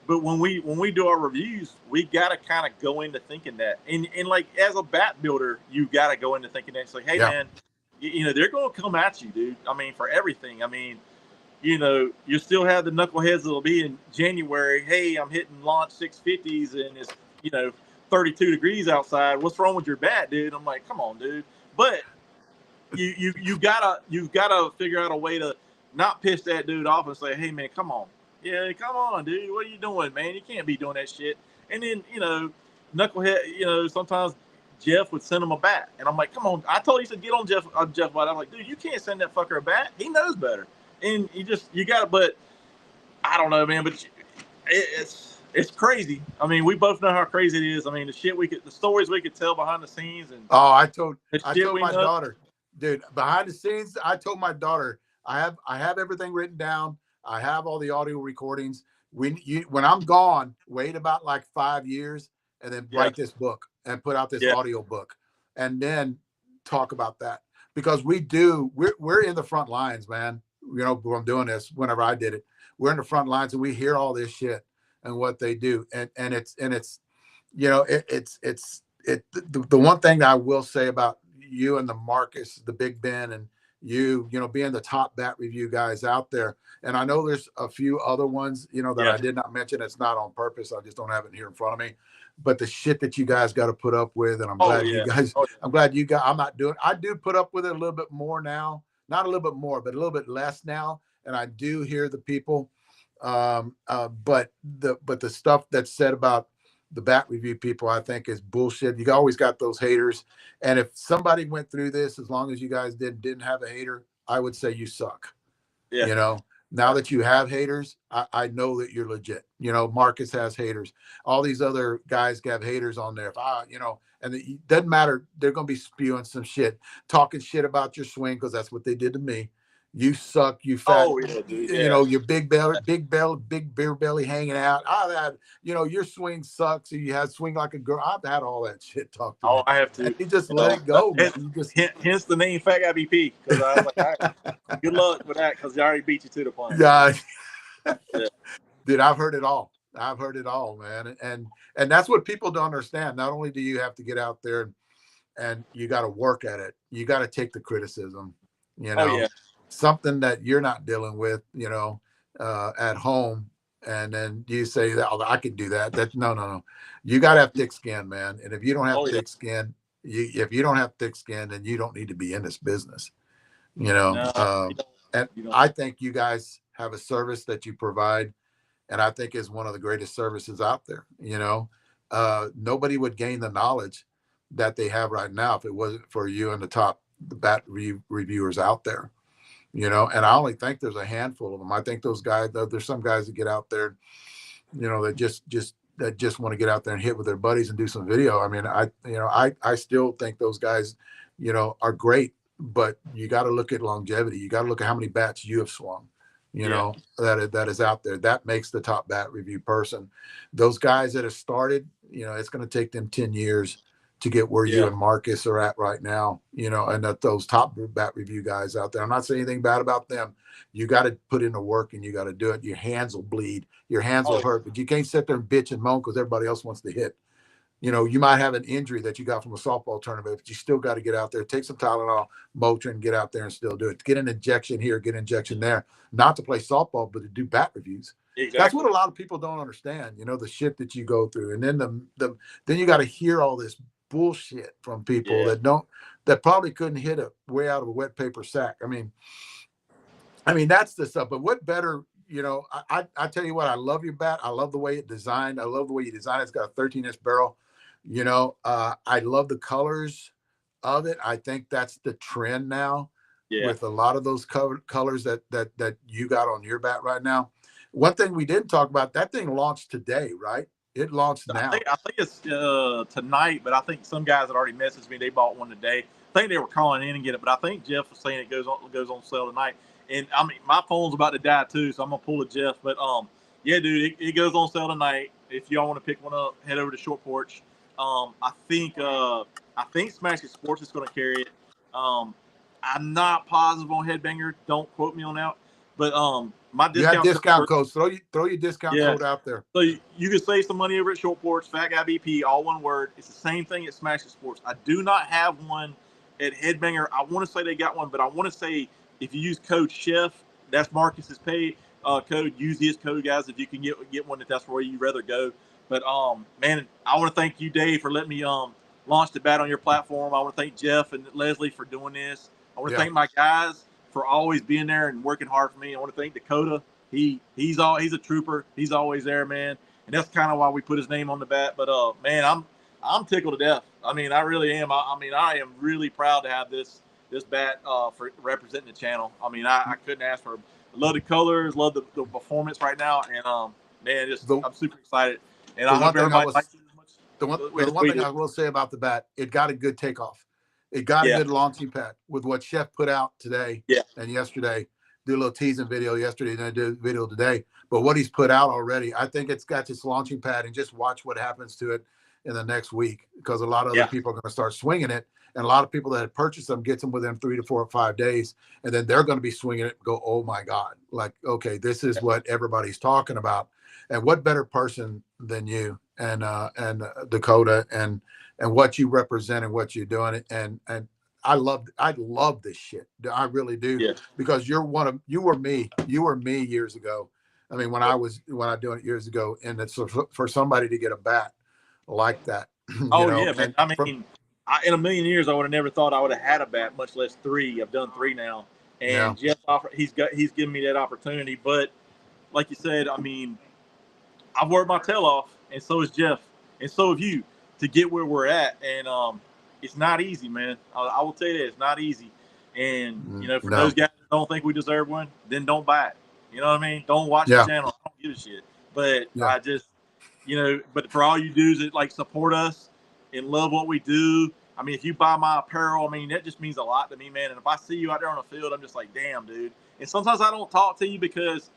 But when we do our reviews, we gotta kind of go into thinking that, and like as a bat builder, you gotta go into thinking that. It's like, hey man, they're gonna come at you, dude. I mean, for everything. I mean, you still have the knuckleheads that'll be in January. Hey, I'm hitting launch 650s, and it's 32 degrees outside. What's wrong with your bat, dude? I'm like, come on, dude. But you gotta figure out a way to not piss that dude off and say, hey man, come on. Yeah, come on, dude. What are you doing, man? You can't be doing that shit. And then, knucklehead, sometimes Jeff would send him a bat. And I'm like, come on. I told you to get on Jeff bat. I'm like, dude, you can't send that fucker a bat. He knows better. And you got to, but I don't know, man. But it's crazy. I mean, we both know how crazy it is. I mean, the stories we could tell behind the scenes. And I told my daughter, dude, behind the scenes, I told my daughter, I have everything written down. I have all the audio recordings. When I'm gone, wait about like 5 years, and then write this book and put out this audio book, and then talk about that, because we're in the front lines, man. I'm doing this. Whenever I did it, we're in the front lines, and we hear all this shit and what they do, and it's the one thing that I will say about you and the Marcus, the Big Ben, and being the top bat review guys out there. And I know there's a few other ones, that I did not mention. It's not on purpose. I just don't have it here in front of me. But the shit that you guys got to put up with, and I'm glad you guys, I do put up with it a little bit more now. Not a little bit more, but a little bit less now. And I do hear the people. But the stuff that's said about the bat review people, I think, is bullshit. You always got those haters. And if somebody went through this, as long as you guys didn't have a hater, I would say you suck. Yeah. Now that you have haters, I know that you're legit. Marcus has haters. All these other guys have haters on there. And it doesn't matter. They're going to be spewing some shit, talking shit about your swing, because that's what they did to me. You suck, you fat, your big beer belly hanging out. I've had, your swing sucks. You have swing like a girl. I've had all that shit talked to me. I have to. And you just let it go, man. Hence the name Fat Guy BP. Because I was like, all right, good luck with that, because I already beat you to the punch. Yeah. Dude, I've heard it all. I've heard it all, man. And that's what people don't understand. Not only do you have to get out there and you got to work at it, you got to take the criticism, something that you're not dealing with, at home. And then you say that, I could do that. No. You got to have thick skin, man. And if you don't have thick skin, if you don't have thick skin, then you don't need to be in this business. You know, No, and you don't. I think you guys have a service that you provide, and I think is one of the greatest services out there. You know, nobody would gain the knowledge that they have right now if it wasn't for you and the bat reviewers out there. You know, and I only think there's a handful of them. I think those guys, there's some guys that get out there, you know, that just want to get out there and hit with their buddies and do some video. I mean, I still think those guys, you know, are great, but you got to look at longevity. You got to look at how many bats you have swung, you know, that is out there. That makes the top bat review person. Those guys that have started, you know, it's going to take them 10 years to get where you and Marcus are at right now, you know, and that those top bat review guys out there. I'm not saying anything bad about them. You got to put in the work and you got to do it. Your hands will bleed, your hands will hurt, but you can't sit there and bitch and moan because everybody else wants to hit. You know, you might have an injury that you got from a softball tournament, but you still got to get out there, take some Tylenol, Motrin, get out there and still do it. Get an injection here, get an injection there, not to play softball, but to do bat reviews. Exactly. That's what a lot of people don't understand, you know, the shit that you go through. And then then you got to hear all this bullshit from people that probably couldn't hit it way out of a wet paper sack. I mean, that's the stuff. But what better, you know, I tell you what, I love your bat. I love the way it designed. I love the way you designed it. It's got a 13-inch barrel. You know, I love the colors of it. I think that's the trend now with a lot of those colors that you got on your bat right now. One thing we didn't talk about, that thing launched today, right? It launched now. I think it's tonight, but I think some guys had already messaged me. They bought one today. I think they were calling in and get it, but I think Jeff was saying it goes on sale tonight. And I mean, my phone's about to die too, so I'm gonna pull a Jeff. But yeah, dude, it goes on sale tonight. If y'all want to pick one up, head over to Short Porch. I think Smash It Sports is going to carry it. I'm not positive on Headbanger. Don't quote me on that. But my discount codes. Throw your discount code out there. So you can save some money over at Short Porch. Fat Guy BP, all one word. It's the same thing at Smash It Sports. I do not have one at Headbanger. I want to say they got one, but I want to say if you use code Chef, that's Marcus's pay code. Use his code, guys. If you can get one, that's where you'd rather go. But man, I want to thank you, Dave, for letting me launch the bat on your platform. I want to thank Jeff and Leslie for doing this. I want to thank my guys for always being there and working hard for me. I want to thank Dakota. He's a trooper. He's always there, man. And that's kind of why we put his name on the bat. But man, I'm tickled to death. I mean, I really am. I mean, I am really proud to have this bat for representing the channel. I mean, I couldn't ask for. Love the colors, love the performance right now, and man, I'm super excited. And I hope everybody likes it as much. The one thing I will say about the bat, it got a good takeoff. It got a good launching pad with what Chef put out today and yesterday. Do a little teasing video yesterday and I did a video today. But what he's put out already, I think it's got this launching pad, and just watch what happens to it in the next week, because a lot of other people are going to start swinging it. And a lot of people that had purchased them gets them within 3 to 4 or 5 days. And then they're going to be swinging it and go, oh my God, like, okay, this is what everybody's talking about. And what better person than you and Dakota and what you represent and what you're doing. And I love this shit. I really do, because you were me years ago. I mean, when I doing it years ago, and it's for somebody to get a bat like that. Man. I mean, in a million years, I would have never thought I would have had a bat, much less 3. I've done 3 now, and Jeff he's given me that opportunity. But like you said, I mean, I've worked my tail off, and so has Jeff, and so have you, to get where we're at. And it's not easy, man. I will tell you that it's not easy. And for those guys that don't think we deserve one, then don't buy it. You know what I mean? Don't watch the channel. I don't give a shit. But I just, but for all you do is like support us and love what we do. I mean, if you buy my apparel, I mean, that just means a lot to me, man. And if I see you out there on the field, I'm just like, damn, dude. And sometimes I don't talk to you because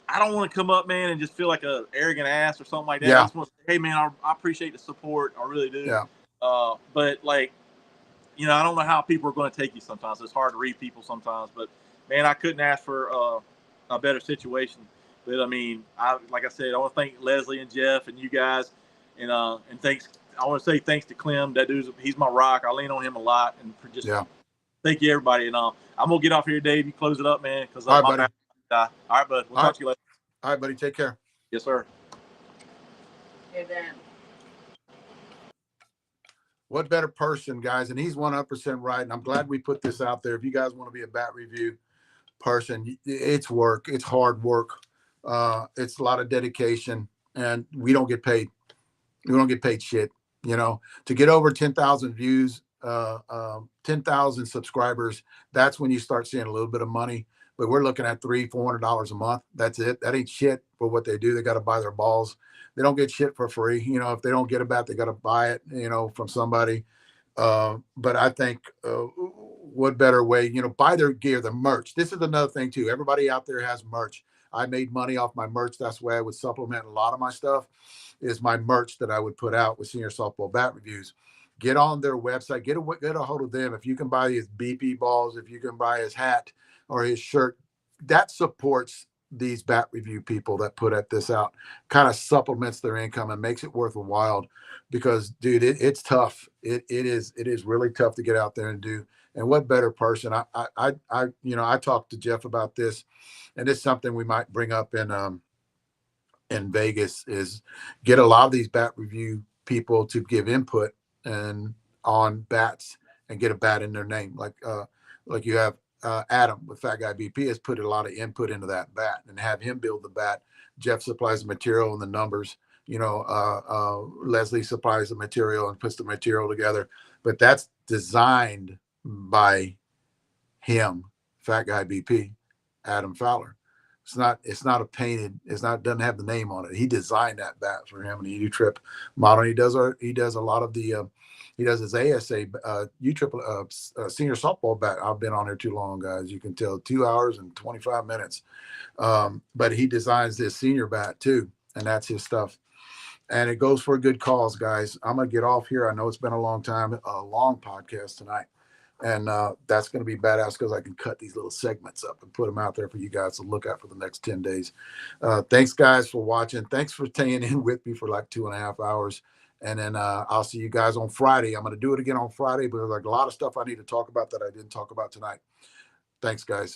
I don't want to come up, man, and just feel like a arrogant ass or something like that. I just want to say, hey, man, I appreciate the support. I really do. Yeah. But like, I don't know how people are going to take you sometimes. It's hard to read people sometimes. But man, I couldn't ask for a better situation. But I mean, like I said, I want to thank Leslie and Jeff and you guys, and thanks. I want to say thanks to Clem. That he's my rock. I lean on him a lot, and thank you, everybody. And I'm gonna get off here, Dave. You close it up, man, because all right, buddy. All right, bud. We'll talk to you later. All right, buddy. Take care. Yes, sir. Hey, Dan. what better person, guys? And he's 100% right. And I'm glad we put this out there. If you guys want to be a bat review person, it's work. It's hard work. It's a lot of dedication, and we don't get paid. We don't get paid shit. You know, to get over 10,000 views, 10,000 subscribers, that's when you start seeing a little bit of money. But we're looking at $300-400 a month. That's it. That ain't shit for what they do. They got to buy their balls. They don't get shit for free. You know, if they don't get a bat, they got to buy it, you know, from somebody. But I think what better way, you know, buy their gear, the merch. This is another thing too. Everybody out there has merch. I made money off my merch. That's the way I would supplement a lot of my stuff, is my merch that I would put out with Senior Softball Bat Reviews. Get on their website, get a hold of them. If you can buy his BP balls, if you can buy his hat or his shirt, that supports these bat review people that put this out, kind of supplements their income and makes it worthwhile. Because dude, it's tough. It is really tough to get out there and do. And what better person? I you know, I talked to Jeff about this, and it's something we might bring up in Vegas, is get a lot of these bat review people to give input and on bats and get a bat in their name. Like you have Adam with Fat Guy BP has put a lot of input into that bat, and have him build the bat. Jeff supplies the material and the numbers. You know, Leslie supplies the material and puts the material together. But that's designed by him, Fat Guy BP, Adam Fowler. It's not a painted, doesn't have the name on it. He designed that bat for him, and the U-Trip model. He does a lot of the he does his ASA U-Trip senior softball bat. I've been on there too long, guys. You can tell, 2 hours and 25 minutes. But he designs this senior bat too, and that's his stuff. And it goes for a good cause, guys. I'm gonna get off here. I know it's been a long time, a long podcast tonight. And that's going to be badass, because I can cut these little segments up and put them out there for you guys to look at for the next 10 days. Thanks, guys, for watching. Thanks for staying in with me for like 2.5 hours. And then I'll see you guys on Friday. I'm going to do it again on Friday, but there's like a lot of stuff I need to talk about that I didn't talk about tonight. Thanks, guys.